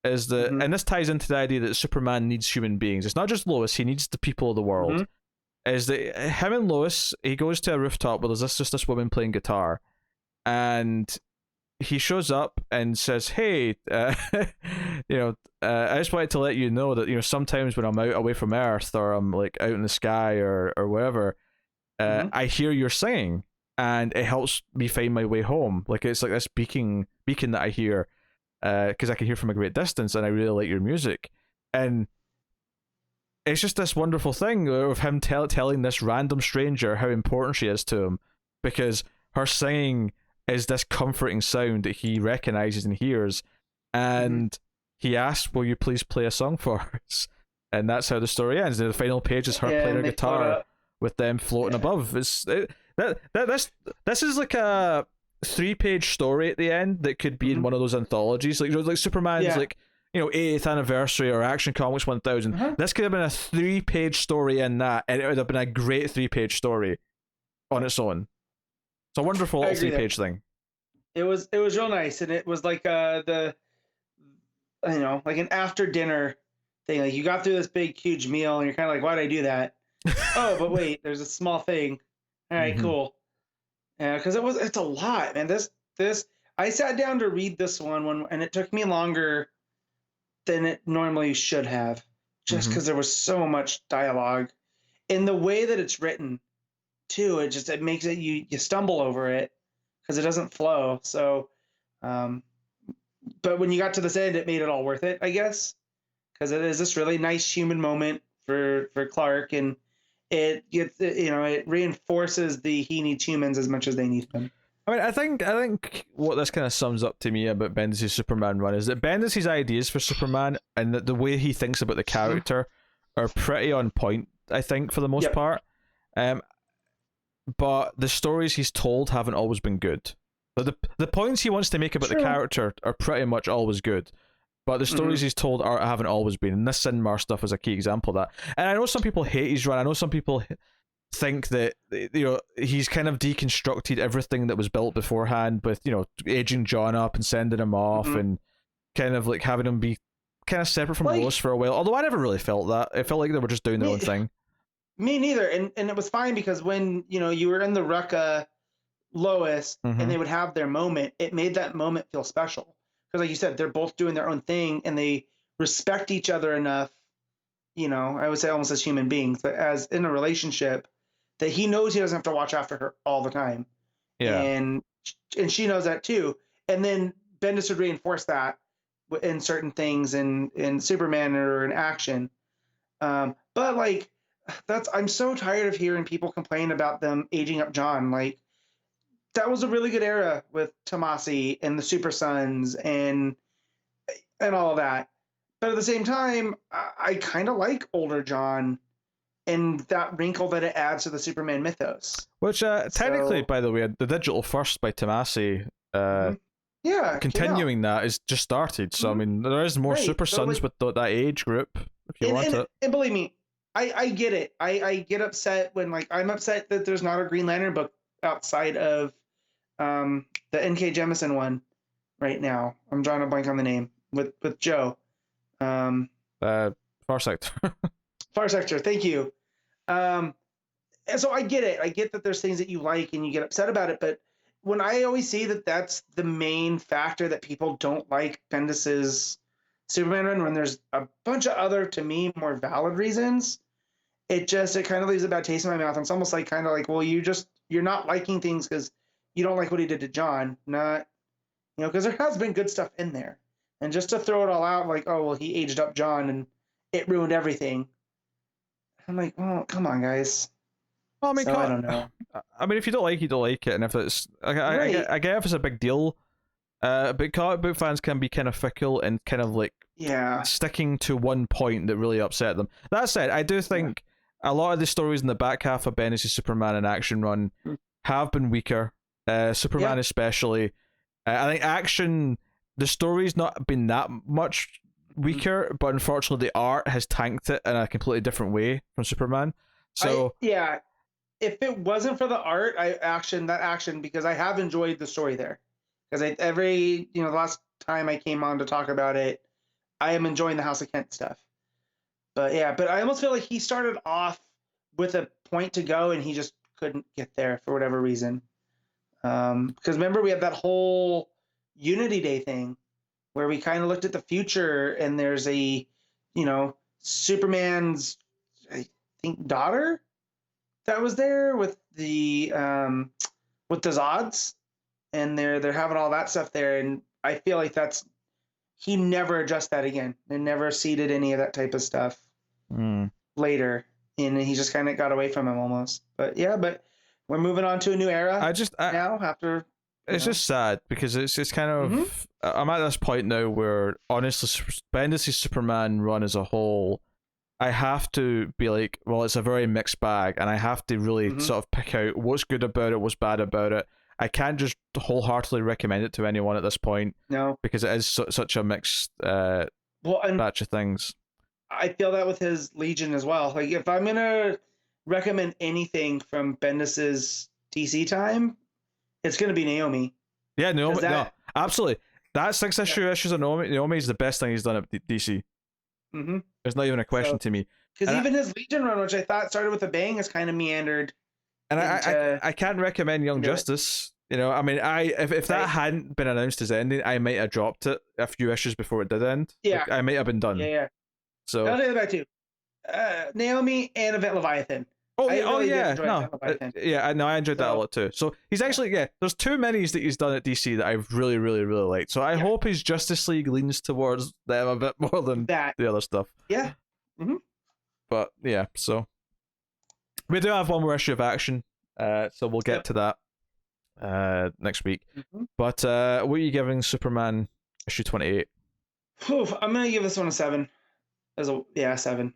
is and this ties into the idea that Superman needs human beings. It's not just Lois; he needs the people of the world. Is that him and Lois? He goes to a rooftop where there's just this woman playing guitar, and he shows up and says, "Hey, I just wanted to let you know that sometimes when I'm out away from Earth, or I'm like out in the sky or wherever, I hear your singing, and it helps me find my way home. Like it's like this beacon that I hear, because I can hear from a great distance, and I really like your music." And it's just this wonderful thing of him telling this random stranger how important she is to him, because her singing is this comforting sound that he recognizes and hears, and he asks, "Will you please play a song for us?" And that's how the story ends. And the final page is her playing her guitar with them floating above. This is like a 3-page story at the end that could be in one of those anthologies, like Superman's 80th anniversary or Action Comics 1000. This could have been a 3-page story in that, and it would have been a great 3-page story on its own. It's a wonderful 3-page thing. It was real nice, and it was like like an after dinner thing. Like you got through this big huge meal, and you're kind of like, why did I do that? Oh, but wait, there's a small thing. All right, cool. Yeah, because it's a lot, man. This I sat down to read this one, and it took me longer than it normally should have, just because there was so much dialogue. In the way that it's written, too, it makes it you stumble over it because it doesn't flow. So, but when you got to this end, it made it all worth it, I guess, because it is this really nice human moment for Clark, and it gets it reinforces he needs humans as much as they need him. I mean, I think what this kind of sums up to me about Bendis' Superman run is that Bendis' ideas for Superman and the way he thinks about the character are pretty on point, I think, for the most part. But the stories he's told haven't always been good. The points he wants to make about the character are pretty much always good, but the stories he's told haven't always been. And this Sin Mar stuff is a key example of that. And I know some people hate his run. I know some people think that he's kind of deconstructed everything that was built beforehand with aging John up and sending him off and kind of like having him be kind of separate from Lois for a while. Although I never really felt that. It felt like they were just doing their own thing. Me neither. And it was fine because when you were in the Rucka Lois and they would have their moment, it made that moment feel special because, like you said, they're both doing their own thing and they respect each other enough. I would say almost as human beings, but as in a relationship, that he knows he doesn't have to watch after her all the time. Yeah. And she knows that too. And then Bendis would reinforce that in certain things in Superman or in action. But like, I'm so tired of hearing people complain about them aging up John. Like, that was a really good era with Tomasi and the Super Sons and all of that. But at the same time, I kind of like older John and that wrinkle that it adds to the Superman mythos. Which, technically, by the way, the digital first by Tomasi, continuing that is just started. So, I mean, there is more Super Sons with that age group, if you want it. And believe me, I get it. I get upset when, like, I'm upset that there's not a Green Lantern book outside of the N.K. Jemisin one right now. I'm drawing a blank on the name with Joe. Far Sector. Far Sector, thank you. And so I get it. I get that there's things that you like and you get upset about it, but when I always see that that's the main factor that people don't like Bendis's Superman run, when there's a bunch of other, to me, more valid reasons, it kind of leaves a bad taste in my mouth. And it's almost like well, you're not liking things because you don't like what he did to John, not, because there has been good stuff in there. And just to throw it all out, like, oh, well, he aged up John and it ruined everything. I'm like, oh, come on, guys. Well, I mean, I don't know. I mean, if you don't like it, you don't like it. And if it's, I get if it's a big deal, but comic book fans can be kind of fickle and kind of like sticking to one point that really upset them. That said, I do think a lot of the stories in the back half of Bendis' Superman in Action run have been weaker. Superman especially. I think Action, the story's not been that much weaker, but unfortunately the art has tanked it in a completely different way from Superman. So if it wasn't for the art, because I have enjoyed the story there, because the last time I came on to talk about it, I am enjoying the House of Kent stuff. But I almost feel like he started off with a point to go and he just couldn't get there for whatever reason. Because remember, we had that whole Unity Day thing where we kind of looked at the future and there's a, Superman's, I think, daughter that was there with the Zods, and they're having all that stuff there. And I feel like he never addressed that again and never seeded any of that type of stuff later. And he just kind of got away from him almost. But we're moving on to a new era. Now after. It's just sad because it's just kind of I'm at this point now where honestly Bendis' Superman run as a whole, I have to be like, well, it's a very mixed bag, and I have to really sort of pick out what's good about it, what's bad about it. I can't just wholeheartedly recommend it to anyone at this point. No, because it is such a mixed batch of things. I feel that with his Legion as well. Like, if I'm gonna recommend anything from Bendis's DC time, it's gonna be Naomi. Yeah, Naomi. No, absolutely. That 6 issues of Naomi is the best thing he's done at DC. There's not even a question to me. Because even his Legion run, which I thought started with a bang, has kind of meandered. And I can't recommend Young Justice You know, I mean, if that hadn't been announced as ending, I might have dropped it a few issues before it did end. Yeah, like, I might have been done. Yeah. So I'll tell you that too. Naomi and Event Leviathan. No, I enjoyed that a lot too. So he's actually there's two minis that he's done at DC that I've really, really, really liked. So I hope his Justice League leans towards them a bit more than the other stuff. Yeah. Mm-hmm. But yeah, so we do have one more issue of Action, so we'll get to that next week. Mm-hmm. But what are you giving Superman issue 28? I'm gonna give this one a 7. 7.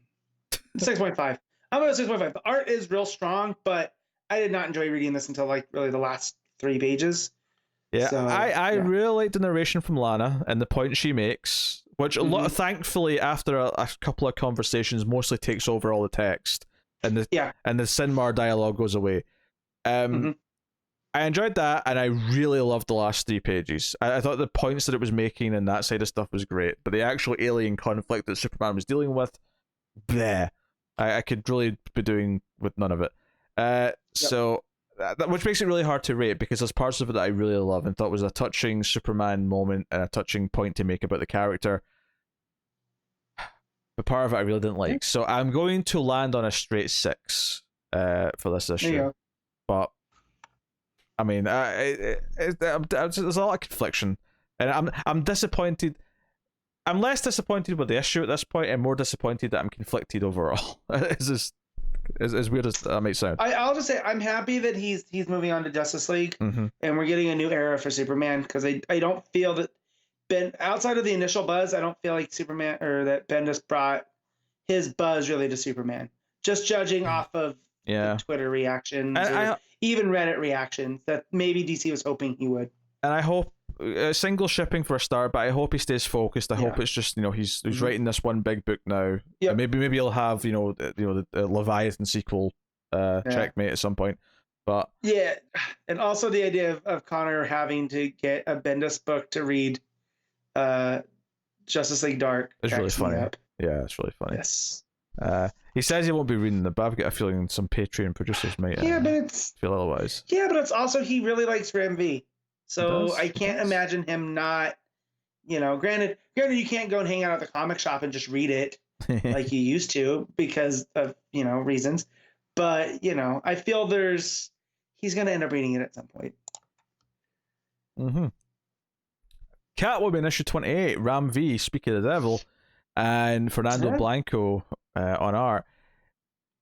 6.5. I'm going to 6.5. The art is real strong, but I did not enjoy reading this until like really the last 3 pages. Yeah, so, I really like the narration from Lana and the point she makes, which a lot, thankfully, after a couple of conversations, mostly takes over all the text, and the Sinmar dialogue goes away. I enjoyed that, and I really loved the last 3 pages. I thought the points that it was making and that side of stuff was great, but the actual alien conflict that Superman was dealing with, bleh. I could really be doing with none of it. So, which makes it really hard to rate, because there's parts of it that I really love and thought was a touching Superman moment and a touching point to make about the character. But part of it I really didn't like. So I'm going to land on a straight 6 for this issue. But, I mean, there's a lot of confliction. And I'm disappointed. I'm less disappointed with the issue at this point, and more disappointed that I'm conflicted overall. It's as weird as that might sound. I'll just say I'm happy that he's moving on to Justice League, and we're getting a new era for Superman, because I don't feel that outside of the initial buzz, I don't feel like Superman or that Bendis brought his buzz really to Superman. Just judging off of the Twitter reactions or even Reddit reactions that maybe DC was hoping he would. And I hope single shipping for a start, but I hope he stays focused. I hope it's just he's writing this one big book now. Yeah, maybe he'll have the Leviathan sequel, checkmate at some point. But and also the idea of Connor having to get a Bendis book to read, Justice League Dark. It's really funny. Yeah, it's really funny. Yes. He says he won't be reading them, but I've got a feeling some Patreon producers might feel otherwise. Yeah, but it's also he really likes Ram V. So I can't imagine him not, granted you can't go and hang out at the comic shop and just read it like you used to because of, reasons. But, I feel he's going to end up reading it at some point. Catwoman issue 28, Ram V, Speak of the Devil, and Fernando Blanco on art.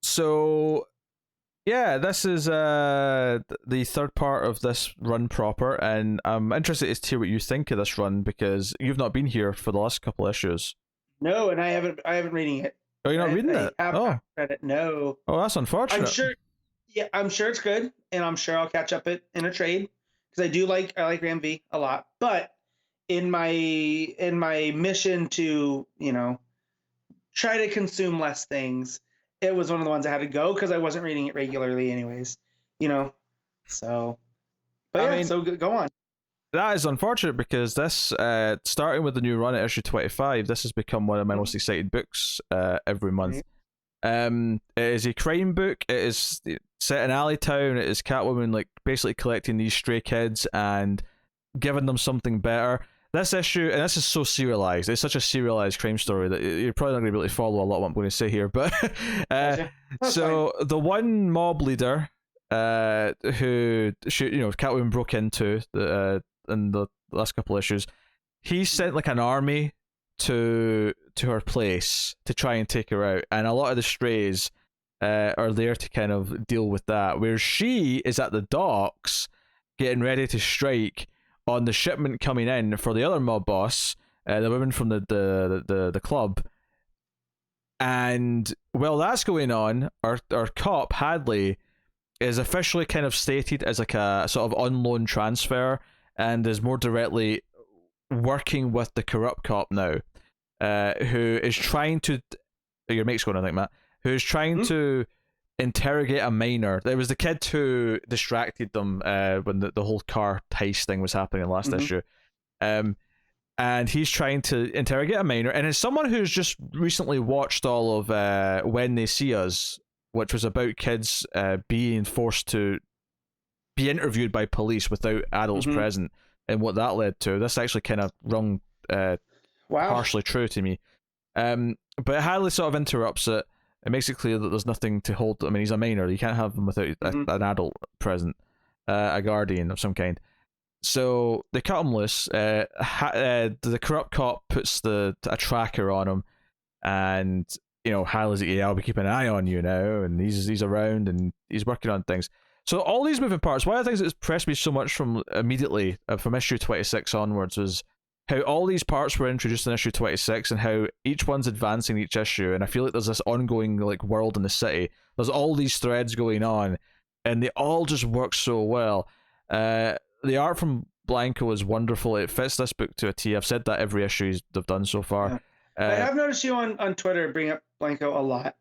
So... yeah, this is the third part of this run proper, and I'm interested to hear what you think of this run, because you've not been here for the last couple issues. No, and I haven't reading it. Oh, you're not reading it? I haven't read it. No. Oh, that's unfortunate. I'm sure it's good, and I'm sure I'll catch up it in a trade, because I like Ram V a lot. But in my mission to try to consume less things, it was one of the ones I had to go because I wasn't reading it regularly anyways, so, but so go on. That is unfortunate, because this, starting with the new run at issue 25, this has become one of my most excited books every month. It is a crime book. It is set in Alleytown. It is Catwoman basically collecting these stray kids and giving them something better. This issue, and this is so serialized, it's such a serialized crime story that you're probably not going to be able to follow a lot of what I'm going to say here, but so fine. The one mob leader who Catwoman broke into in the last couple issues, he sent an army to her place to try and take her out, and a lot of the strays are there to kind of deal with that, where she is at the docks getting ready to strike on the shipment coming in for the other mob boss, the woman from the club. And while that's going on, our cop Hadley is officially kind of stated as a sort of on loan transfer, and is more directly working with the corrupt cop now, who is trying to... Your mic's going, I think, Matt. Who is trying to interrogate a minor. There was the kid who distracted them when the whole car heist thing was happening in last issue. And he's trying to interrogate a minor, and it's someone who's just recently watched all of When They See Us, which was about kids being forced to be interviewed by police without adults present, and what that led to. This actually kind of rung partially true to me. But Hadley sort of interrupts it. It makes it clear that there's nothing to hold. I mean, he's a minor. You can't have him without an adult present, a guardian of some kind. So they cut him loose. The corrupt cop puts a tracker on him, and Hadley's like, "Yeah, I'll be keeping an eye on you now," and he's around and he's working on things. So all these moving parts. One of the things that impressed me so much from issue 26 onwards was how all these parts were introduced in issue 26 and how each one's advancing each issue. And I feel like there's this ongoing like world in the city. There's all these threads going on, and they all just work so well. The art from Blanco is wonderful. It fits this book to a T. I've said that every issue they've done so far. Yeah. I have noticed you on Twitter bring up Blanco a lot,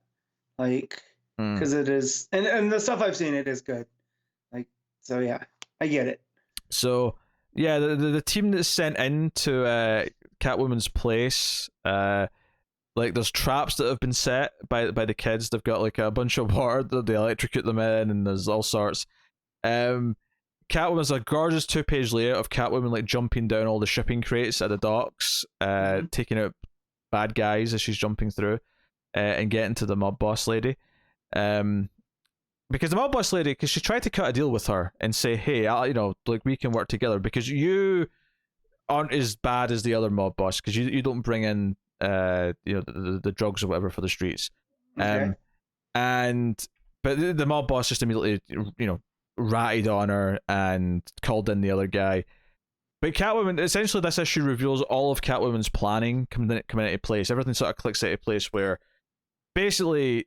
like because it is, and the stuff I've seen, it is good. Like, so yeah, I get it. So yeah, the team that's sent into Catwoman's place, like there's traps that have been set by the kids. They've got like a bunch of water that they electrocute them in, and there's all sorts. Catwoman's a gorgeous 2-page layout of Catwoman like jumping down all the shipping crates at the docks, taking out bad guys as she's jumping through, and getting to the mob boss lady. Because the mob boss lady, because she tried to cut a deal with her and say, hey, like we can work together because you aren't as bad as the other mob boss because you don't bring in the drugs or whatever for the streets. Okay. But the mob boss just immediately ratted on her and called in the other guy. But Catwoman, essentially this issue reveals all of Catwoman's planning coming into place. Everything sort of clicks into place where basically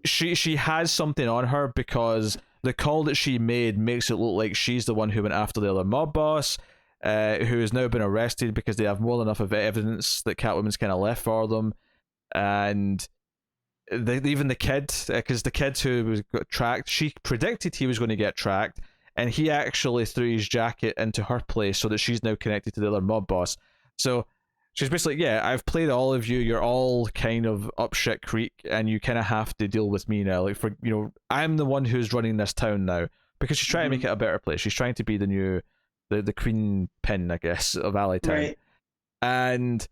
she has something on her because the call that she made makes it look like she's the one who went after the other mob boss, who has now been arrested because they have more than enough of evidence that Catwoman's kind of left for them. And even the kid, because the kid who got tracked, she predicted he was going to get tracked, and he actually threw his jacket into her place so that she's now connected to the other mob boss. So she's basically, yeah, I've played all of you, you're all kind of up shit creek, and you kind of have to deal with me now. Like, I'm the one who's running this town now, because she's trying to make it a better place. She's trying to be the new, the queen pin, I guess, of Alley Town. Right. And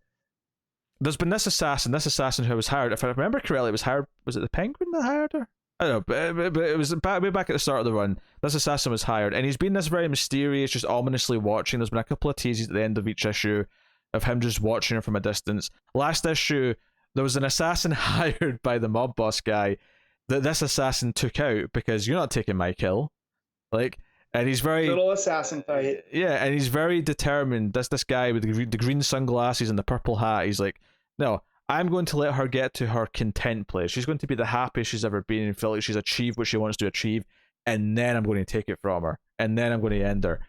there's been this assassin who was hired. If I remember correctly, was it the Penguin that hired her? I don't know, but it was way back at the start of the run. This assassin was hired, and he's been this very mysterious, just ominously watching. There's been a couple of teases at the end of each issue of him just watching her from a distance. Last issue, there was an assassin hired by the mob boss guy that this assassin took out because you're not taking my kill. Like, and he's very little assassin fight. Yeah, and he's very determined. This guy with the green sunglasses and the purple hat. He's like, no, I'm going to let her get to her content place. She's going to be the happiest she's ever been and feel like she's achieved what she wants to achieve, and then I'm going to take it from her, and then I'm going to end her.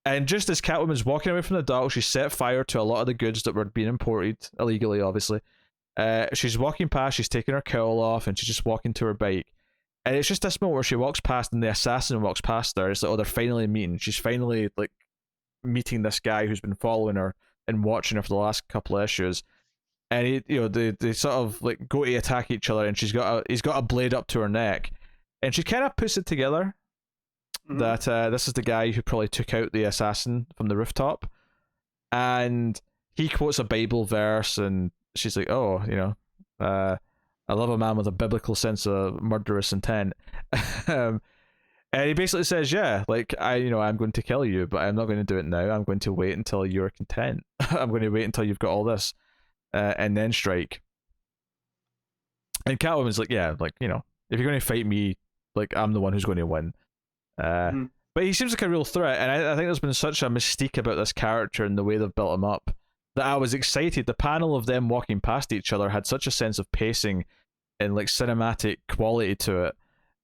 And just as Catwoman's walking away from the dock, she set fire to a lot of the goods that were being imported illegally, obviously. She's walking past, she's taking her cowl off, and she's just walking to her bike. And it's just this moment where she walks past and the assassin walks past her. It's like, oh, they're finally meeting. She's finally like meeting this guy who's been following her and watching her for the last couple of issues. And they sort of like go to attack each other, and he's got a blade up to her neck, and she kind of puts it together that this is the guy who probably took out the assassin from the rooftop, and he quotes a Bible verse, and she's like, oh, I love a man with a biblical sense of murderous intent. And he basically says, yeah, like, I'm going to kill you, but I'm not going to do it now. I'm going to wait until you're content. I'm going to wait until you've got all this, and then strike. And Catwoman's like, yeah, like, if you're going to fight me, like, I'm the one who's going to win. But he seems like a real threat, and I think there's been such a mystique about this character and the way they've built him up that I was excited. The panel of them walking past each other had such a sense of pacing and like cinematic quality to it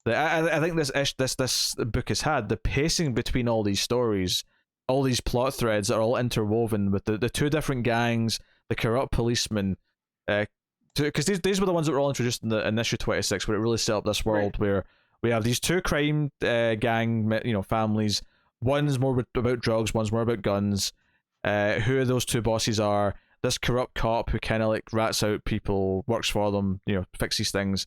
that I think this book has had. The pacing between all these stories, all these plot threads are all interwoven with the two different gangs, the corrupt policemen, because these were the ones that were all introduced in issue 26, where it really set up this world where we have these two crime gang families. One's more about drugs, one's more about guns. Who those two bosses are, this corrupt cop who kind of like rats out people, works for them, fixes things,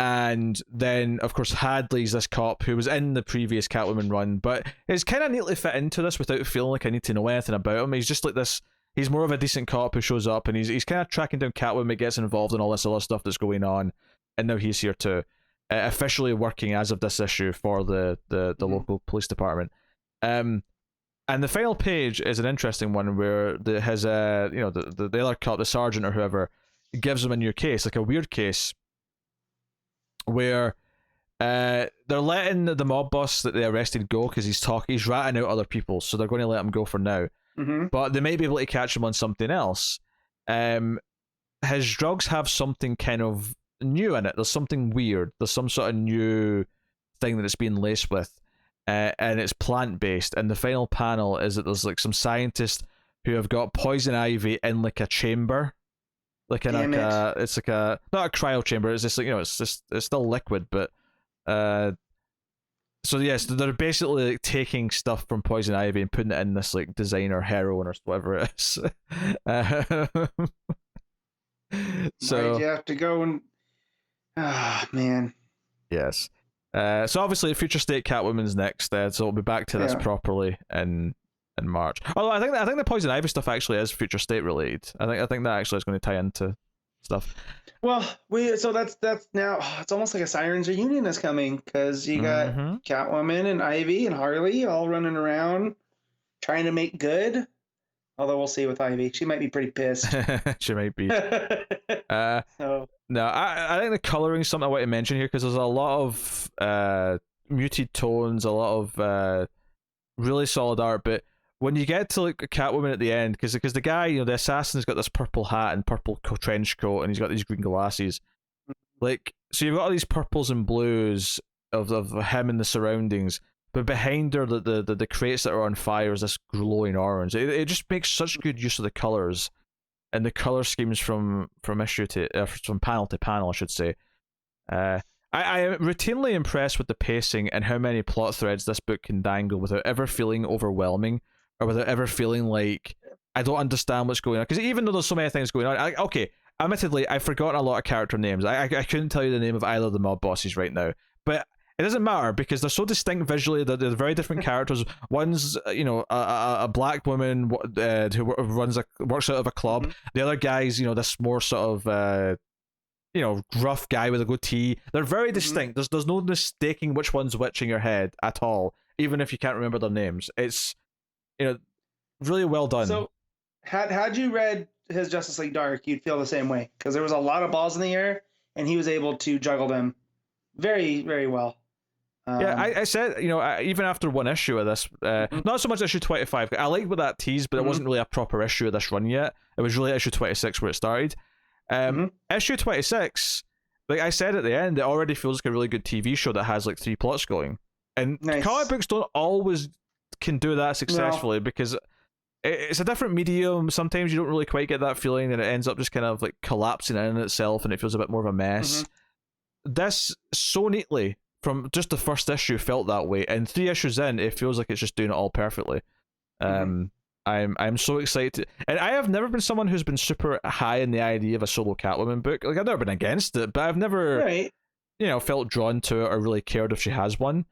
And then, of course, Hadley's this cop who was in the previous Catwoman run, but it's kind of neatly fit into this without feeling like I need to know anything about him. He's just like this. He's more of a decent cop who shows up, and he's kind of tracking down Catwoman, gets involved in all this other stuff that's going on, and now he's here too, officially working as of this issue for the local police department. And the final page is an interesting one where his the other cop, the sergeant or whoever, gives him a new case, like a weird case, where they're letting the mob boss that they arrested go because he's ratting out other people, so they're going to let him go for now. But they may be able to catch him on something else. His drugs have something kind of new in it. There's something weird. There's some sort of new thing that it's being laced with, and it's plant-based. And the final panel is that there's like some scientists who have got poison ivy in like a chamber. Like in it's like a not a cryo chamber. It's just like it's still liquid, but so yes, they're basically like taking stuff from poison ivy and putting it in this like designer heroin or whatever it is. So you have to go and man. Yes. So obviously, Future State Catwoman's next. So we'll be back to this properly in March. Although I think the poison ivy stuff actually is Future State related. I think that actually is going to tie into stuff. Well, that's now it's almost like a Sirens reunion is coming because you got Catwoman and Ivy and Harley all running around trying to make good. Although we'll see with Ivy, she might be pretty pissed. She might be. No, I think the coloring is something I want to mention here because there's a lot of muted tones, a lot of really solid art, but when you get to like Catwoman at the end, because the guy, the assassin's got this purple hat and purple trench coat, and he's got these green glasses, like, so you've got all these purples and blues of him and the surroundings, but behind her, the crates that are on fire is this glowing orange. It just makes such good use of the colors and the color schemes from issue to from panel to panel, I should say. I am routinely impressed with the pacing and how many plot threads this book can dangle without ever feeling overwhelming or without ever feeling like I don't understand what's going on. Because even though there's so many things going on, admittedly, I've forgotten a lot of character names. I couldn't tell you the name of either of the mob bosses right now, but it doesn't matter because they're so distinct visually that they're very different characters. One's a black woman who works out of a club. The other guy's this more sort of rough guy with a goatee. They're very distinct. There's no mistaking which one's which in your head at all, even if you can't remember their names. It's really well done. So had you read his Justice League Dark, you'd feel the same way because there was a lot of balls in the air and he was able to juggle them very, very well. I said, even after one issue of this, not so much issue 25. I liked what that teased, but it wasn't really a proper issue of this run yet. It was really issue 26 where it started. Issue 26, like I said at the end, it already feels like a really good TV show that has like 3 plots going. And comic books don't always can do that successfully because it's a different medium. Sometimes you don't really quite get that feeling and it ends up just kind of like collapsing in itself and it feels a bit more of a mess. This so neatly from just the first issue felt that way, and 3 issues in it feels like it's just doing it all perfectly. I'm so excited, and I have never been someone who's been super high in the idea of a solo Catwoman book. Like I've never been against it, but I've never felt drawn to it or really cared if she has one.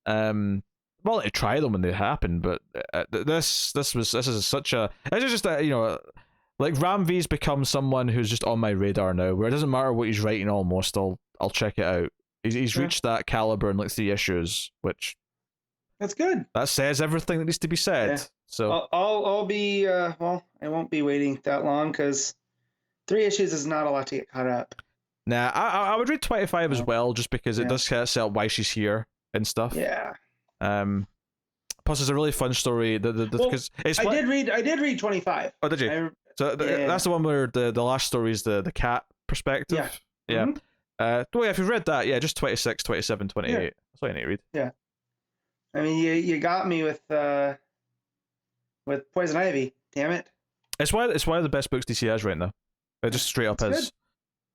Well, to try them when they happen, but this is such a it's just a like Ram V's become someone who's just on my radar now, where it doesn't matter what he's writing almost, I'll check it out. He's reached that caliber in like 3 issues, which that's good. That says everything that needs to be said. Yeah. So I'll be I won't be waiting that long because 3 issues is not a lot to get caught up. Nah, I would read 25 as well, just because it does kind of sell why she's here and stuff. Yeah. Plus, it's a really fun story. Because I did read 25. Oh, did you? That's the one where the last story is the cat perspective. Yeah. If you've read that, just 26, 27, 28. That's all you need to read. Yeah. I mean, you got me with Poison Ivy. Damn it. It's one of the best books DC has right now. It just straight up is.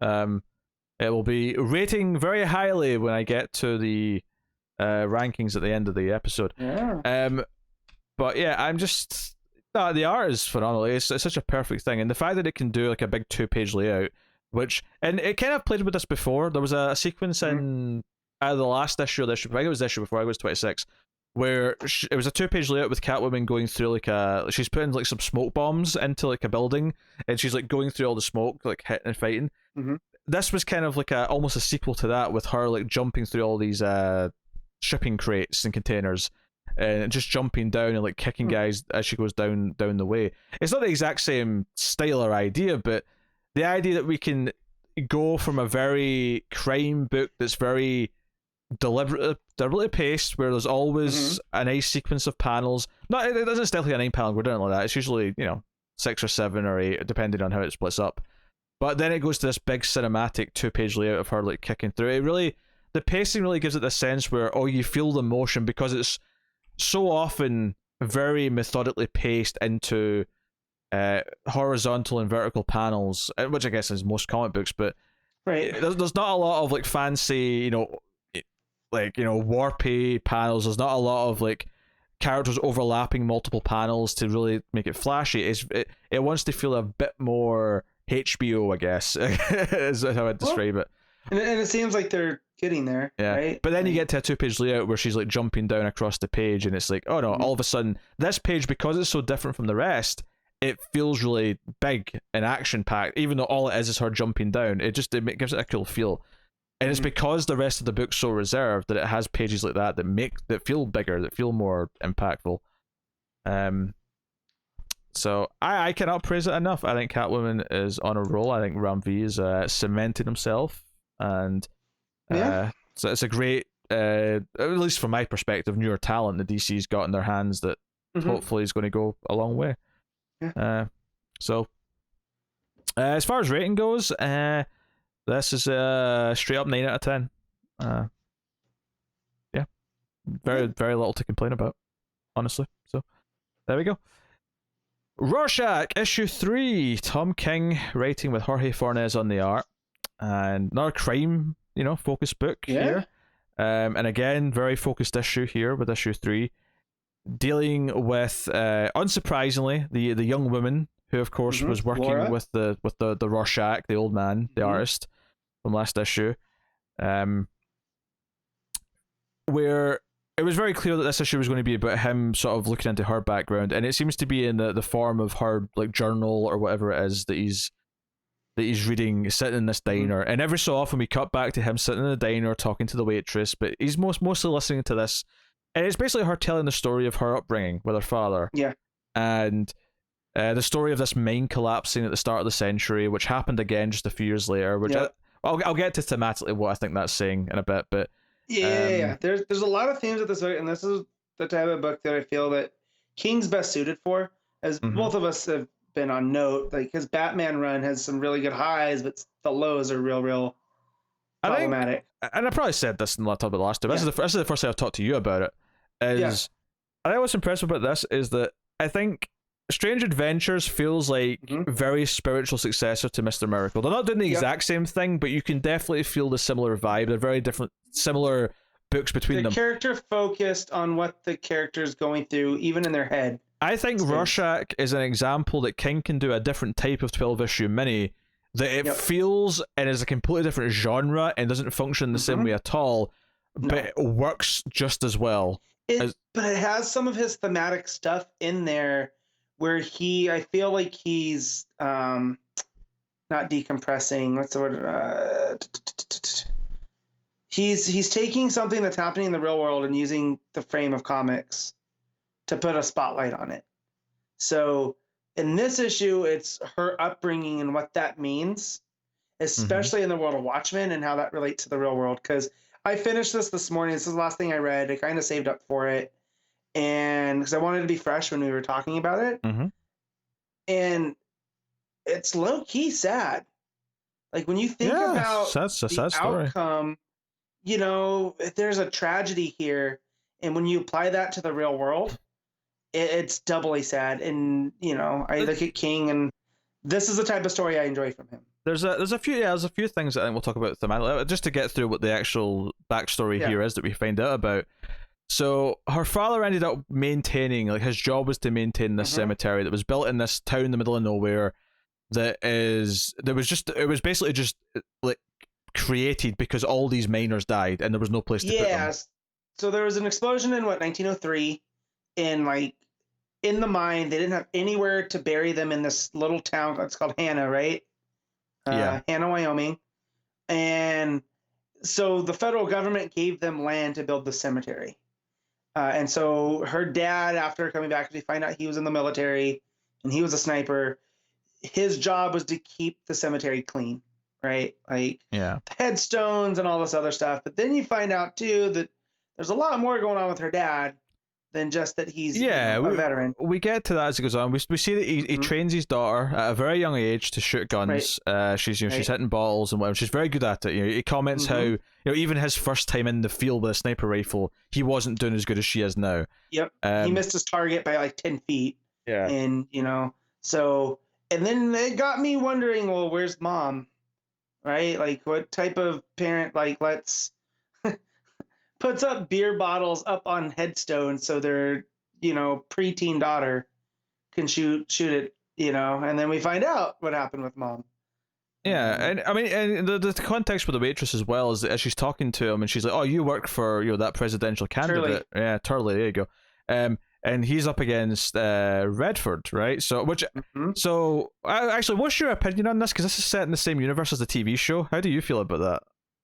It will be rating very highly when I get to the rankings at the end of the episode. Yeah. But yeah, I'm just the art is phenomenal. It's such a perfect thing, and the fact that it can do like a big 2-page layout and it kind of played with this before. There was a sequence in the last issue of the issue, I think it was the issue before, I think it was 26, where it was a 2-page layout with Catwoman going through like she's putting like some smoke bombs into like a building, and she's like going through all the smoke, like hitting and fighting. This was kind of like almost a sequel to that, with her like jumping through all these shipping crates and containers, and just jumping down and like kicking guys as she goes down the way. It's not the exact same style or idea, but the idea that we can go from a very crime book that's very deliberately paced, where there's always a nice sequence of panels. Not, it doesn't still a 9 panel go down like that. It's usually 6 or 7 or 8, depending on how it splits up. But then it goes to this big cinematic 2-page layout of her like kicking through. It really, the pacing really gives it this sense where you feel the motion, because it's so often very methodically paced into horizontal and vertical panels, which I guess is most comic books. But there's not a lot of like fancy, warpy panels. There's not a lot of like characters overlapping multiple panels to really make it flashy. It wants to feel a bit more HBO, I guess, is how I'd describe it. And it seems like they're getting there, right? But then you get to a 2-page layout where she's like jumping down across the page, and it's like, oh no, all of a sudden, this page, because it's so different from the rest, it feels really big and action-packed, even though all it is her jumping down. It gives it a cool feel. And it's because the rest of the book's so reserved that it has pages like that that feel bigger, that feel more impactful. So I cannot praise it enough. I think Catwoman is on a roll. I think Ram V is cemented himself, and so it's a great, at least from my perspective, newer talent the DC's got in their hands that hopefully is going to go a long way. So as far as rating goes, this is straight up 9 out of 10. Very little to complain about, honestly. So there we go. Rorschach, issue 3. Tom King writing with Jorge Fornes on the art, and another crime, focused book here. And again, very focused issue here with issue 3, dealing with, unsurprisingly, the young woman who, of course, was working Laura? with the Rorschach, the old man, the artist from last issue, where it was very clear that this issue was going to be about him sort of looking into her background, and it seems to be in the form of her like journal or whatever it is that he's reading, sitting in this diner. And every so often we cut back to him sitting in the diner talking to the waitress, but he's mostly listening to this, and it's basically her telling the story of her upbringing with her father. And the story of this mine collapsing at the start of the century, which happened again just a few years later, which I'll get to thematically what I think that's saying in a bit, but there's a lot of themes at this book, and this is the type of book that I feel that King's best suited for, as both of us have been on note. Like his Batman run has some really good highs, but the lows are real problematic. And I probably said this in the last time. This is the first time I've talked to you about it. I think what's impressive about this is that I think Strange Adventures feels like very spiritual successor to Mr. Miracle. They're not doing the exact same thing, but you can definitely feel the similar vibe. They're very different, similar books between them. The character focused on what the character's going through, even in their head. I think Rorschach is an example that King can do a different type of 12-issue mini, that it feels and is a completely different genre and doesn't function the same way at all, but it works just as well. But it has some of his thematic stuff in there where I feel like he's not decompressing. What's the word? He's taking something that's happening in the real world and using the frame of comics to put a spotlight on it. So in this issue, it's her upbringing and what that means, especially in the world of Watchmen and how that relates to the real world. Because I finished this morning. This is the last thing I read. I kind of saved up for it, and because I wanted to be fresh when we were talking about it. And it's low-key sad. Like when you think about the outcome, there's a tragedy here, and when you apply that to the real world, it's doubly sad. And I look at King, and this is the type of story I enjoy from him. There's a few things that I think we'll talk about thematically, just to get through what the actual backstory here is that we find out about. So her father ended up maintaining, like his job was to maintain this cemetery that was built in this town in the middle of nowhere that was basically just like created because all these miners died and there was no place to put them. Yes. So there was an explosion in 1903 in the mine. They didn't have anywhere to bury them in this little town. It's called Hannah, right? Hannah, Wyoming. And so the federal government gave them land to build the cemetery. And so her dad, after coming back, we find out he was in the military and he was a sniper. His job was to keep the cemetery clean, right? Like headstones and all this other stuff. But then you find out too that there's a lot more going on with her dad than just that he's a veteran. We get to that as it goes on. We see that he trains his daughter at a very young age to shoot guns. Right. She's hitting bottles and whatever. She's very good at it. He comments how even his first time in the field with a sniper rifle, he wasn't doing as good as she is now. Yep. He missed his target by like 10 feet. Yeah. And so and then it got me wondering, well, where's mom? Right? Like what type of parent let's puts up beer bottles up on headstones so their preteen daughter can shoot it, and then we find out what happened with mom. Yeah, and I mean, and the context with the waitress as well is that as she's talking to him and she's like, "Oh, you work for that presidential candidate." Turley. Yeah, Turley. There you go. And he's up against Redford, right? So so actually, what's your opinion on this? Because this is set in the same universe as the TV show. How do you feel about that?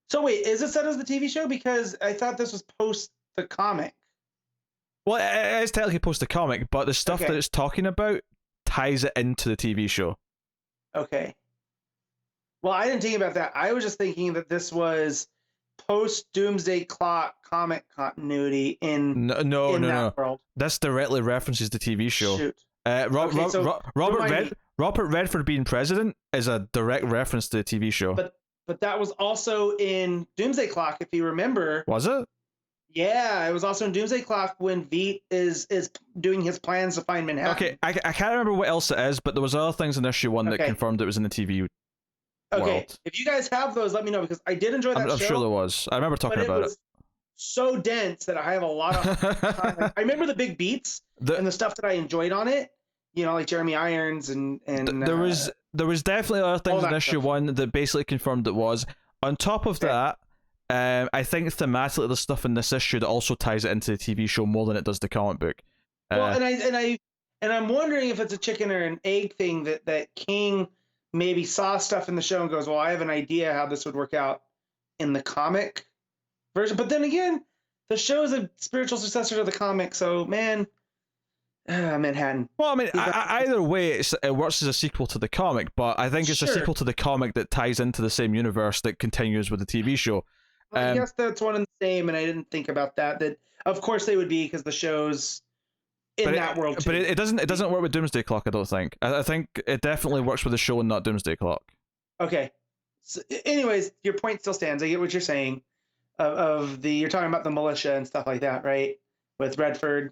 So wait, is it set as the TV show? Because I thought this was post the comic. Well, it is technically post the comic, but the stuff that it's talking about ties it into the TV show. Okay. Well, I didn't think about that. I was just thinking that this was post Doomsday Clock comic continuity in that world. This directly references the TV show. Shoot. Robert Redford being president is a direct reference to the TV show. But that was also in Doomsday Clock, if you remember. Was it? Yeah, it was also in Doomsday Clock when Veidt is doing his plans to find Manhattan. Okay, I can't remember what else it is, but there was other things in issue 1 that confirmed it was in the TV world. If you guys have those, let me know, because I did enjoy that show. I'm sure there was. I remember talking about it. So dense that I have a lot of time. I remember the big beats and the stuff that I enjoyed on it. Like Jeremy Irons and there was definitely other things in issue 1 that basically confirmed it was. On top of that, I think thematically there's stuff in this issue that also ties it into the TV show more than it does the comic book. Well, and I'm wondering if it's a chicken or an egg thing that King maybe saw stuff in the show and goes, well, I have an idea how this would work out in the comic version. But then again, the show is a spiritual successor to the comic, so man. Manhattan. Well, I mean, either way, it works as a sequel to the comic, but I think it's a sequel to the comic that ties into the same universe that continues with the TV show. I guess that's one and the same, and I didn't think about that. That of course they would be, because the show's in that world too. But it doesn't work with Doomsday Clock. I don't think. I think it definitely works with the show and not Doomsday Clock. Okay. So, anyways, your point still stands. I get what you're saying. You're talking about the militia and stuff like that, right? With Redford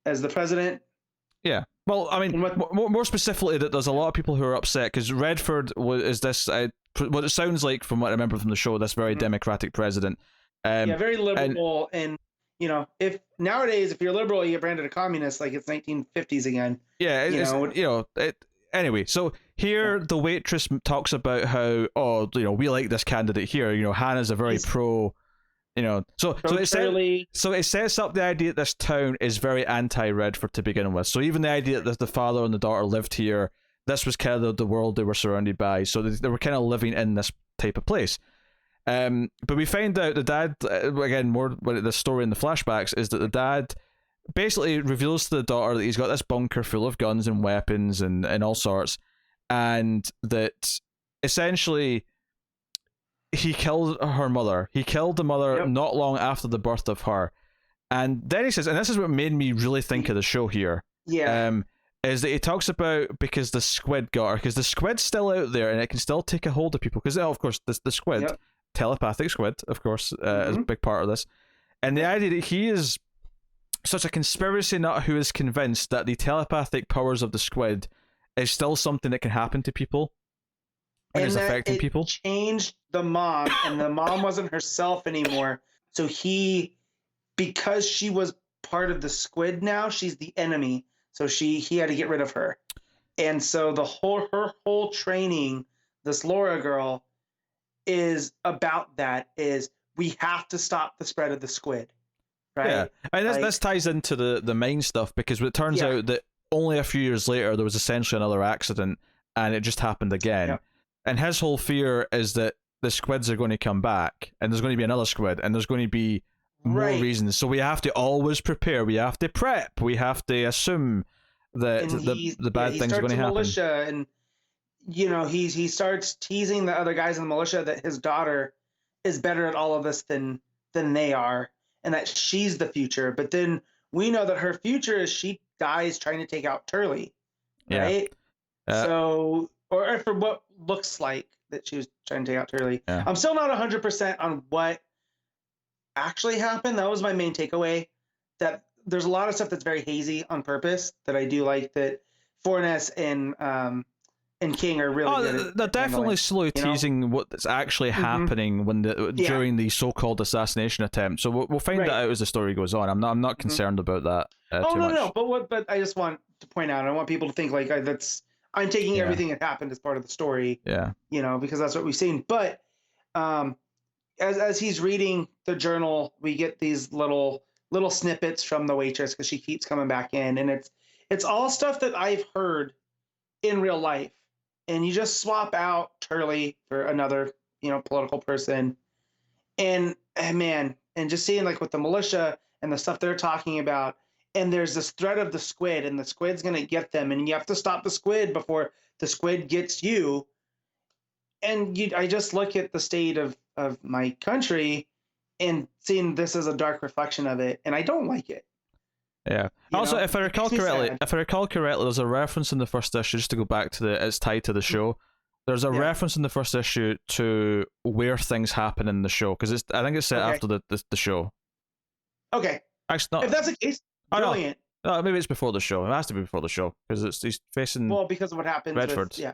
as the president. Yeah. Well, I mean, more specifically, that there's a lot of people who are upset because Redford is this what it sounds like from what I remember from the show, this very democratic president. Very liberal, and if nowadays if you're liberal, you get branded a communist, like it's 1950s again. Yeah, anyway, so here the waitress talks about how we like this candidate here. Hannah's a very pro. So it sets up the idea that this town is very anti-Redford to begin with. So even the idea that the father and the daughter lived here, this was kind of the world they were surrounded by. So they were kind of living in this type of place. But we find out the dad, again, more with the story in the flashbacks, is that the dad basically reveals to the daughter that he's got this bunker full of guns and weapons and all sorts, and that essentially he killed her mother. He killed the mother not long after the birth of her. And then he says, and this is what made me really think of the show here. Yeah. Is that he talks about because the squid got her, because the squid's still out there and it can still take a hold of people. Because, of course, the squid, telepathic squid, of course, is a big part of this. And the idea that he is such a conspiracy nut who is convinced that the telepathic powers of the squid is still something that can happen to people. And is affecting people. Changed the mom, and the mom wasn't herself anymore. So because she was part of the squid now, she's the enemy. So he had to get rid of her. And so her whole training, this Laura girl, is about that. Is we have to stop the spread of the squid, right? Yeah, and this ties into the mind stuff, because it turns out that only a few years later there was essentially another accident, and it just happened again. Yep. And his whole fear is that the squids are going to come back, and there's going to be another squid, and there's going to be more reasons. So we have to always prepare. We have to prep. We have to assume that the bad things are going to happen. Militia, and he starts teasing the other guys in the militia that his daughter is better at all of this than they are, and that she's the future. But then we know that her future is she dies trying to take out Turley, right? So, or for what looks like that she was trying to take out Turley. Yeah. I'm still not 100% on what actually happened. That was my main takeaway. That there's a lot of stuff that's very hazy on purpose that I do like, that Fornes and King are really good. They're definitely slow teasing what's actually happening when during the so-called assassination attempt. So we'll find that out as the story goes on. I'm not concerned about that. Too much. No. But I just want to point out. I want people to think like I'm taking everything that happened as part of the story. Yeah. Because that's what we've seen. But as he's reading the journal, we get these little snippets from the waitress, because she keeps coming back in, and it's all stuff that I've heard in real life. And you just swap out Turley for another, political person. And man, and just seeing like with the militia and the stuff they're talking about, and there's this threat of the squid, and the squid's going to get them, and you have to stop the squid before the squid gets you. And I just look at the state of my country and seeing this as a dark reflection of it, and I don't like it. Yeah. Also, if I recall correctly, there's a reference in the first issue, just to go back to it's tied to the show. There's a reference in the first issue to where things happen in the show, because I think it's set after the show. Okay. Actually, not. If that's the case, brilliant. No, maybe it's before the show. It has to be before the show, because he's facing. Well, because of what happens. Redford. Yeah.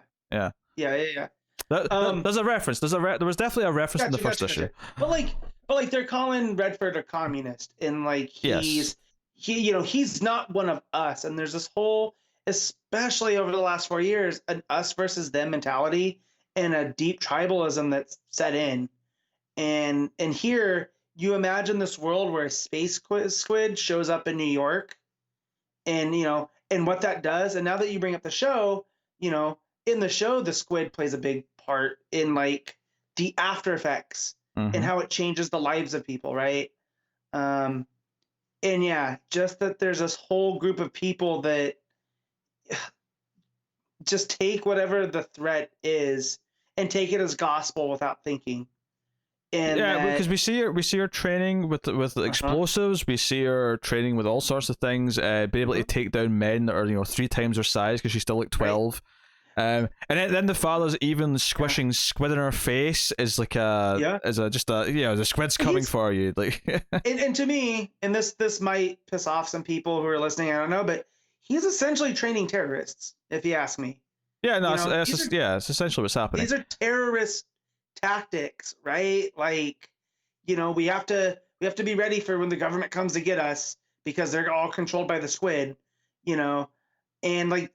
There's a reference. There was definitely a reference in the first issue. But like they're calling Redford a communist, and like he's not one of us. And there's this whole, especially over the last 4 years, an us versus them mentality and a deep tribalism that's set in. And here you imagine this world where a space squid shows up in New York, and and what that does. And now that you bring up the show, in the show, the squid plays a big part in like the after effects and how it changes the lives of people, right? And just that there's this whole group of people that just take whatever the threat is and take it as gospel without thinking. And because we see her training with explosives. We see her training with all sorts of things. Be able to take down men that are 3 times her size, because she's still like 12. Right. And then the father's even squishing squid in her face is like the squid's coming for you, like. and to me, and this might piss off some people who are listening, I don't know, but he's essentially training terrorists, if you ask me. Yeah, no, it's essentially what's happening. These are terrorist tactics, right? Like, we have to be ready for when the government comes to get us, because they're all controlled by the squid, and like.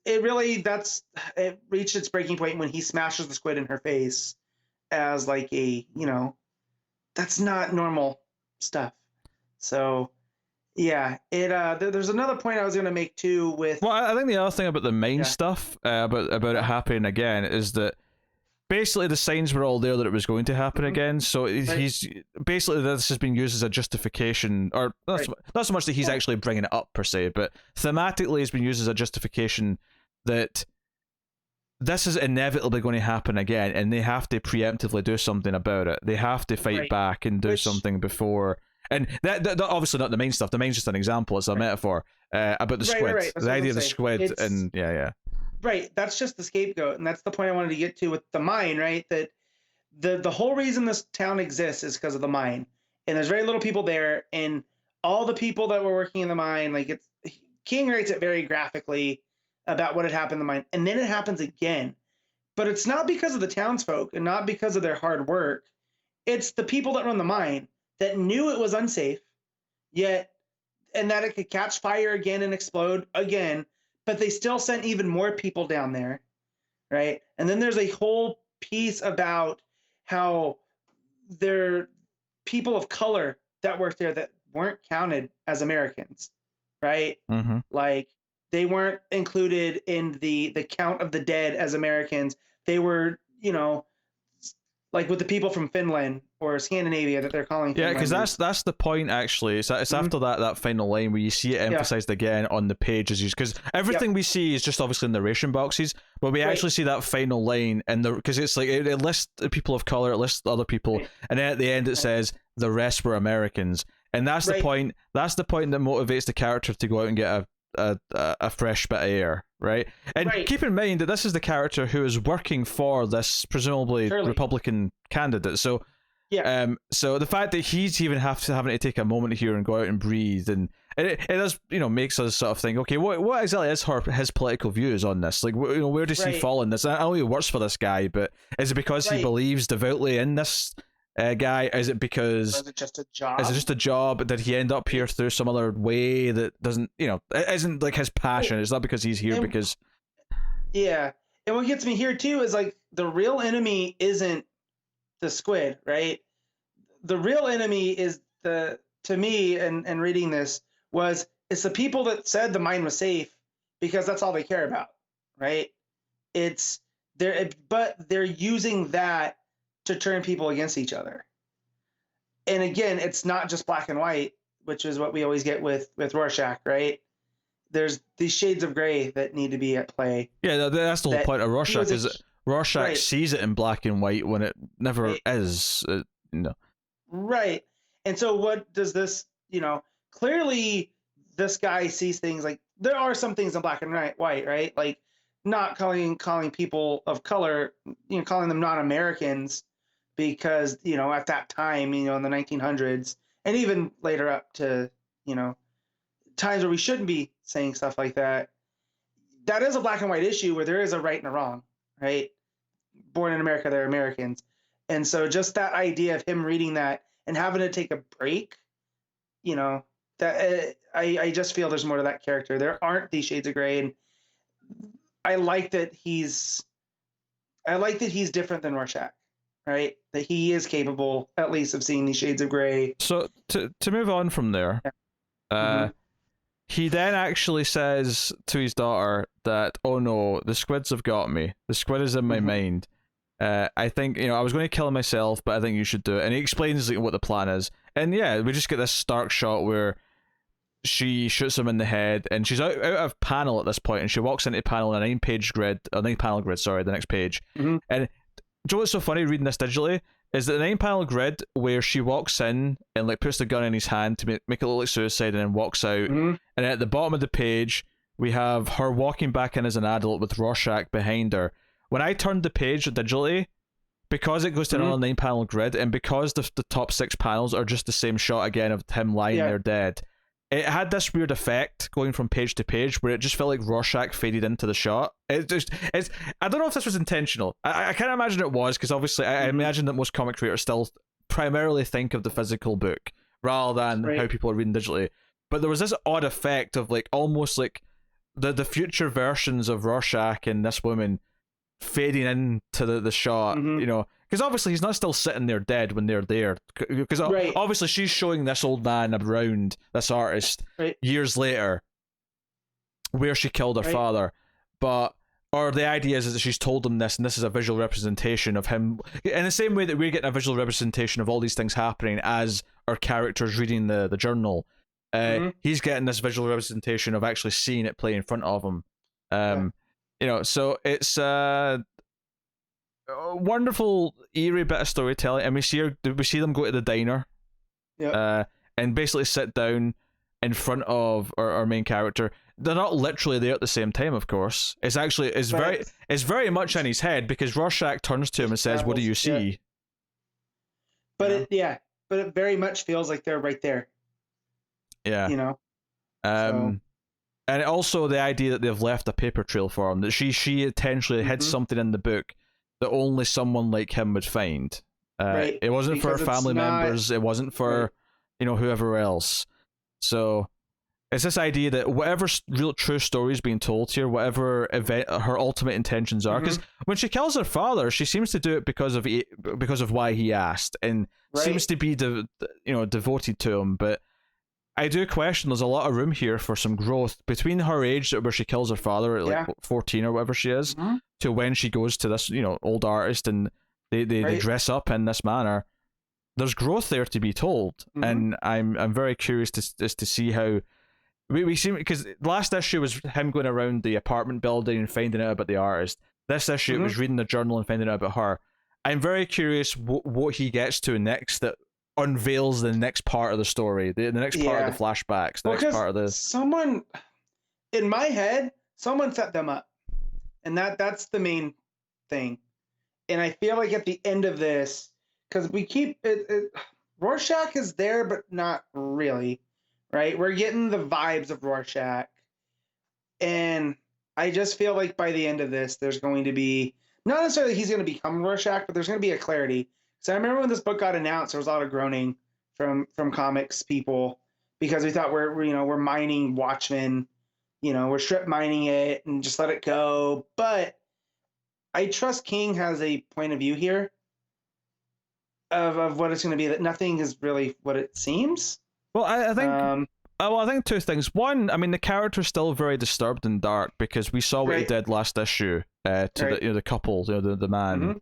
It reached its breaking point when he smashes the squid in her face as like a, that's not normal stuff. So there's another point I was going to make too with. Well, I think the other thing about the mind stuff, about it happening again, is that basically the signs were all there that it was going to happen again. So he's basically, this has been used as a justification, or not so much that he's actually bringing it up per se, but thematically it's been used as a justification that this is inevitably going to happen again, and they have to preemptively do something about it. They have to fight back and do something before. And that obviously not the main stuff. The main's just an example. It's a metaphor about the squid. The idea of the squid, and Right, that's just the scapegoat, and that's the point I wanted to get to with the mine, right? That the whole reason this town exists is because of the mine, and there's very little people there, and all the people that were working in the mine, like King writes it very graphically about what had happened in the mine, and then it happens again, but it's not because of the townsfolk and not because of their hard work. It's the people that run the mine that knew it was unsafe, and that it could catch fire again and explode again, but they still sent even more people down there, right? And then there's a whole piece about how there are people of color that worked there that weren't counted as Americans, right? Mm-hmm. Like they weren't included in the count of the dead as Americans. They were, like with the people from Finland or Scandinavia that they're calling. Yeah, because that's the point actually. It's after that final line where you see it emphasized again on the pages, because everything we see is just obviously narration boxes, but we actually see that final line because it's like it lists people of color, it lists other people, and then at the end it says the rest were Americans, and that's the point. That's the point that motivates the character to go out and get a fresh bit of air, right? And keep in mind that this is the character who is working for this presumably Republican candidate. So so the fact that he's even having to take a moment here and go out and breathe, and it does makes us sort of think, okay, what exactly is his political views on this? Like, where does he fall in this? I know he works for this guy, but is it because he believes devoutly in this guy? Is it because is it just a job? Is it just a job? Did he end up here through some other way that doesn't, isn't like his passion? It's not because he's here because. Yeah, and what gets me here too is like the real enemy isn't the squid, right? The real enemy is to me, and reading this it's the people that said the mine was safe because that's all they care about, right? But they're using that to turn people against each other. And again, it's not just black and white, which is what we always get with Rorschach, right? There's these shades of gray that need to be at play. Yeah, that's the whole point of Rorschach, is that Rorschach sees it in black and white when it never is. No. Right. And so what does this, clearly this guy sees things like there are some things in black and white, right? Like not calling people of color, calling them non-Americans because, at that time, in the 1900s and even later up to, times where we shouldn't be saying stuff like that. That is a black and white issue where there is a right and a wrong, right? Born in America, they're Americans. And so just that idea of him reading that and having to take a break, that I just feel there's more to that character. There aren't these shades of gray, and I like that he's different than Rorschach, right? That he is capable at least of seeing these shades of gray. So to move on from there, he then actually says to his daughter that, oh no, the squids have got me. The squid is in my mind. I think, I was going to kill him myself, but I think you should do it. And he explains what the plan is. And yeah, we just get this stark shot where she shoots him in the head, and she's out of panel at this point, and she walks into panel in a 9-panel grid, the next page. And do you know what's so funny reading this digitally? Is that the 9-panel grid where she walks in and like puts the gun in his hand to make it look like suicide and then walks out. And at the bottom of the page, we have her walking back in as an adult with Rorschach behind her. When I turned the page digitally, because it goes to another 9-panel grid, and because the top 6 panels are just the same shot again of him lying there dead, it had this weird effect going from page to page where it just felt like Rorschach faded into the shot. I don't know if this was intentional. I can't imagine it was, because obviously I imagine that most comic creators still primarily think of the physical book rather than how people are reading digitally. But there was this odd effect of like almost like the future versions of Rorschach and this woman fading into the shot, because obviously he's not still sitting there dead when they're there, because obviously she's showing this old man around this artist years later where she killed her father, or the idea is that she's told him this, and this is a visual representation of him in the same way that we're getting a visual representation of all these things happening as our characters reading the journal. He's getting this visual representation of actually seeing it play in front of him. So it's a wonderful, eerie bit of storytelling, and we see them go to the diner, and basically sit down in front of our main character. They're not literally there at the same time, of course. It's very much in his head, because Rorschach turns to him and says, "What do you see?" But it very much feels like they're right there. Yeah. And also the idea that they've left a paper trail for him, that she intentionally hid something in the book that only someone like him would find. It wasn't for her family members. It wasn't for, whoever else. So It's this idea that whatever real true story is being told here, whatever event her ultimate intentions are, because when she kills her father, she seems to do it because of why he asked, and seems to be devoted to him. But I do question there's a lot of room here for some growth between her age, where she kills her father at like 14 or whatever she is, to when she goes to this old artist and they dress up in this manner. There's growth there to be told, and I'm very curious to see how. We seem, because last issue was him going around the apartment building and finding out about the artist. This issue was reading the journal and finding out about her. I'm very curious what he gets to next that unveils the next part of the story, the next part of the flashbacks, the next part of the. Someone in my head, someone set them up, and that's the main thing. And I feel like at the end of this, because we keep it, Rorschach is there, but not really. Right, we're getting the vibes of Rorschach, and I just feel like by the end of this, there's going to be not necessarily he's going to become Rorschach, but there's going to be a clarity. So I remember when this book got announced, there was a lot of groaning from comics people because we thought we're mining Watchmen, we're strip mining it and just let it go. But I trust King has a point of view here of what it's going to be, that nothing is really what it seems. Well, I think. I think two things. One, I mean, the character's still very disturbed and dark because we saw what he did last issue to the couple, the man,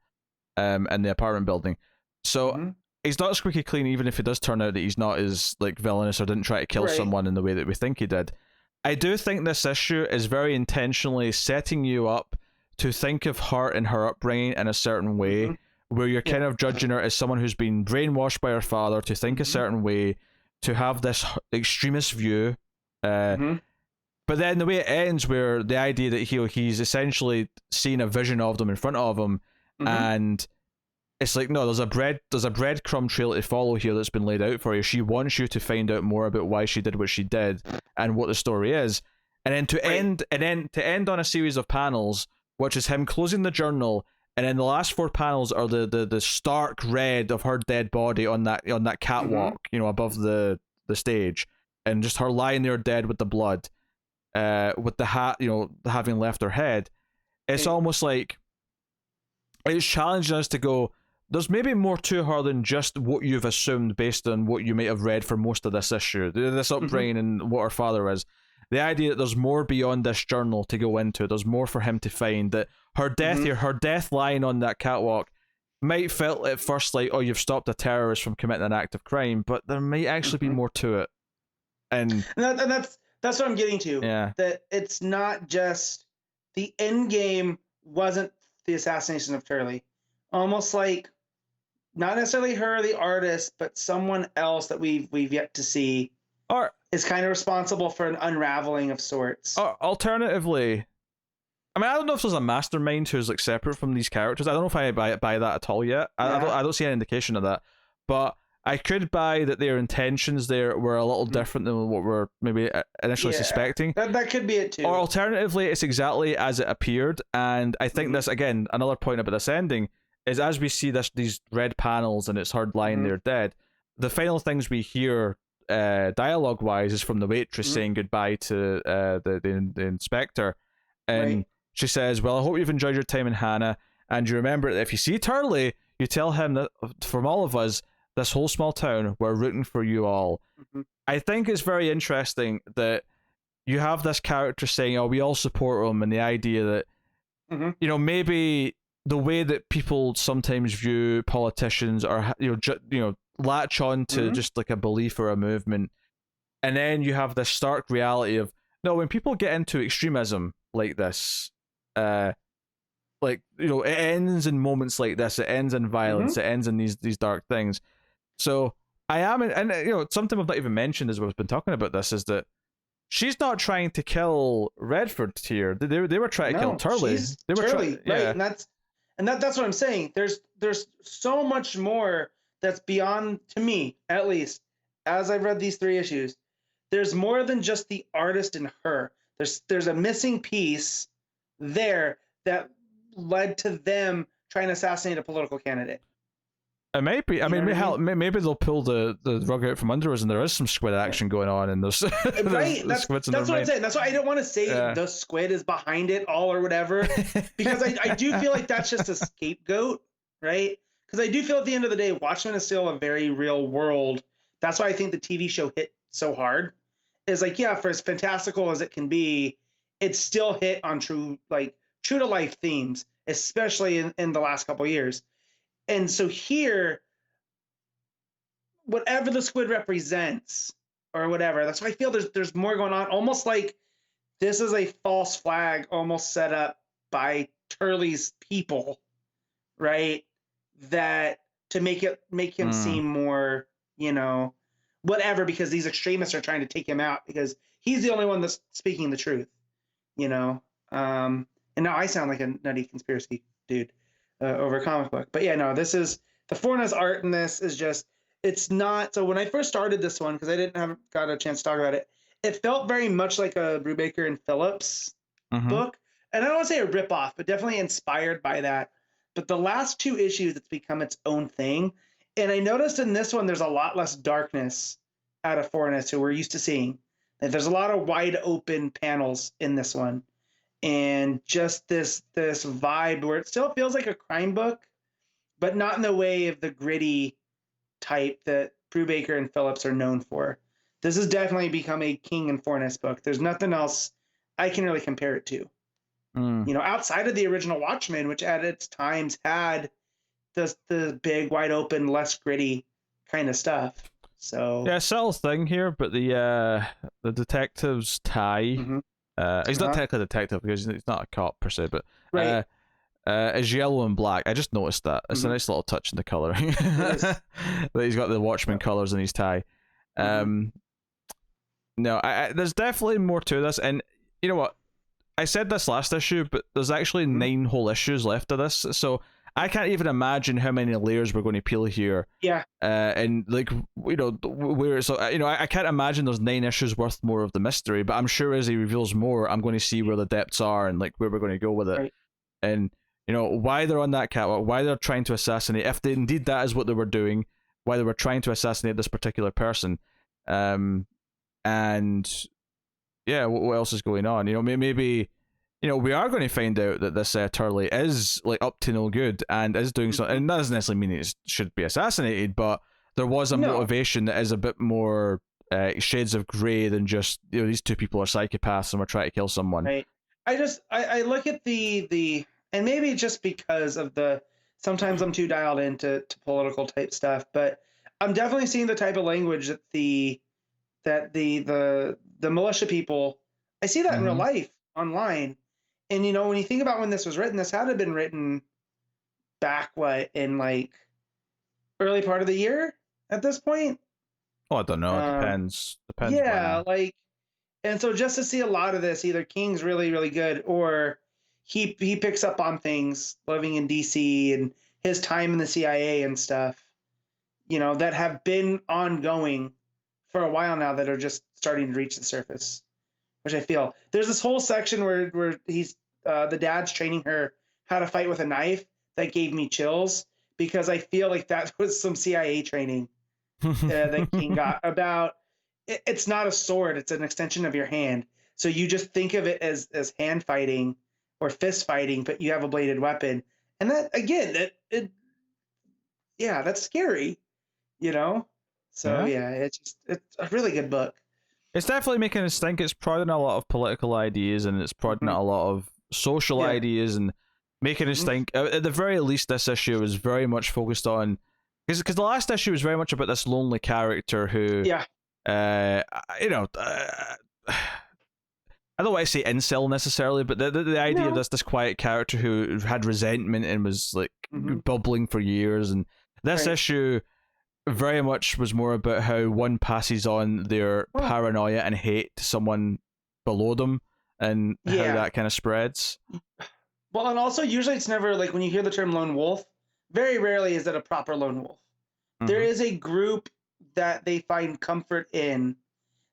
in the apartment building. So he's not squeaky clean, even if it does turn out that he's not as like villainous or didn't try to kill someone in the way that we think he did. I do think this issue is very intentionally setting you up to think of her and her upbringing in a certain way, where you're kind of judging her as someone who's been brainwashed by her father to think a certain way, to have this extremist view, but then the way it ends, where the idea that he's essentially seen a vision of them in front of him, and it's like, no, there's a breadcrumb trail to follow here that's been laid out for you. She wants you to find out more about why she did what she did and what the story is, and then to end on a series of panels, which is him closing the journal. And then the last 4 panels are the stark red of her dead body on that catwalk, above the stage, and just her lying there dead with the blood, with the hat, having left her head. It's almost like it's challenging us to go, there's maybe more to her than just what you've assumed based on what you might have read for most of this issue, this upbringing and what her father is. The idea that there's more beyond this journal to go into, there's more for him to find, that her death here, her death lying on that catwalk, might felt at first like, oh, you've stopped a terrorist from committing an act of crime, but there might actually be more to it. And that's what I'm getting to. Yeah. That it's not just the end game wasn't the assassination of Turley. Almost like not necessarily her, the artist, but someone else that we've yet to see. Or is kind of responsible for an unraveling of sorts. Alternatively, I mean, I don't know if there's a mastermind who's like separate from these characters. I don't know if I buy that at all yet. I don't see any indication of that. But I could buy that their intentions there were a little different than what we're maybe initially suspecting. That could be it too. Or alternatively, it's exactly as it appeared. And I think this, again, another point about this ending, is as we see these red panels and it's her lying there dead, the final things we hear dialogue wise is from the waitress saying goodbye to the inspector, and she says, well, I hope you've enjoyed your time in Hannah, and you remember that if you see Turley, you tell him that from all of us, this whole small town, we're rooting for you all. I think it's very interesting that you have this character saying, oh, we all support him, and the idea that maybe the way that people sometimes view politicians or latch on to just like a belief or a movement, and then you have this stark reality of, no, when people get into extremism like this, it ends in moments like this, it ends in violence, it ends in these dark things. So I am, and something we've not even mentioned as we've been talking about this, is that she's not trying to kill Redford here. They were trying to kill Turley. They were Turley, right? And that's what I'm saying. There's so much more that's beyond, to me at least, as I've read these 3 issues. There's more than just the artist and her. There's a missing piece there that led to them trying to assassinate a political candidate. It might be. I You know mean, what I mean? maybe they'll pull the rug out from under us, and there is some squid action going on, and there's, Right. there's squids in their That's what I'm mind. saying. That's why I don't want to say the squid is behind it all or whatever, because I do feel like that's just a scapegoat, right? Because I do feel at the end of the day, Watchmen is still a very real world. That's why I think the TV show hit so hard. Is like, yeah, for as fantastical as it can be, it's still hit on true to life themes, especially in the last couple of years. And so here, whatever the squid represents or whatever, that's why I feel there's more going on. Almost like this is a false flag almost set up by Turley's people, right? That to make him seem more, whatever, because these extremists are trying to take him out because he's the only one that's speaking the truth, and now I sound like a nutty conspiracy dude over a comic book. But yeah, no, this is the Fornes art in this is just, it's not. So when I first started this one, because I didn't got a chance to talk about it, it felt very much like a Brubaker and Phillips book. And I don't want to say a ripoff, but definitely inspired by that. But the last two issues, it's become its own thing. And I noticed in this one, there's a lot less darkness out of Fornes, who we're used to seeing. There's a lot of wide open panels in this one. And just this vibe where it still feels like a crime book, but not in the way of the gritty type that Brubaker and Phillips are known for. This has definitely become a King and Fornes book. There's nothing else I can really compare it to. Outside of the original Watchmen, which at its times had the big, wide open, less gritty kind of stuff. So yeah, subtle thing here, but the detective's tie. He's not technically a detective because he's not a cop per se, but right. Is yellow and black. I just noticed that. It's a nice little touch in the coloring. That he's got the Watchmen colors in his tie. No, there's definitely more to this, and you know what? I said this last issue, but there's actually 9 whole issues left of this, so I can't even imagine how many layers we're going to peel here. Yeah. And where so I can't imagine there's 9 issues worth more of the mystery, but I'm sure as he reveals more, I'm going to see where the depths are and like where we're going to go with it, right. And why they're on that catwalk, why they're trying to assassinate, if indeed that is what they were doing, why they were trying to assassinate this particular person, and yeah, what else is going on? Maybe we are going to find out that this Turley is like up to no good and is doing something. And that doesn't necessarily mean it should be assassinated, but there was a motivation that is a bit more shades of grey than just these two people are psychopaths and we're trying to kill someone. Right. I look at the and maybe just because of sometimes I'm too dialed into political type stuff, but I'm definitely seeing the type of language that the militia people, I see that in real life online. And when you think about when this was written, this had to have been written back in like early part of the year at this point. Oh, I don't know. It depends. Yeah, and so just to see a lot of this, either King's really, really good, or he picks up on things living in DC and his time in the CIA and stuff, that have been ongoing for a while now that are just starting to reach the surface, which I feel. There's this whole section where he's the dad's training her how to fight with a knife that gave me chills, because I feel like that was some CIA training that King got about. It's not a sword, it's an extension of your hand. So you just think of it as hand fighting or fist fighting, but you have a bladed weapon. And that, again, that's scary, So yeah, it's a really good book. It's definitely making us think. It's prodding a lot of political ideas and it's prodding at a lot of social ideas and making us think. At the very least, this issue is very much focused on, because the last issue was very much about this lonely character who, I don't want to say incel necessarily, but the idea of this quiet character who had resentment and was like bubbling for years, and this issue very much was more about how one passes on their paranoia and hate to someone below them and how that kind of spreads. Well, and also usually it's never like, when you hear the term lone wolf, very rarely is it a proper lone wolf. There is a group that they find comfort in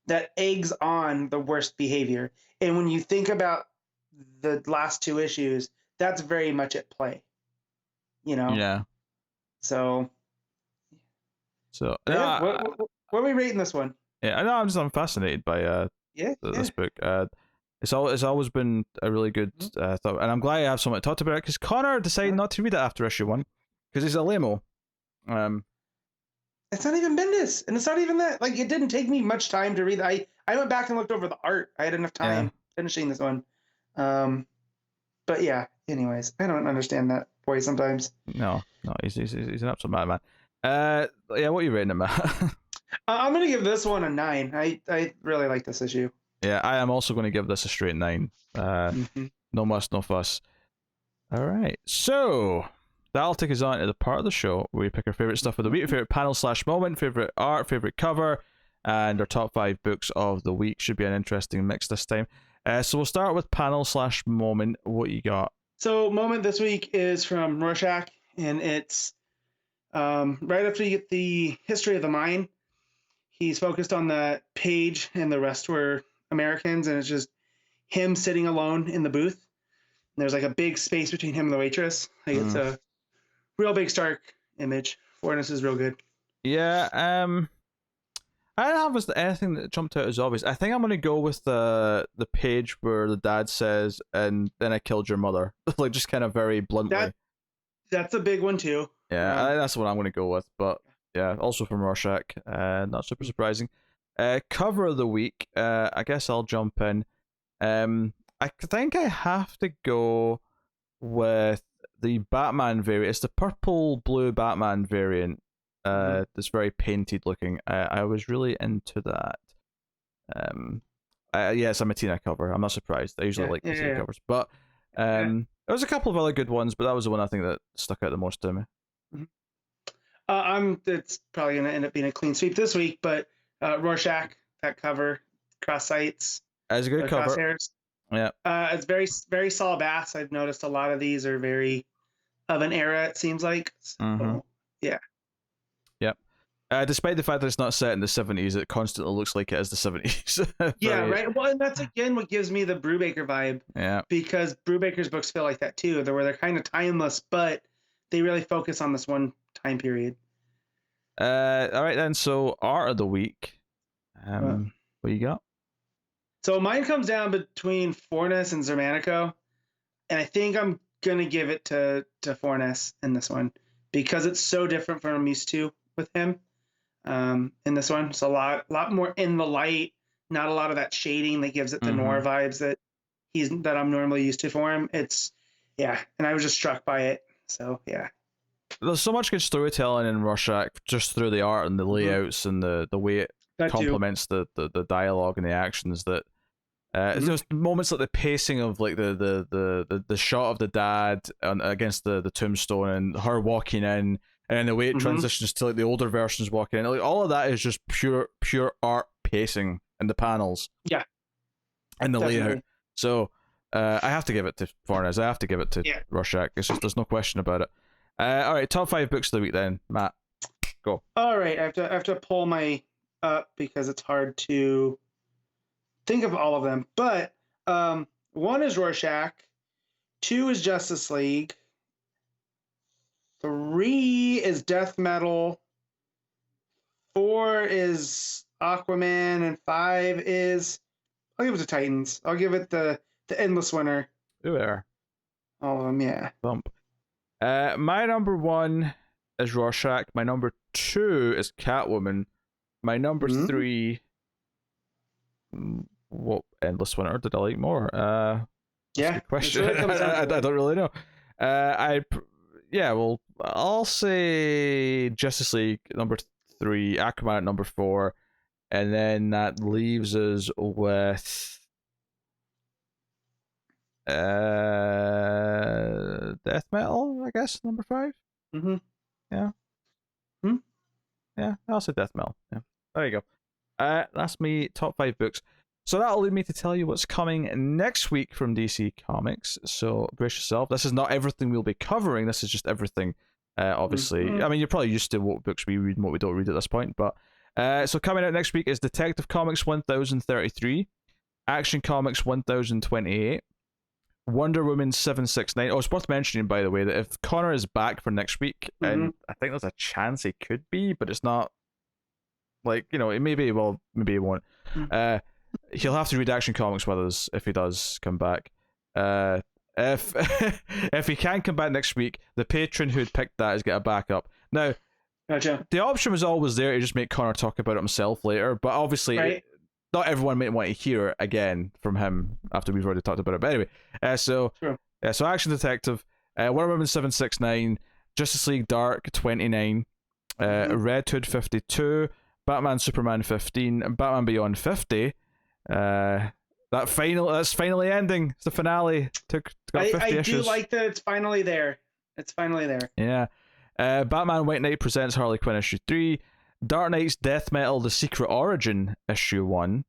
that eggs on the worst behavior. And when you think about the last 2 issues, that's very much at play. Yeah. So So Yeah. What are we rating this one? yeah, I know. I'm fascinated by this book. It's always been a really good thought, and I'm glad I have someone to talk about it because Connor decided not to read it after issue 1 because he's a lame-o. It's not even Bendis, and it's not even that. Like, it didn't take me much time to read. I went back and looked over the art. I had enough time finishing this one. But yeah. Anyways, I don't understand that boy sometimes. No, he's an absolute madman. Yeah, what are you rating him at? I'm gonna give this one a 9. I really like this issue. Yeah, I am also going to give this a straight 9. No muss, no fuss. All right, so that'll take us on to the part of the show where we pick our favorite stuff of the week, favorite panel / moment, favorite art, favorite cover, and our top 5 books of the week. Should be an interesting mix this time. So we'll start with panel / moment. What you got? So moment this week is from Rorschach, and it's right after you get the history of the mine. He's focused on the page, and the rest were Americans, and it's just him sitting alone in the booth. And there's like a big space between him and the waitress. Like it's a real big stark image. Fornes is real good. Yeah, I don't have anything that jumped out as obvious. I think I'm gonna go with the page where the dad says, "And then I killed your mother," like just kind of very bluntly. That's a big one too. Yeah, that's what I'm gonna go with. But yeah, also from Rorschach, not super surprising. Cover of the week. I guess I'll jump in. I think I have to go with the Batman variant. It's the purple blue Batman variant. That's very painted looking. I was really into that. It's a Matina cover. I'm not surprised. I usually like Matina covers, but there was a couple of other good ones, but that was the one I think that stuck out the most to me. It's probably gonna end up being a clean sweep this week, but Rorschach, that cover, cross sights, it's a good cover. Crosshairs. Yeah. It's very, very Saul Bass. I've noticed a lot of these are very of an era. It seems like. So, yeah. Yep. Despite the fact that it's not set in the 70s, it constantly looks like it is the 70s. Yeah, right. Well, and that's again what gives me the Brubaker vibe. Yeah. Because Brubaker's books feel like that too. They're kind of timeless, but they really focus on this one time period. All right then. So art of the week. What you got? So mine comes down between Fornes and Xermanico, and I think I'm gonna give it to Fornes in this one because it's so different from what I'm used to with him. In this one, it's a lot more in the light, not a lot of that shading that gives it the noir vibes that I'm normally used to for him. And I was just struck by it. So yeah. There's so much good storytelling in Rorschach just through the art and the layouts and the way it complements the dialogue and the actions that there's moments like the pacing of like the shot of the dad against the tombstone and her walking in, and then the way it transitions to like the older versions walking in, like all of that is just pure art pacing in the panels. Yeah. And the layout. So I have to give it to Fornes. I have to give it to Rorschach. It's just there's no question about it. All right, top 5 books of the week then, Matt. Go. All right, I have to pull my up because it's hard to think of all of them. But 1 is Rorschach, 2 is Justice League, 3 is Death Metal, 4 is Aquaman, and 5 is I'll give it to Titans. I'll give it the Endless Winter. Ooh, there. All of them, yeah. Bump. My number 1 is Rorschach. My number 2 is Catwoman. My number 3. What Endless Winter did I like more? That's a good question. I don't really know. I'll say Justice League number 3, Aquaman at number 4, and then that leaves us with Death Metal, I guess, number 5. Yeah. Yeah, I'll say Death Metal. Yeah, there you go. That's me top 5 books. So that'll lead me to tell you what's coming next week from DC Comics. So brace yourself. This is not everything we'll be covering. This is just everything. Obviously, I mean, you're probably used to what books we read and what we don't read at this point. But so coming out next week is Detective Comics 1033, Action Comics 1028. Wonder Woman 769. Oh, it's worth mentioning, by the way, that if Connor is back for next week, and I think there's a chance he could be, but it's not Like, maybe he will, maybe he won't. Mm. He'll have to read Action Comics with us if he does come back. If if he can come back next week, the patron who'd picked that is get a backup. Now, Gotcha. the option was always there to just make Connor talk about it himself later, but obviously, Right. not everyone might want to hear it again from him after we've already talked about it. But anyway, so Action Detective, Wonder Woman 769, Justice League Dark 29, Red Hood 52, Batman Superman 15, and Batman Beyond 50. That's finally ending. It's the finale. Got 50 I issues. do like that it's finally there. It's finally there. Yeah. Batman White Knight presents Harley Quinn issue 3. Dark Knight's Death Metal: The Secret Origin issue 1.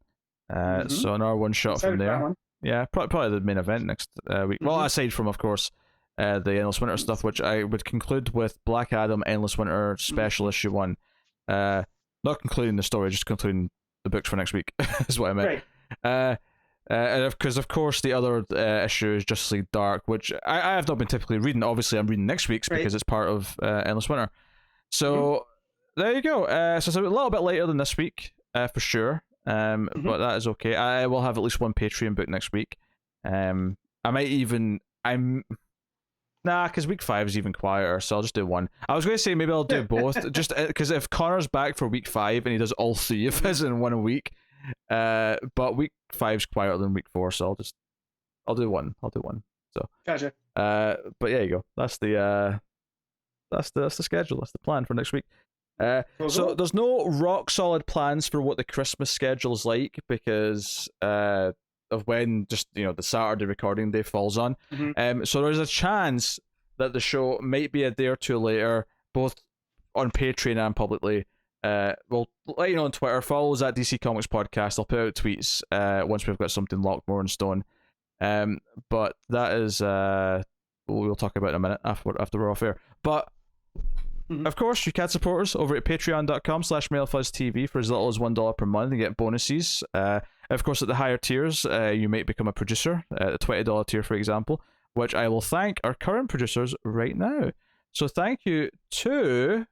So another one shot from there. Yeah, probably the main event next week. Well, aside from, of course, the Endless Winter stuff, which I would conclude with Black Adam Endless Winter Special issue 1. Not concluding the story, just concluding the books for next week is what I meant. Right. Because of course the other issue is Justice League Dark, which I have not been typically reading. Obviously, I'm reading next week's because it's part of Endless Winter. So there you go. So it's a little bit later than this week, for sure. But that is okay. I will have at least one Patreon book next week. I might even because week 5 is even quieter, so I'll just do one. I was going to say maybe I'll do both, just because if Connor's back for week 5 and he does all 3 of his in 1 week, but week 5's quieter than week 4, so I'll do one. So gotcha. But yeah, you go. That's the schedule. That's the plan for next week. So there's no rock solid plans for what the Christmas schedule's like because of when just the Saturday recording day falls on. So there's a chance that the show might be a day or two later, both on Patreon and publicly. We'll let you know on Twitter. Follow us at DC Comics Podcast. I'll put out tweets once we've got something locked more in stone. But that is we'll talk about in a minute after we're off air. But of course, you can support us over at patreon.com/MailFuzzTV for as little as $1 per month and get bonuses. Of course, at the higher tiers, you might become a producer, at the $20 tier, for example, which I will thank our current producers right now. So thank you to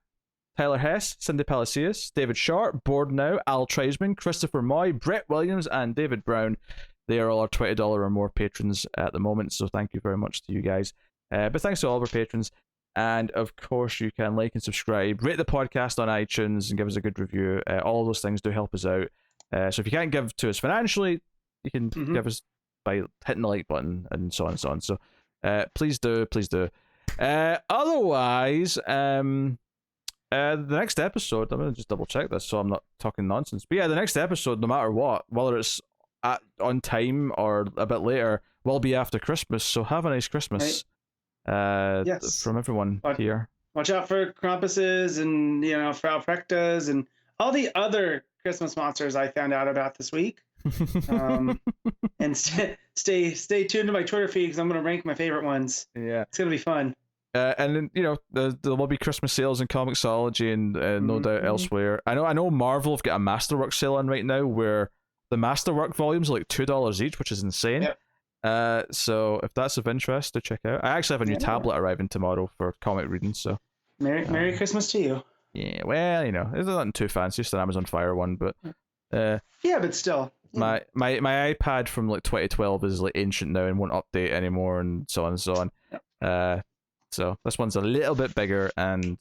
Tyler Hess, Cindy Palacios, David Sharp, Board Now, Al Treisman, Christopher Moy, Brett Williams, and David Brown. They are all our $20 or more patrons at the moment, so thank you very much to you guys. But thanks to all of our patrons. And of course, you can like and subscribe, rate the podcast on iTunes, and give us a good review. All of those things do help us out. So if you can't give to us financially, you can give us by hitting the like button and so on and so on. So please do. Otherwise, the next episode, I'm going to just double check this so I'm not talking nonsense. But yeah, the next episode, no matter what, whether it's on time or a bit later, will be after Christmas. So have a nice Christmas. Yes. From everyone here. Watch out for Krampuses and Frau Prektas and all the other Christmas monsters I found out about this week. And stay tuned to my Twitter feed because I'm going to rank my favorite ones. Yeah, it's going to be fun. And then there will be Christmas sales in Comixology and no doubt elsewhere. I know Marvel have got a Masterwork sale on right now where the Masterwork volumes are like $2 each, which is insane. Yep. So if that's of interest to check out, I actually have a new tablet arriving tomorrow for comic reading. So Merry Christmas to you. Yeah, well, it's nothing too fancy, just an Amazon Fire one, but but still, my iPad from like 2012 is like ancient now and won't update anymore, and so on and so on. Yep. So this one's a little bit bigger, and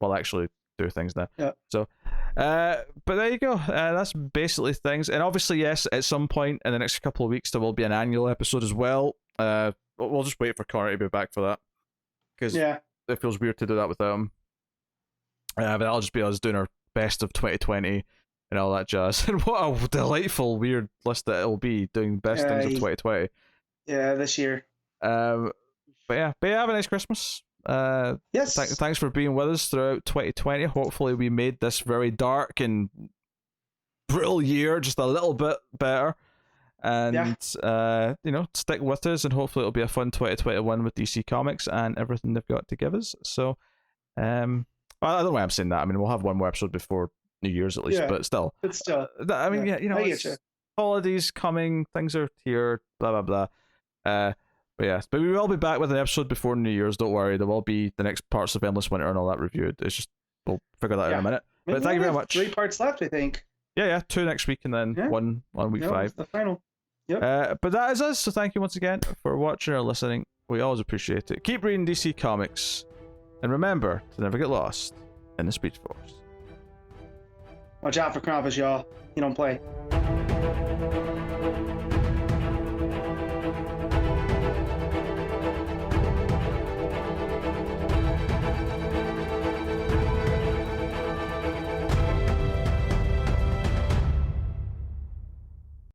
will actually do things now. Yeah. So, but there you go. That's basically things, and obviously, yes, at some point in the next couple of weeks there will be an annual episode as well. We'll just wait for Connor to be back for that, because it feels weird to do that without him. But that'll just be us doing our best of 2020 and all that jazz. And what a delightful, weird list that it'll be, doing best things of 2020. Yeah, this year. But have a nice Christmas. Yes. Thanks for being with us throughout 2020. Hopefully we made this very dark and brutal year just a little bit better. And, stick with us, and hopefully it'll be a fun 2021 with DC Comics and everything they've got to give us. So, I don't know why I'm saying that. I mean, we'll have one more episode before New Year's at least, but still. I mean, holidays coming, things are here, blah, blah, blah. But we will be back with an episode before New Year's, don't worry. There will be the next parts of Endless Winter and all that reviewed. It's just, we'll figure that out in a minute. But thank you very much. 3 parts left, I think. Yeah, 2 next week and then one on week 5. The final. Yep. But that is us, so thank you once again for watching or listening. We always appreciate it. Keep reading DC Comics, and remember to never get lost in the Speed Force. Watch out for Krampus, y'all. He don't play.